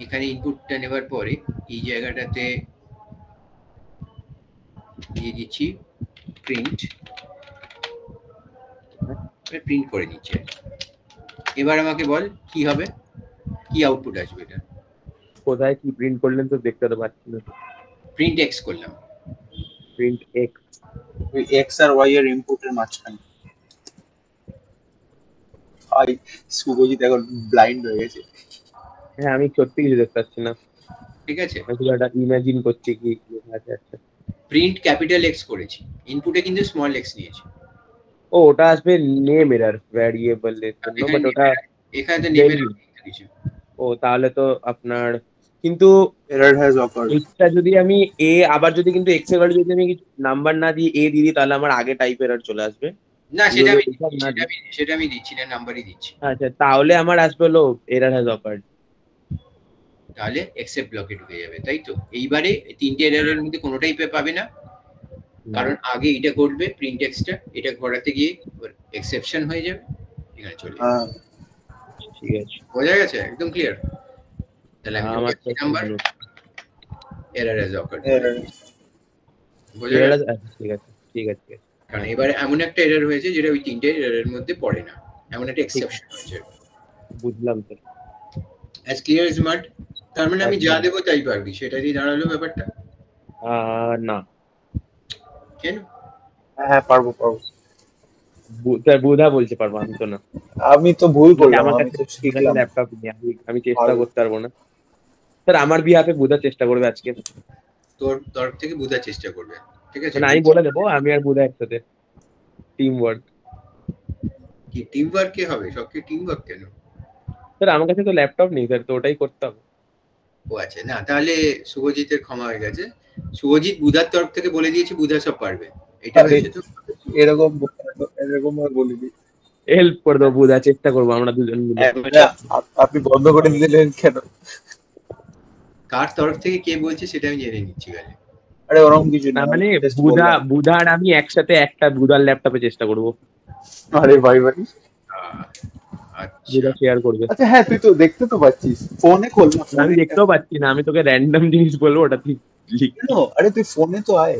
এখানে ইনপুটটা নেবার পরে এই জায়গাটাতে দিয়ে দিচ্ছি প্রিন্ট, প্রিন্ট করে দিচ্ছি। এবার আমাকে বল কি হবে, কি আউটপুট আসবে? এটা কোথায় কি প্রিন্ট করলেন তো দেখতে তো পাচ্ছি না। প্রিন্ট এক্স করলাম, প্রিন্ট এক্স, ওই এক্স আর ওয়াই এর ইনপুটের মাঝখানে। ভাই শুভজিৎ এখন ব্লাইন্ড হয়ে গেছে। হ্যাঁ আমি সত্যি কিছু দেখতে পাচ্ছি না, ঠিক আছে? আমি শুধু একটা ইমাজিন করছি কি আছে। আচ্ছা, প্রিন্ট ক্যাপিটাল এক্স করেছি, ইনপুটে কিন্তু স্মল এক্স নিয়েছি। ও ওটা আসবে নেম এরার ভ্যারিয়েবল এর জন্য, বাট ওটা এখানে তো নেমের কিছু, ও তাহলে তো আপনার, কিন্তু এরর হ্যাজ অকার্ড। এটা যদি আমি আবার যদি কিন্তু এক্স এর ভ্যালু যদি আমি নাম্বার না দিয়ে দিয়ে দিই তাহলে আমার আগে টাইপ এরর চলে আসবে। না সেটা আমি ওইসব না দিই, সেটা আমি দিচ্ছি না, নাম্বারই দিচ্ছি। আচ্ছা তাহলে আমার আসবে হলো এরার হ্যাজ অকার্ড। তাহলে এক্সেপ্ট ব্লকে ঢুকে যাবে, তাই তো? এইবারে তিনটে এররের মধ্যে কোনোটাই পাবে না, কারণ আগে এটা করবে প্রিন্ট এক্সটা, এটা ঘোরাতে গিয়ে এক্সেপশন হয়ে যাবে, এখানে চলে যাবে। হ্যাঁ ঠিক আছে, বোঝা গেছে? একদম ক্লিয়ার। তাহলে আমি আমার তো number error has occurred, error। বোঝা গেল? ঠিক আছে ঠিক আছে। কারণ এবারে এমন একটা এরর হয়েছে যেটা ওই তিনটে এররের মধ্যে পড়ে না, এমন একটা এক্সেপশন হয়েছে। বুঝলাম তো। As clear age মাড। তার মানে আমি যা দেবো তাই পারবি, সেটাই দাঁড়ালো ব্যাপারটা। না, কেন? হ্যাঁ পারবো পারবো। বুধা বলতে পারবো, আমি তো না। আমি তো ভুল করলাম, আমার আমি কাছে তো শিখলাম। ল্যাপটপ নেই, আমি চেষ্টা করতে পারবো না স্যার। আমার বিহাফে বুধা চেষ্টা করবে আজকে। তোর তরফ থেকে বোঝার চেষ্টা করবে, ঠিক আছে? মানে আমি বলে দেবো, আমি আর বুধা একসাথে টিম ওয়ার্ক। কি টিম ওয়ার্ক কে হবে? সবকে টিম ওয়ার্ক কেন? স্যার আমার কাছে তো ল্যাপটপ নেই স্যার, তো ওটাই করতে হবে। ও আচ্ছা, না তাহলে শুভজিতের ক্ষমা হয়ে গেছে। শুভজিৎ বুধার তরফ থেকে বলে দিয়েছে বুধা সব পারবে, এটা আরে হয়েছে তো? এরকম এরকম ভাবে বলিনি। হেল্প করে দেবো বুধা, চেষ্টা করবো আমরা দুজন মিলে। আপনি বন্ধ করে দিলেন কেন? কার তরফ থেকে কে বলছে সেটা আমি জেনে নিচ্ছি গেলে। আরে ওরকম কিছু না, না মানে just বললাম। বুধা আর আমি একসাথে একটা বুধার ল্যাপটপে চেষ্টা করবো। আরে ভাই ভাই, আচ্ছা বুধা শেয়ার করবে। আচ্ছা হ্যাঁ তুই তো দেখতে তো পাচ্ছিস, ফোনে খোল না। আমি দেখতেও পাচ্ছি না, আমি তোকে র্যান্ডম জিনিস বলবো, ওটা তুই লিখ। আরে তুই ফোনে তো আয়।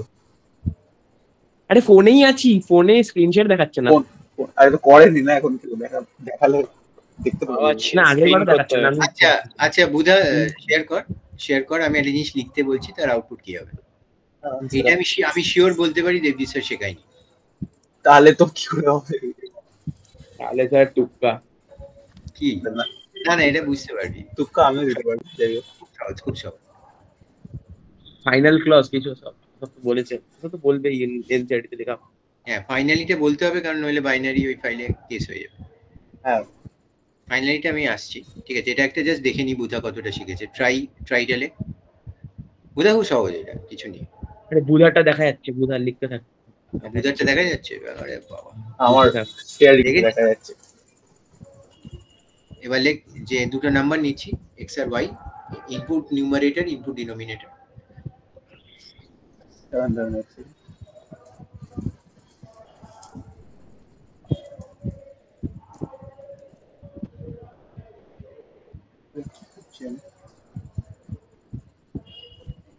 আরে ফোনেই আছি, ফোনে স্ক্রিনশট দেখাচ্ছে না। আরে তো করেনি না এখন, কেউ দেখালে দেখতে পাবো। না আগের বার দেখাচ্ছে না। আচ্ছা আচ্ছা বুধা শেয়ার কর, আমি একটা জিনিস লিখতে বলছি, তার আউটপুট কি হবে এটা আমি শিওর বলতে পারি, দেবজিৎ স্যার শেখায়নি। তাহলে তো কি করে হবে? তাহলে স্যার টুক্কা। কি না না, এটা বুঝতে পারবি, টুক্কা আমি দিতে পারি। যাই হোক, খুব সহজ। ফাইনাল ক্লজ কিছু সব তো বলেছে, তো বলবেই এনসিআরটি তে লেখা। হ্যাঁ ফাইনালিটা বলতে হবে, কারণ নইলে বাইনারি ওই ফাইলে কেস হয়ে যাবে। হ্যাঁ ফাইনালিটা আমি আসছি, ঠিক আছে? এটা একটা জাস্ট দেখে নি বুধা কতটা শিখেছে। ট্রাইটালে বুধা খুব সহজ, এটা কিছু নেই। আরে বুধাটা দেখা যাচ্ছে, বুধা লিখতে থাকে। বুধারটা দেখা যাচ্ছে? আরে বাবা, আমার শেয়ার দেখা যাচ্ছে। এবার লেখ যে দুটো নাম্বার নিচ্ছি, এক্স আর y, input numerator, input denominator.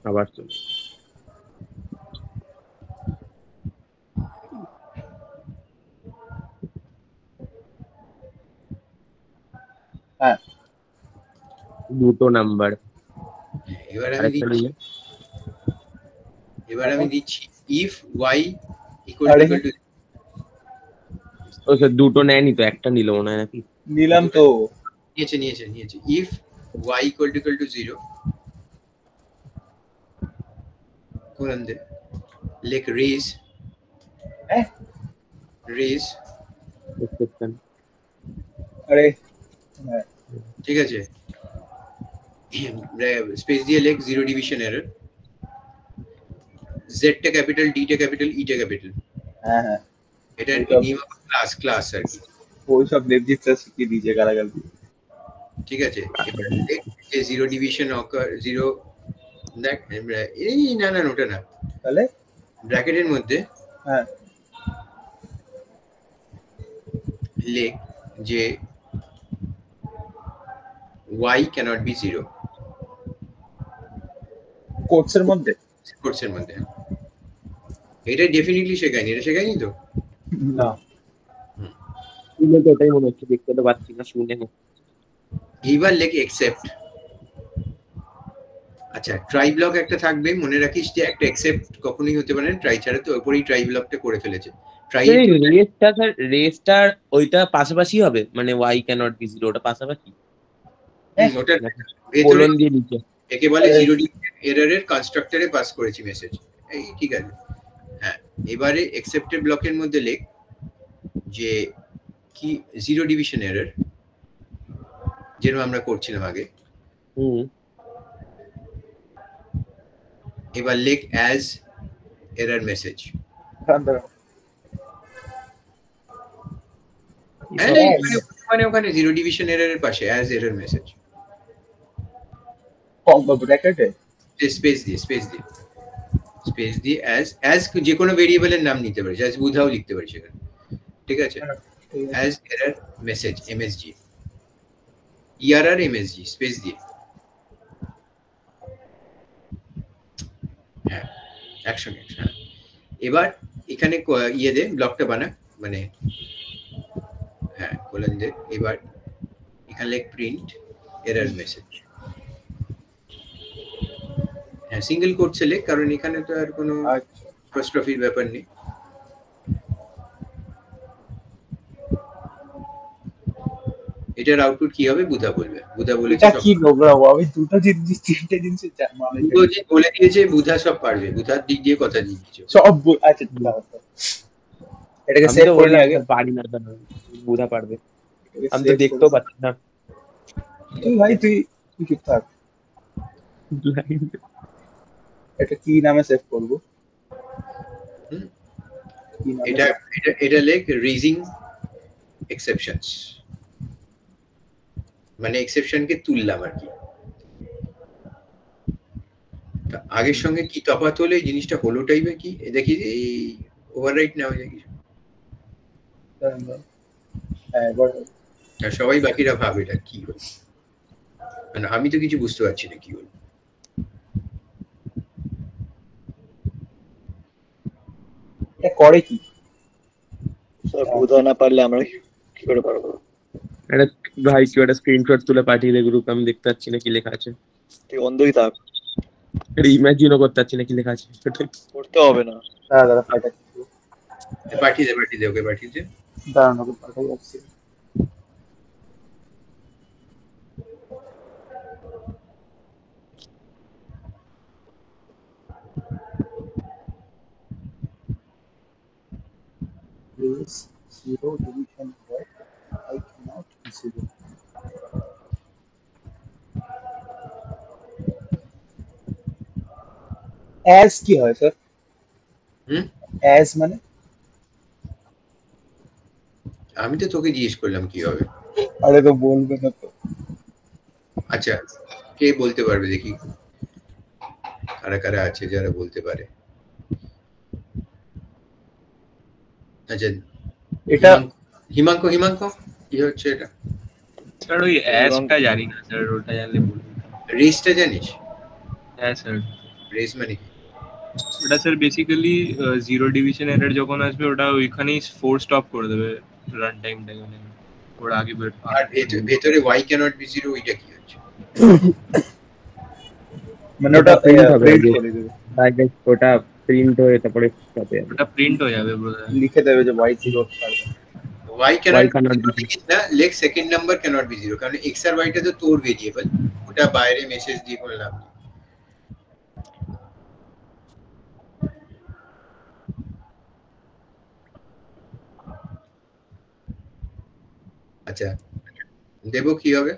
আবার চল। হ্যাঁ দুটো নাম্বার। এবার আমি দিচ্ছি ইফ ওয়াই ইকুয়াল টু, ও স্যার দুটো নেয়নি তো, একটা নিল মনে হয় নাকি? নিলাম তো। নিয়েছে ইফ ওয়াই ইকুয়াল টু 0, কোন দে লেখ রেজ এক্সেপশন। আরে ঠিক আছে, স্পেস দিয়ে লেখ জিরো ডিভিশন এরর, জেড টা ক্যাপিটাল, ডি টা ক্যাপিটাল, ই টা ক্যাপিটাল। হ্যাঁ হ্যাঁ, এটা নিয়ম ক্লাস আর কি। ওই সব দেবজিৎ স্যার শিখিয়ে দিয়েছে গালাগাল দিয়ে। ঠিক আছে, এবার লেখ যে জিরো ডিভিশন অকার, জিরো দেখ এই না ওটা না, তাহলে ব্র্যাকেটের মধ্যে হ্যাঁ লেখ যে y cannot be 0 কোর্সের মধ্যে। কোর্সের মধ্যে। এটা ডেফিনেটলি শেখায়নি, এটা শেখায়নি তো? না শুনে তো ওটাই মনে হচ্ছে, দেখতে তো পাচ্ছি না, শুনে। এইবার লেখ এক্সেপ্ট। আচ্ছা ট্রাই ব্লক একটা থাকবে, মনে রাখিস যে একটা এক্সেপ্ট কখনোই হতে পারে না ট্রাই ছাড়া, তো ওপরেই ট্রাই ব্লকটা করে ফেলেছে। ট্রাই রেসটা স্যার, রেসটার ওইটা পাশাপাশি হবে, মানে y cannot be 0 ওটা পাশাপাশি। ওটা কোলন দিয়ে দিচ্ছে, একে বলে জিরো ডিভিশন এররের কনস্ট্রাক্টরে পাস করেছি মেসেজ। এই ঠিক আছে, হ্যাঁ এবারে এক্সেপ্টেড ব্লকের মধ্যে লেখ যে কি জিরো ডিভিশন এরর, যেরকম আমরা করছিলাম আগে। এবার লেখ অ্যাজ এরর মেসেজ। মানে ওখানে জিরো ডিভিশন এররের পাশে অ্যাজ এরর মেসেজ। ব্র্যাকেটে স্পেস দিয়ে অ্যাজ যে কোনো ভেরিয়েবলের নাম নিতে পারিস, অ্যাজ বুধাও লিখতে পারিস এখানে, ঠিক আছে? As error message MSG, ERR MSG space দিয়ে, হ্যাঁ একসঙ্গে। হ্যাঁ এবার এখানে ইয়ে দে, ব্লকটা বানা, মানে হ্যাঁ কোলন দে। এবার এখানে লেখ প্রিন্ট এরর মেসেজ, হ্যাঁ সিঙ্গেল কোটসে লেখ, কারণ এখানে তো আর কোনো অ্যাপোস্ট্রফির ব্যাপার নেই। এটার আউটপুট কি হবে বুধা বলবে, বুধা বলেছে এটা কি নোংরা, আমি দুটো জিনিস তিনটে জিনিস মানে বলে দিয়েছে, বুধা সব পারবে, বুধার দিক দিয়ে কথা দিয়ে দিচ্ছে সব। আচ্ছা এটাকে সেভ করে আগে, পারি না বুধা পারবে, আমি তো দেখতেও পাচ্ছি না। তুই ভাই তুই চুপ থাক। এটা কি নামে সেভ করব? এটা লেখ রেজিং এক্সেপশনস, মানে এক্সেপশনকে তুললাম আর কি। আগের সঙ্গে কি তফাৎ হলো, এই জিনিসটা হলো টাইপের কি দেখি, এই ওভাররাইট না হয়ে যায় কিছু, সবাই বাকিরা ভাবে এটা কি হলো, মানে আমি তো কিছু বুঝতে পারছি না কি হলো। এটা করে কি? স্যার বুঝা না পারলে আমরা কি করে পারবো? এটা ভাই কি একটা স্ক্রিনশট তুলে পাঠিয়ে দে গ্রুপ, আমি দেখতে পাচ্ছি না কি লেখা আছে। তুই অন্ধই থাক, এটা ইমাজিনও করতে পারছি না কি লেখা আছে। করতে হবে না। দাঁড়া পাঠিয়ে দে ওকে পাঠিয়ে দে। দাঁড়ানো পাঠাই যাচ্ছে। Zero division work, I cannot zero. As কি হয় স্যার? As মানে আমি তো তোকে জিজ্ঞেস করলাম কি হবে। আরে তো বলবে না তো। আচ্ছা কে বলতে পারবে দেখি, কারা কারা আছে যারা বলতে পারে? আচ্ছা এটা হিমাঙ্ক কি হচ্ছে এটা? স্যার ওই অ্যাসটা জানি না স্যার, ওটা জানলে বলুন। রেসটা জানিস? হ্যাঁ স্যার। রেস মানে কি? ওটা sir basically zero division error যখন আসবে ওটা ওইখানেই ফোর স্টপ করে দেবে রান টাইমটা, মানে ওর আগে বের। আর ভেতরে y cannot be 0 ওইটা কি হচ্ছে? মানে ওটা প্রিন্ট করে দেবে, ওটা প্রিন্ট হয়ে তারপরে স্টপ হয়ে যাবে, ওটা প্রিন্ট হয়ে যাবে বোধহয়, লিখে দেবে যে y0 y cannot be না, লেখ সেকেন্ড নাম্বার cannot be 0, কারণ x আর y টা তো তোর ভেরিয়েবল, ওটা বাইরে মেসেজ দিয়ে কোনো লাভ নেই। আচ্ছা দেবো কি হবে?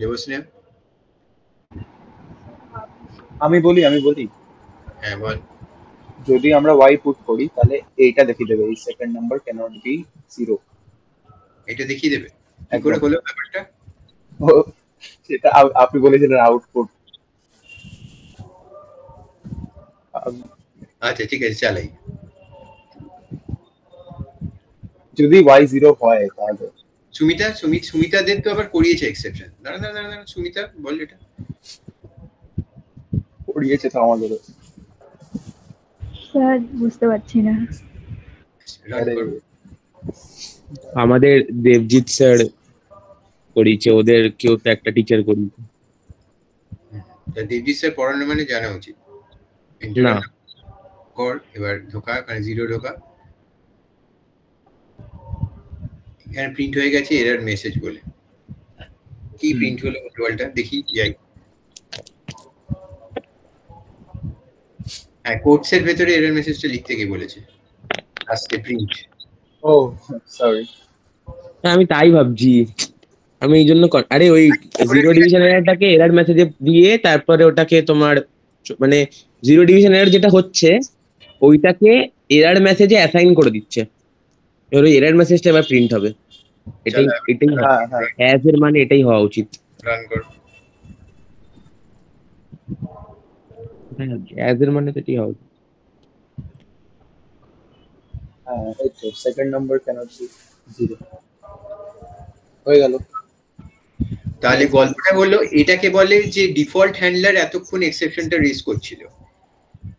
দেবস্নেহ আমি বলি হ্যাঁ বল। যদি আমরা y পুট করি তাহলে এইটা দেখিয়ে দেবে, এই সেকেন্ড নাম্বার cannot be 0, এটা দেখিয়ে দেবে কি করে হলো ব্যাপারটা? সেটা আপনি বলেছিলেন আউটপুট। আচ্ছা ঠিক আছে চালাই। যদি y0 হয় তাহলে সুমিতাদের তো আবার করিয়েছে এক্সেপশন। দাঁড়া সুমিতা বল এটা। করিয়েছে তো আমাদেরও। স্যার বুঝতে পারছি না। আমাদের দেবজিৎ স্যার করিয়েছে, ওদের কেউ তো একটা টিচার করিয়েছে। দেবজিৎ স্যার পড়ানো মানে জানা উচিত না। কর এবার ঢোকা, মানে 0 ঢোকা, এখানে প্রিন্ট হয়ে গেছে এরর মেসেজ বলে। কি প্রিন্ট হলো বলটা দেখি যাই। হ্যাঁ কোটসের ভেতরে এরর মেসেজটা লিখতে কি বলেছে? আস্তে প্রিন্ট। ও সরি, আমি তাই ভাবছি, আমি এই জন্য আরে ওই জিরো ডিভিশন এররটাকে এরর মেসেজে দিয়ে তারপরে ওটাকে তোমার মানে জিরো ডিভিশন এরর যেটা হচ্ছে ওইটাকে এরর মেসেজে অ্যাসাইন করে দিচ্ছে, এবার ওই এরর মেসেজটা এবার প্রিন্ট হবে, এটাই চলো এটাই হ্যাঁ হ্যাঁ অ্যাজ এর মানে এটাই হওয়া উচিত। রান কর। অ্যাজ এর মানে তো এটাই হওয়া উচিত। হ্যাঁ, এই তো সেকেন্ড নাম্বার ক্যানট বি 0 হয়ে গেল। তাহলে গল্পটা হলো এটাকে বলে যে ডিফল্ট হ্যান্ডলার এতক্ষণ এক্সেপশনটা রেজ করছিল,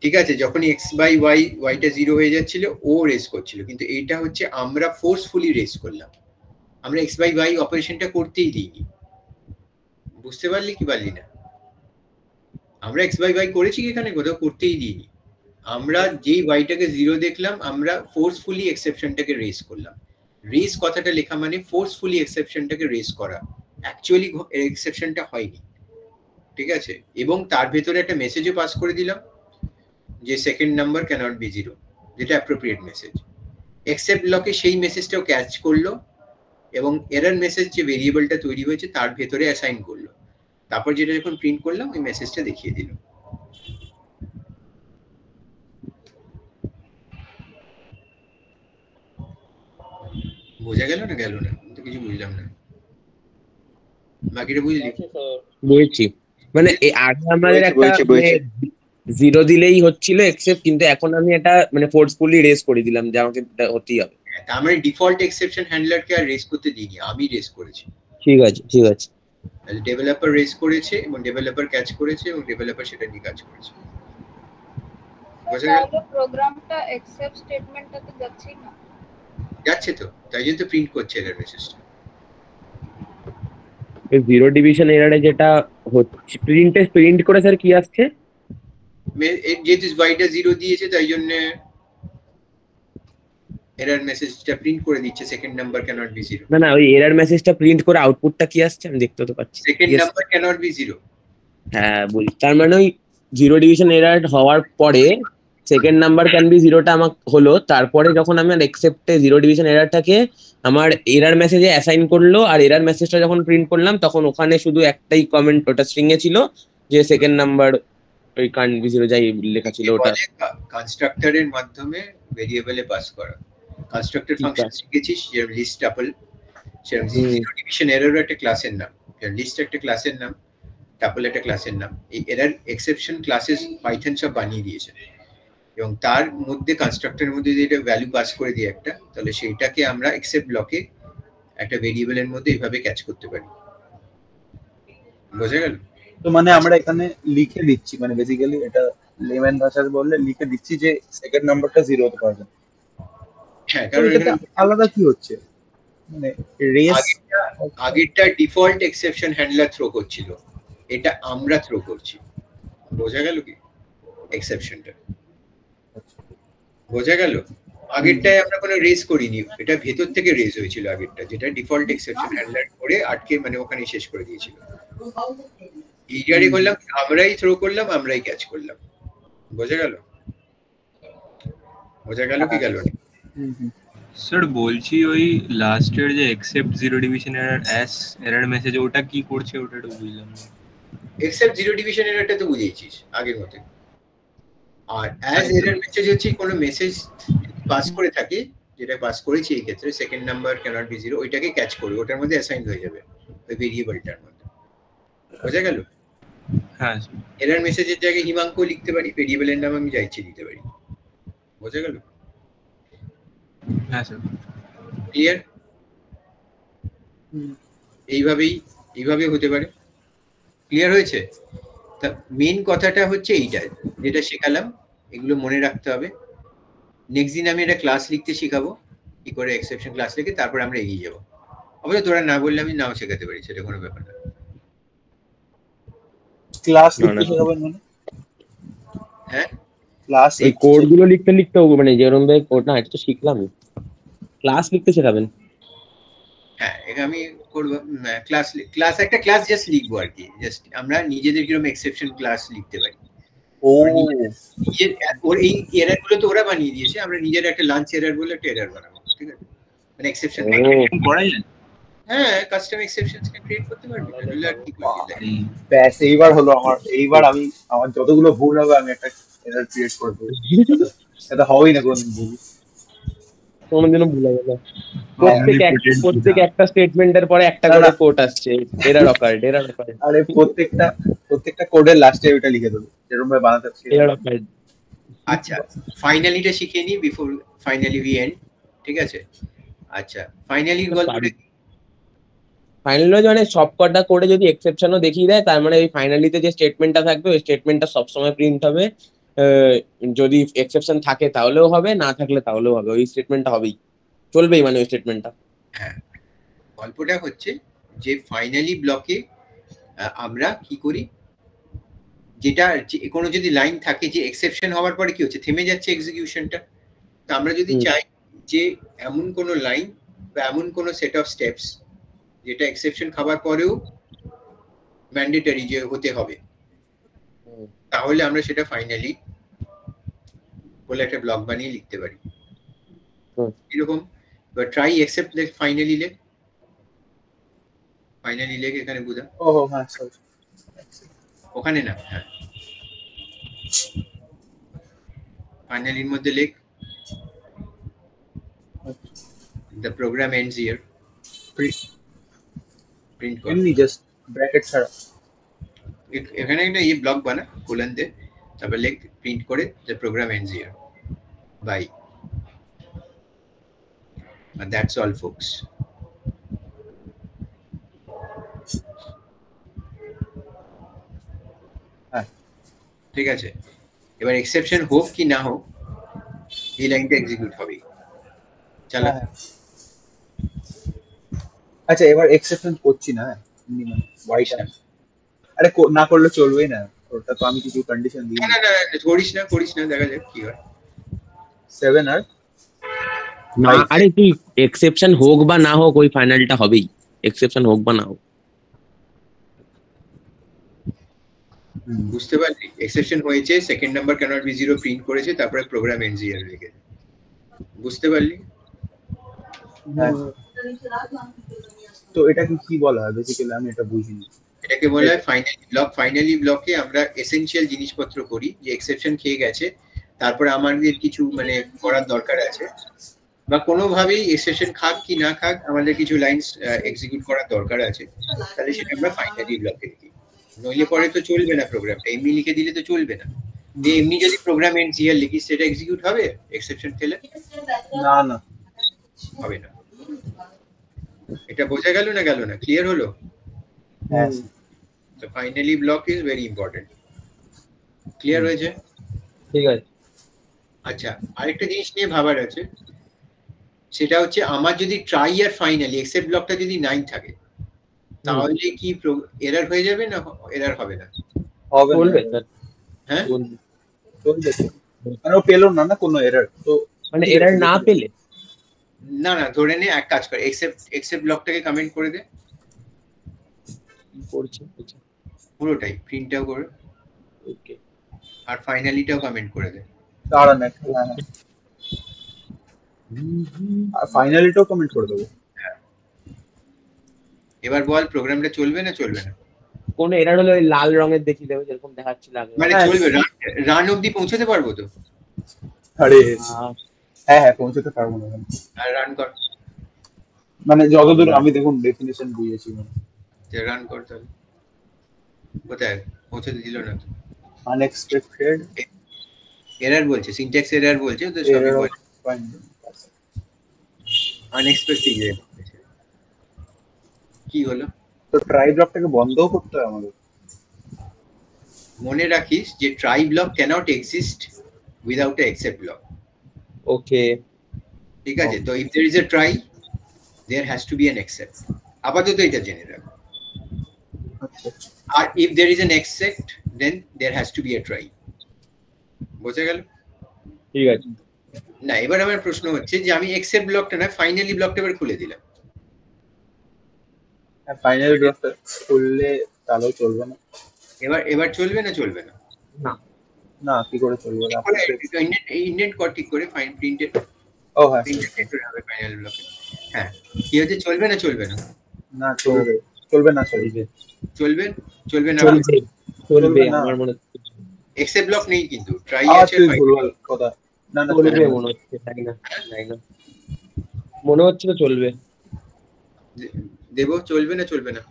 ঠিক আছে, যখন এক্স বাই ওয়াই ওয়াইটা 0 হয়ে যাচ্ছিল ও রেজ করছিল, কিন্তু এইটা হচ্ছে আমরা ফোর্সফুলি রেজ করলাম, আমরা এক্স বাই ওয়াই অপারেশনটা করতেই দিইনি। বুঝতে পারলি কি পারলি না? আমরা এক্স বাই ওয়াই করেছি কি এখানে, কোথাও করতেই দিইনি। আমরা যেই ওয়াইটাকে 0 দেখলাম আমরা ফোর্সফুলি এক্সেপশনটাকে রেজ করলাম। রেজ কথাটা লেখা মানে ফোর্সফুলি এক্সেপশনটাকে রেজ করা, অ্যাকচুয়ালি এক্সেপশনটা হয়নি, ঠিক আছে। এবং তার ভেতরে একটা মেসেজও পাস করে দিলাম যে সেকেন্ড নাম্বার ক্যানট বি 0, যেটা অ্যাপ্রোপ্রিয়েট মেসেজ। এক্সেপ্ট ব্লকে সেই মেসেজটাও ক্যাচ করলো এবং এরর মেসেজ যে ভেরিয়েবলটা তৈরি হয়েছে তার ভেতরে অ্যাসাইন করলো, তারপর যেটা যখন প্রিন্ট করলাম ওই মেসেজটা দেখিয়ে দিল। বোঝা গেল না? গেল না তো, কিছু বুঝলাম না, বাকিটা বুঝলি? আচ্ছা স্যার, বুঝছি, মানে আগে আমাদের একটা বলছি। 0 দিলেই হচ্ছিল এক্সেপ্ট, কিন্তু এখন আমি এটা মানে ফোর্সফুলি রেজ করে দিলাম যে আমাকে এটা হতেই হবে। তার মানে ডিফল্ট এক্সেপশন হ্যান্ডলারকে আর রেজ করতে দিইনি, আমি রেজ করেছি। ঠিক আছে ঠিক আছে। ডেভেলপার রেজ করেছে এবং ডেভেলপার ক্যাচ করেছে এবং ডেভেলপার সেটা নিয়ে কাজ করেছে। বোঝা গেল? তাহলে প্রোগ্রামটা এক্সেপ্ট স্টেটমেন্টটাতে যাচ্ছে না। যাচ্ছে তো, তাই জন্য তো প্রিন্ট করছে এরর মেসেজটা। 0 ডিভিশন এরারে যেটা হচ্ছে প্রিন্ট করে স্যার কি আসছে, যেহেতু ওয়াইটা 0 দিয়েছে তাই জন্য এরর মেসেজটা প্রিন্ট করে দিচ্ছে সেকেন্ড নাম্বার ক্যানট বি 0। না না, ওই এরর মেসেজটা প্রিন্ট করে আউটপুটটা কি আসছে আমি দেখতে তো পাচ্ছি। Second number cannot be 0। হ্যাঁ বলি, তার মানে ওই 0 ডিভিশন এরার হওয়ার পরে সেকেন্ড নাম্বার ক্যান বি 0টা আমার হলো, তারপরে যখন আমি অ্যাকসেপ্টে 0 ডিভিশন এরারটাকে আমার এরর মেসেজে অ্যাসাইন করলো, আর এরর মেসেজটা যখন প্রিন্ট করলাম তখন ওখানে শুধু একটাই কমেন্ট, ওটা স্ট্রিং এ ছিল যে সেকেন্ড নাম্বার ওই ক্যান বি 0 যাই লেখা ছিল ওটা। কনস্ট্রাক্টরের মাধ্যমে ভেরিয়েবলে পাস করা। কনস্ট্রাক্টর ফাংশন শিখেছিস, যেমন লিস্ট টাপল, সেরকম 0 ডিভিশন এরর একটা ক্লাসের নাম, লিস্ট একটা ক্লাসের নাম, টাপল একটা ক্লাসের নাম। এই এরর এক্সেপশন ক্লাসেস পাইথন সব বানিয়ে দিয়েছে এবং তার মধ্যে কনস্ট্রাক্টরের মধ্যে যদি এটা ভ্যালু পাস করে দিই একটা, তাহলে সেইটাকে আমরা এক্সেপ্ট ব্লকে একটা ভেরিয়েবলের মধ্যে এইভাবে ক্যাচ করতে পারি। বোঝা গেল? তো মানে আমরা এখানে লিখে দিচ্ছি, মানে বেসিক্যালি এটা লেম্যান ভাষায় বললে লিখে দিচ্ছি যে সেকেন্ড নাম্বারটা 0 হতে পারবে। হ্যাঁ, কারণ কারণ এটা আলাদা কি হচ্ছে, মানে রেস আগেরটা ডিফল্ট এক্সেপশন হ্যান্ডলার থ্রো করছিল, এটা আমরা থ্রো করছি। বোঝা গেল কি এক্সেপশনটা? বোঝা গেল? আগেরটায় আমরা কোনো রেজ করিনি, এটা ভেতর থেকে রেজ হয়েছিল আগেরটা, যেটা ডিফল্ট এক্সেপশন হ্যান্ডলার করে আটকে মানে ওখানে শেষ করে দিয়েছিল। এইটারই করলাম, আমরাই থ্রো করলাম, আমরাই ক্যাচ করলাম। বোঝা গেল? বোঝা গেল কি গেল না? স্যার বলছি ওই লাস্টের যে এক্সেপ্ট 0 ডিভিশন এরর মেসেজ ওটা কি করছে, ওটা একটু বুঝলাম না। এক্সেপ্ট 0 ডিভিশন এররটা তো বুঝেইছিস আগের মতো। আর অ্যাজ এরর মেসেজ হচ্ছে কোনো মেসেজ পাস করে থাকে, যেটা পাস করেছি এই ক্ষেত্রে সেকেন্ড নাম্বার ক্যানট বি 0, ওইটাকে ক্যাচ করবে, ওটার মধ্যে অ্যাসাইন হয়ে যাবে ওই ভেরিয়েবলটার মধ্যে। বোঝা গেল? হ্যাঁ এরর মেসেজের জায়গায় হিমাঙ্ক লিখতে পারি, ভেরিয়েবলের নাম আমি যা ইচ্ছে দিতে পারি। বোঝা গেল? হ্যাঁ স্যার। ক্লিয়ার? এইভাবে হতে পারে। ক্লিয়ার হয়েছে? তা মেন কথাটা হচ্ছে এইটা যেটা শেখালাম, এগুলো মনে রাখতে হবে। নেক্সট দিন আমি একটা ক্লাস লিখতে শেখাবো, কি করে এক্সেপশন ক্লাস লিখে তারপর আমরা এগিয়ে যাবো। অবশ্য তোরা না বললে আমি নাও শেখাতে পারি, সেটা কোনো ব্যাপার না। ক্লাস লিখতে শেখাবেন মানে? হ্যাঁ, ক্লাস এই কোড গুলো লিখতে মানে যেরকম ভাবে কোড, না এটা তো শিখলামই, ক্লাস লিখতে শেখাবেন? হ্যাঁ, এটা আমি করব। ক্লাস একটা ক্লাস জাস্ট লিখবো আর কি, জাস্ট আমরা নিজেদের কিরকম এক্সেপশন ক্লাস লিখতে পারি। ও নিজের ওর এই এরর গুলো তো ওরা বানিয়ে দিয়েছে, আমরা নিজের একটা লাঞ্চ এরর বলে একটা এরর বানাবো, ঠিক আছে? মানে এক্সেপশন করা যায়। হ্যাঁ, কাস্টম এক্সেপশনস ক্রিয়েট করতে পারবি, তাহলে আর কি করবি? ব্যাস এইবার হলো আমার, এইবার আমি আমার যতগুলো ভুল হবে আমি একটা এরর ক্রিয়েট করে দেবো, এটা হবেই না কোনদিন ভুল। কোনোদিনও ভুলে গেল। হ্যাঁ, প্রত্যেক একটা স্টেটমেন্টের পরে একটা না, করে না। কোট আসছে, এরার অকার্ড, এরার অকার্ড, আরে প্রত্যেকটা কোডের লাস্টে ওইটা লিখে দেবো, যেরকম ভাবে বানাতে হচ্ছে। Error occurred. আচ্ছা, ফাইনালিটা শিখে নি বিফোর ফাইনালি উই এন্ড। ঠিক আছে, আচ্ছা ফাইনালি গল্পটা ফাইনালি মানে সব কটা কোডে যদি এক্সেপশনও দেখিয়ে দেয়, তার মানে ওই ফাইনালিতে যে স্টেটমেন্টটা থাকবে ওই স্টেটমেন্টটা সবসময় প্রিন্ট হবে। যদি এক্সেপশন থাকে তাহলেও হবে, না থাকলে তাহলেও হবে, ওই স্টেটমেন্টটা হবেই, চলবেই মানে ওই স্টেটমেন্টটা। হ্যাঁ, গল্পটা হচ্ছে যে ফাইনালি ব্লকে আমরা কি করি, যেটা কোনো যদি লাইন থাকে যে এক্সেপশন হওয়ার পরে কি হচ্ছে, থেমে যাচ্ছে এক্সিকিউশনটা। তো আমরা যদি চাই যে এমন কোনো লাইন বা এমন কোনো সেট অফ স্টেপস যেটা এক্সেপশন খাবার পরেও ম্যান্ডেটরি যে হতে হবে, তাহলে আমরা সেটা ফাইনালি বলে একটা ব্লক বানিয়ে লিখতে পারি। এরকম ট্রাই এক্সেপ্ট ফাইনালি লেখ, ফাইনালি লেখ এখানে বুঝা। ও হ্যাঁ, সরি, ওখানে না, হ্যাঁ ফাইনালির মধ্যে লেখ the program ends here, print কর এমনি জাস্ট ব্র্যাকেট ছাড়া। এখানে একটা এই ব্লক বানা কোলন দে, তারপর লেখ প্রিন্ট করে the program ends here, bye, and that's all folks. হ্যাঁ, ঠিক আছে, এবার এক্সেপশন হোক কি না হোক এই লাইনটা এক্সিকিউট হবে। চলো হ্যাঁ। আচ্ছা, এবার এক্সেপশন করছি না, ওয়াইটা আরে না করলে চলবেই না, ওটা তো আমি কিছু কন্ডিশন দিই না না করিস না দেখা যাক কি হয়। 7 আর না, আরে তুই এক্সেপশন হোক বা না হোক ওই ফাইনালটা হবেই, এক্সেপশন হোক বা না হোক। বুঝতে পারলি, এক্সেপশন হয়েছে, second number cannot be 0 print করেছে, তারপরে প্রোগ্রাম এন্ডস হিয়ার লিখেছে। বুঝতে পারলি? তো এটাকে কি বলা হয় বেসিক্যালি, আমি এটা বুঝিনি। এটাকে বলা হয় ফাইনালি ব্লক। ফাইনালি ব্লকে আমরা এসেনশিয়াল জিনিসপত্র করি, যে এক্সেপশন খেয়ে গেছে তারপরে আমাদের কিছু মানে করার দরকার আছে, বা কোনোভাবেই এক্সেপশন খাক কি না খাক আমাদের কিছু লাইনস এক্সিকিউট করার দরকার আছে, তাহলে সেটা আমরা ফাইনালি ব্লকে লিখি। নইলে পরে তো চলবে না, প্রোগ্রামটা এমনি লিখে দিলে তো চলবে না। দিয়ে এমনি যদি প্রোগ্রাম এন্ডস হিয়ার লিখি সেটা এক্সিকিউট হবে এক্সেপশন খেলে? না না, হবে না। এটা বোঝা গেল না ক্লিয়ার হলো? হ্যাঁ, তো finally block is very important. Clear হয়েছে? ঠিক আছে। আচ্ছা, আরেকটা জিনিস নিয়ে ভাবার আছে, সেটা হচ্ছে আমার যদি ট্রাই আর ফাইনালি এক্সেপ্ট ব্লকটা যদি 9 থাকে তাহলে কি এরর হয়ে যাবে না এরর হবে না? হবে চলবে না। স্যার, হ্যাঁ, চলবে। চলবে তো। মানে ও পেলো না কোনো এরর, তো মানে এরর না পেলে না ধরে নে এক কাজ করে, এক্সেপ্ট ব্লকটাকে কমেন্ট করে দে, কি করছে পুরোটাই প্রিন্টটাও করে, ওকে, আর ফাইনালিটাও কমেন্ট করে দে। দাঁড়ান একটা, হ্যাঁ আর ফাইনালিটাও কমেন্ট করে দেবো। এবার বল প্রোগ্রামটা চলবে না চলবে না? কোন এরর হলে ওই লাল রঙের দেখিয়ে দেবে, যেরকম দেখাচ্ছিল আগে। মানে চলবে, রান অবধি পৌঁছাতে পারবো তো? আরে হ্যাঁ পৌঁছাতে পারবো না, আর রান কর, মানে যতদূর আমি দেখুন ডেফিনেশন বুঝেছি। রান কর তাহলে। কোথায় পৌঁছাতে দিল না তো? আনএক্সপেক্টেড এরর বলছে, সিনট্যাক্স এরর বলছে, তো সবই বলছে আনএক্সপেক্টেড এরর। কি হলো? তো ট্রাই ব্লকটাকে বন্ধও করতে হবে আমাদের। মনে রাখিস যে try block cannot exist without a except block. Okay, ঠিক আছে, তো if there is a try there has to be an except. আপাতত এটা জেনে রাখ। আর if there is an except then there has to be a try. বোঝা গেল? ঠিক আছে। না, এবার আমার প্রশ্ন হচ্ছে যে আমি এক্সেপ্ট ব্লকটা না ফাইনালি ব্লকটা এবার খুলে দিলাম, ফাইনাল ব্লকটা খুললে তাহলেও চলবে না। এবার চলবে না চলবে না? না কি করে চলবে না? ইন্ডেন্ট কর ঠিক করে, ফাইন প্রিন্টেড। ও হ্যাঁ, প্রিন্টেড হবে ফাইনাল ব্লকে। হ্যাঁ, কি হচ্ছে, চলবে না চলবে না? না চলবে, চলবে না চলবে, চলবে চলবে না চলবে আমার মনে হচ্ছে। এক্সেপ্ট ব্লক নেই কিন্তু ট্রাই আচ্ছা আছে, ভুলভাল কথা। না না চলবে মনে হচ্ছে, তাই না? মনে হচ্ছে তো চলবে। দেব, চলবে না চলবে না?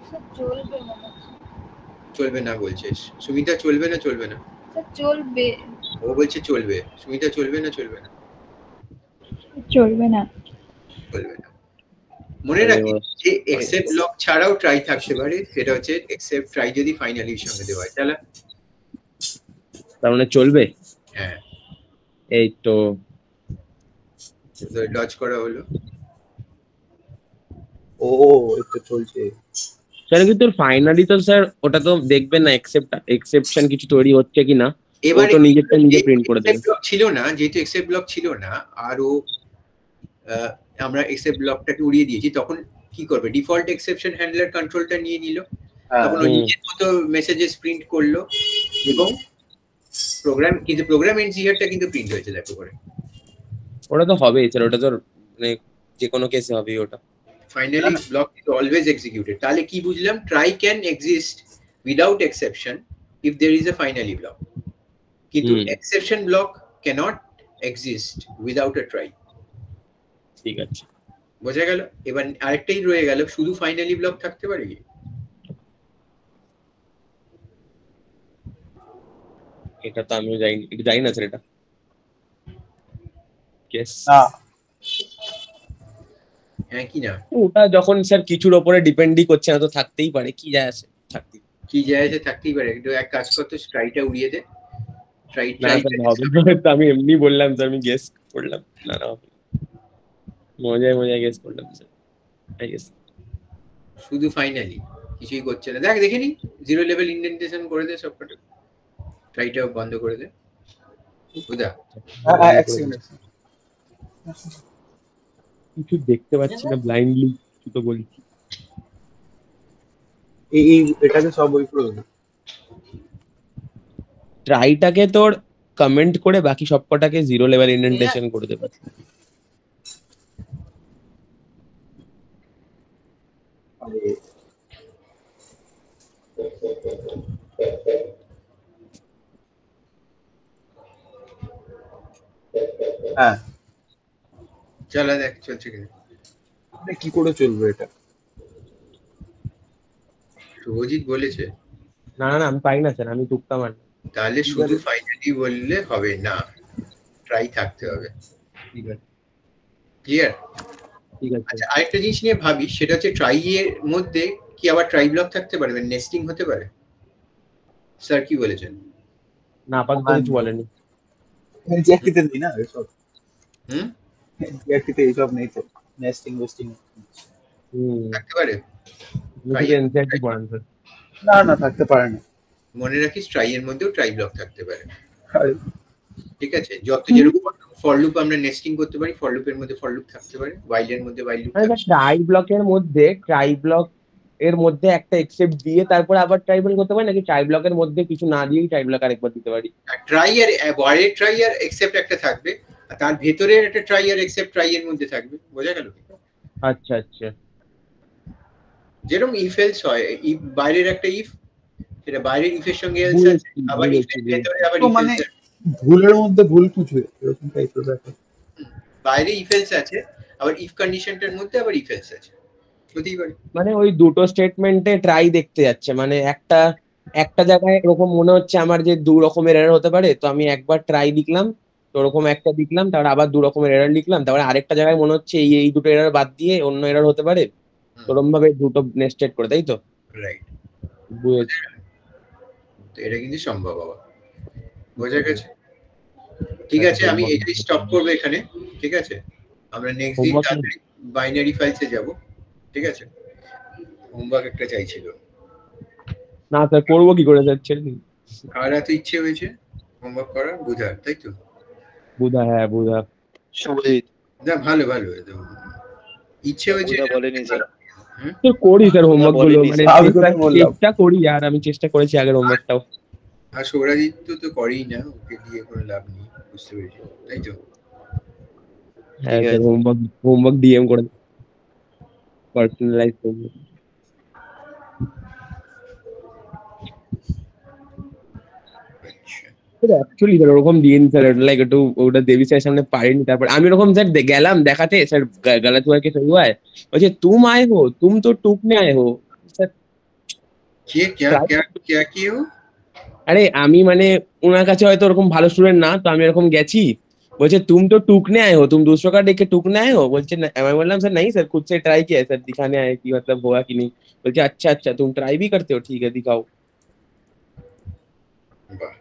স্যার চলবে মনে হচ্ছে। চলবে না বলছিস? সুমিতা চলবে না চলবে না? স্যার চলবে। ও বলছে চলবে। সুমিতা চলবে না চলবে না? চলবে না। চলবে না। মনে রাখি যে এক্সেপ্ট ব্লক ছাড়াও ট্রাই থাকতে পারে, সেটা হচ্ছে এক্সেপ্ট ট্রাই যদি ফাইনালির সঙ্গে দেওয়া হয় তাহলে তার মানে চলবে। হ্যাঁ, এই তো লজ করা হলো। ও এটা চলছে। স্যার কিন্তু ফাইনালি তো স্যার ওটা তো দেখবেন না এক্সেপশন কিছু তৈরি হচ্ছে কিনা, ও এবারে তো নিজেরটা নিজে প্রিন্ট করে দেবে। ব্লক ছিল না, যেহেতু এক্সেপ্ট ব্লক ছিল না আর ও আমরা এক্সেপ্ট ব্লকটাকে উড়িয়ে দিয়েছি, তখন কি করবে? ডিফল্ট এক্সেপশন হ্যান্ডলার কন্ট্রোলটা নিয়ে নিল, তখন ও নিজের মতো মেসেজেস প্রিন্ট করলো এবং প্রোগ্রাম, কিন্তু প্রোগ্রাম এন্ড জিআরটা কিন্তু প্রিন্ট হয়েছে দেখো করে। ওটা তো হবেই স্যার, ওটা তো মানে যে কোনো কেসে হবে ওটা। Finally block is always executed. তাহলে কি বুঝলাম? Try can exist without exception if there is a finally block, কিন্তু exception block cannot exist without a try. ঠিক আছে, বোঝা গেল? এবার আরেকটাই রয়ে গেল, শুধু ফাইনালি ব্লক থাকতে পারে কি? এটা তো আমিও জানি না স্যার এটা। কেস হ্যাঁ কি না? ওটা যখন স্যার কিছুর উপরে ডিপেন্ডই করছে না তো থাকতেই পারে, কি যায় আসে, থাকতেই কি যায় আসে, থাকতেই পারে। একটু এক কাজ করতে, ট্রাইটা উড়িয়ে দে। ট্রাই না ট্রাই স্যার হবে না, তো আমি এমনি বললাম স্যার, আমি গেস করলাম। না না হবে না। মজায় গেস করলাম স্যার, আই গেস। শুধু ফাইনালি কিছুই করছে না। দেখ দেখে নি, জিরো লেভেল ইন্ডেন্টেশন করে দে সবকটা, ট্রাইটা বন্ধ করে দে। বুঝা? এক সেকেন্ড। কিছু দেখতে পাচ্ছি না, ব্লাইন্ডলি কিছু তো বলছি। এই এটাকে সব ওই করে দেবো। ট্রাইটাকে তোর কমেন্ট করে বাকি সবকটাকে জিরো লেভেল ইন্ডেন্টেশন করে দেবে। হ্যাঁ, চলো দেখ চলছে কিনা। এটা কি করে চলবে এটা? শুভজিৎ বলেছে। না না আমি পাই না স্যার, আমি টুকটা মান। তাহলে শুধু ফাইনালি বললে হবে না, ট্রাই থাকতে হবে। ঠিক আছে, ক্লিয়ার? ঠিক আছে। আচ্ছা, আরেকটা জিনিস নিয়ে ভাবি, সেটা হচ্ছে ট্রাই এর মধ্যে কি আবার ট্রাই ব্লক থাকতে পারে, মানে নেস্টিং হতে পারে? স্যার কি বলেছেন? না আপাতত কিছু বলেনি। জিআরটিতে নেই না এসব। হুম, জিআরটিতে এইসব নেই তো, নেস্টিং ওয়েস্টিং। থাকতে পারে। এনসিআরটি পড়ান স্যার। না থাকতে পারে না। মনে রাখিস ট্রাই এর মধ্যেও ট্রাই ব্লক থাকতে পারে। আরে, ঠিক আছে? যত যেরকম ফর লুপ আমরা নেস্টিং করতে পারি, ফর লুপের মধ্যে ফর লুপ থাকতে পারে, while এর মধ্যে while লুপ থাকতে ট্রাই ব্লকের মধ্যে একটা এক্সেপ্ট দিয়ে তারপরে আবার ট্রাইবল করতে পারি, নাকি ট্রাই ব্লকের মধ্যে কিছু না দিয়েই ট্রাই ব্লক আরেকবার দিতে পারি? ট্রাই আর বাইরের ট্রাই আর এক্সেপ্ট একটা থাকবে, আর তার ভেতরে একটা ট্রাই আর এক্সেপ্ট ট্রাই এর মধ্যে থাকবে। বোঝা গেল? আচ্ছা আচ্ছা, যেরকম ইফ এলস হয়, ইফ বাইরের একটা ইফ, সেটা বাইরের ইফের সঙ্গে এলস আছে, আবার ইফ এর ভেতরে আবার তো ইফ মানে এলস আছে। ভুলের মধ্যে ভুল কিছু এরকম টাইপের ব্যাপার। বাইরে ইফ এলস আছে, আবার ইফ কন্ডিশনটার মধ্যে আবার ইফ এলস আছে। হতেই পারে। মানে ওই দুটো স্টেটমেন্টে ট্রাই দেখতে যাচ্ছে, মানে একটা জায়গায় এরকম মনে হচ্ছে আমার যে দু রকমের এরর হতে পারে, তো আমি একবার ট্রাই লিখলাম, তো ওরকম একটা লিখলাম, তারপর আবার দু রকমের এরর লিখলাম, তারপরে আরেকটা জায়গায় মনে হচ্ছে এই দুটো এরর বাদ দিয়ে অন্য এরর হতে পারে, ওরকম ভাবে দুটো নেস্টেড করে, তাই তো? রাইট। বুঝেছি। তো এটা কিন্তু সম্ভব বাবা। বোঝা গেছে? ঠিক আছে, আমি এটাই স্টপ করব এখানে। ঠিক আছে? আমরা নেক্সট দিন তাড়াতাড়ি বাইনারি ফাইলসে যাব। ঠিক আছে? হোমওয়ার্ক একটা চাইছিল। না স্যার, করবো কি করে যাচ্ছে? কার এত ইচ্ছে হয়েছে হোমওয়ার্ক করার? বুঝার, তাই তো? বুধা, হ্যাঁ বুধা। শুভজিৎ না, ভালো ভালো, ইচ্ছে হয়েছে। বুধা বলেনি স্যার। তো করি স্যার হোমওয়ার্ক গুলো, বলেনি মানে আমি তাই বললাম। চেষ্টা করি, আর আমি চেষ্টা করেছি আগের হোমওয়ার্কটাও। আর সৌরাজিৎ তো করেই না, ওকে দিয়ে কোনো লাভ নেই, বুঝতে পেরেছি, তাই তো? হ্যাঁ স্যার, হোমওয়ার্ক ডিএম করে পার্সোনালাইজ করবো। আচ্ছা। অ্যাকচুয়ালি স্যার ওরকম দিন স্যার লাইক একটু ওটা দেবী স্যারের সামনে পারিনি, তারপর আমি ওরকম স্যার গেলাম দেখাতে, স্যার गलत हुआ कि सही हुआ है, বলছে तुम आए हो, तुम तो टूकने आए हो স্যার। क्या क्या क्या क्या की हो? আরে আমি মানে ওনার কাছে হয়তো ওরকম ভালো স্টুডেন্ট না, তো আমি এরকম গেছি, বলছে तुम तो टूकने आए हो, तुम दूसरों का देख के टूकने आए हो, বলছে আমি বললাম স্যার नहीं सर खुद से ट्राई किया है सर, दिखाने आए कि मतलब हुआ कि नहीं, বলছে अच्छा अच्छा तुम ट्राई भी करते हो, ठीक है दिखाओ। বাহ,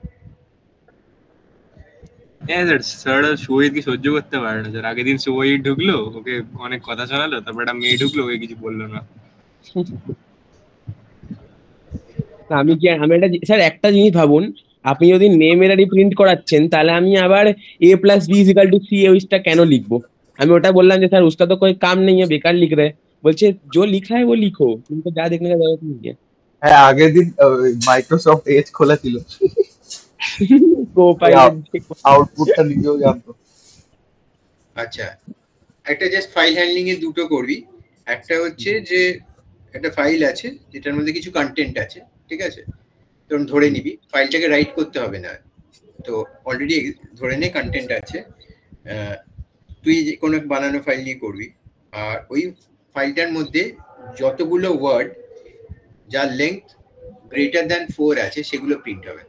হ্যাঁ স্যার, স্যার শুভজিৎ কি সহ্য করতে পারে না স্যার। আগের দিন শুভজিৎ ঢুকলো, ওকে অনেক কথা শোনালো, তারপর একটা মেয়ে ঢুকলো, ওকে কিছু বললো না। আমি একটা স্যার একটা জিনিস ভাবুন, আপনি যদি নেম এরারই প্রিন্ট করাচ্ছেন তাহলে আমি আবার a+b=c ওইটা কেন লিখবো? আমি ওটা বললাম যে স্যার उसका तो कोई काम नहीं है, बेकार लिख रहे हैं। বলছে जो लिखा है वो लिखो, तुमको जा देखने का जरूरत नहीं है। হ্যাঁ, আগের দিন মাইক্রোসফট এজ খোলা ছিল, কোপাইলট আউটপুটটা নিজেও জানতো। আচ্ছা একটা জাস্ট ফাইল হ্যান্ডলিং এ দুটো করবি। একটা হচ্ছে যে একটা ফাইল আছে যেটার মধ্যে কিছু কন্টেন্ট আছে, ঠিক আছে, তোর ধরে নিবি ফাইলটাকে রাইট করতে হবে না, তো অলরেডি ধরে নে কন্টেন্ট আছে, তুই যে কোনো বানানো ফাইল নিয়ে করবি, আর ওই ফাইলটার মধ্যে যতগুলো ওয়ার্ড যার লেংথ গ্রেটার দ্যান 4 আছে সেগুলো প্রিন্ট হবে।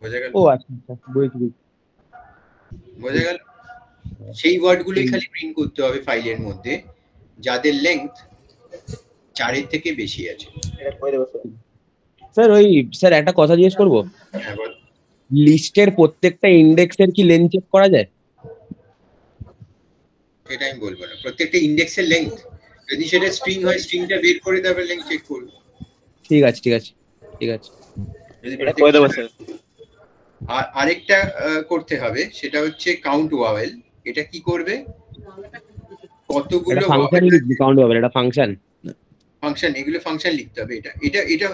বোঝা গেল? ও আচ্ছা আচ্ছা বুঝেছি। বোঝা গেল? সেই ওয়ার্ডগুলোই খালি প্রিন্ট করতে হবে ফাইলের মধ্যে যাদের লেংথ 4 এর থেকে বেশি আছে। এটা কই দেবো স্যার? স্যার ওই স্যার একটা কথা জিজ্ঞেস করবো, হ্যাঁ বল। লিস্টের প্রত্যেকটা ইন্ডেক্সের কি লেন্থ চেক করা যায়? সেটা আমি বলবো না, প্রত্যেকটা ইন্ডেক্সের লেংথ, যদি সেটা স্ট্রিং হয় স্ট্রিংটা বের করে তারপর লেংথ চেক করব। ঠিক আছে ঠিক আছে ঠিক আছে। যদি এটা কই দেবো স্যার? আর আরেকটা করতে হবে, সেটা হচ্ছে কাউন্ট ওয়াভেল। এটা কি করবে, কতগুলো এটা ফাংশন লিখবি, কাউন্ট হবে এটা ফাংশন। ফাংশন, এগুলো ফাংশন লিখতে হবে। এটা এটা এটা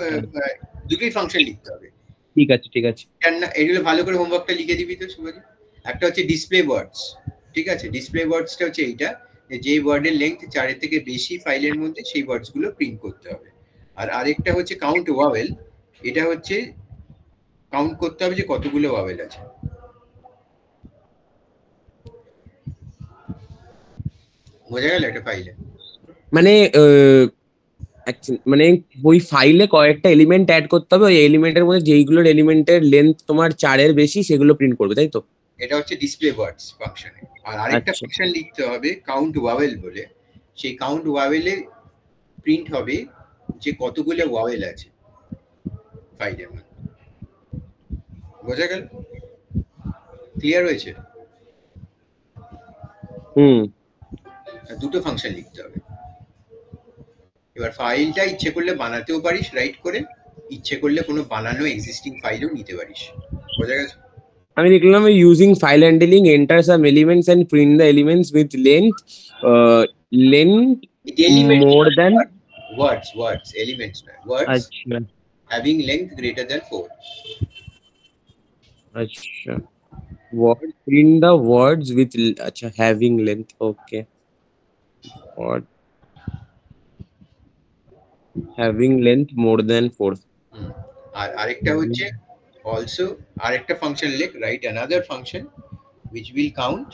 দুটোই ফাংশন লিখতে হবে। ঠিক আছে ঠিক আছে। এগুলো ভালো করে হোমওয়ার্কটা লিখে দিবি তো শুভজিৎ। একটা হচ্ছে ডিসপ্লে ওয়ার্ডস, ঠিক আছে, ডিসপ্লে ওয়ার্ডসটা হচ্ছে এইটা, যে ওয়ার্ডের লেংথ 4 এর থেকে বেশি ফাইলের মধ্যে সেই ওয়ার্ডস গুলো প্রিন্ট করতে হবে। আর আরেকটা হচ্ছে কাউন্ট ওয়াভেল, এটা হচ্ছে কাউন্ট করতে হবে যে কতগুলো ওয়াভেল আছে। বোঝা গেল একটা ফাইলে? মানে মানে ওই ফাইলে কয়েকটা এলিমেন্ট অ্যাড করতে হবে, ওই এলিমেন্টের মধ্যে যেইগুলোর এলিমেন্টের লেন্থ তোমার 4 এর বেশি সেগুলো প্রিন্ট করবে, তাই তো? এটা হচ্ছে ডিসপ্লে ওয়ার্ডস ফাংশনে। আর আরেকটা আচ্ছা। ফাংশন লিখতে হবে কাউন্ট ওয়াভেল বলে, সেই কাউন্ট ওয়াভেলে প্রিন্ট হবে যে কতগুলো ওয়াভেল আছে ফাইলের মধ্যে। বোঝা গেল? ক্লিয়ার হয়েছে? দুটো ফাংশন লিখতে হবে। এবার ফাইলটা ইচ্ছে করলে বানাতেও পারিস রাইট করে, ইচ্ছে করলে কোনো বানানো এক্সিস্টিং ফাইলও নিতে পারিস। বোঝা গেছে? আমি লিখলাম using file handling enter some elements and print the elements with length more than words elements না, ওয়ার্ডস আচ্ছা হ্যাভিং লেংথ গ্রেটার দ্যান 4। আচ্ছা word print the words with acha having length, okay, word having length more than 4। আর আরেকটা হচ্ছে also আরেকটা function লিখ, write another function which will count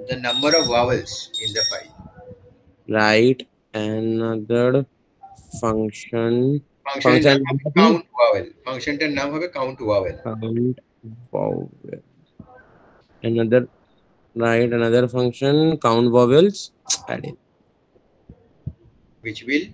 the number of vowels in the file। write another function count vowel, ফাংশনটার নাম হবে count vowel। write another function count vowels added which will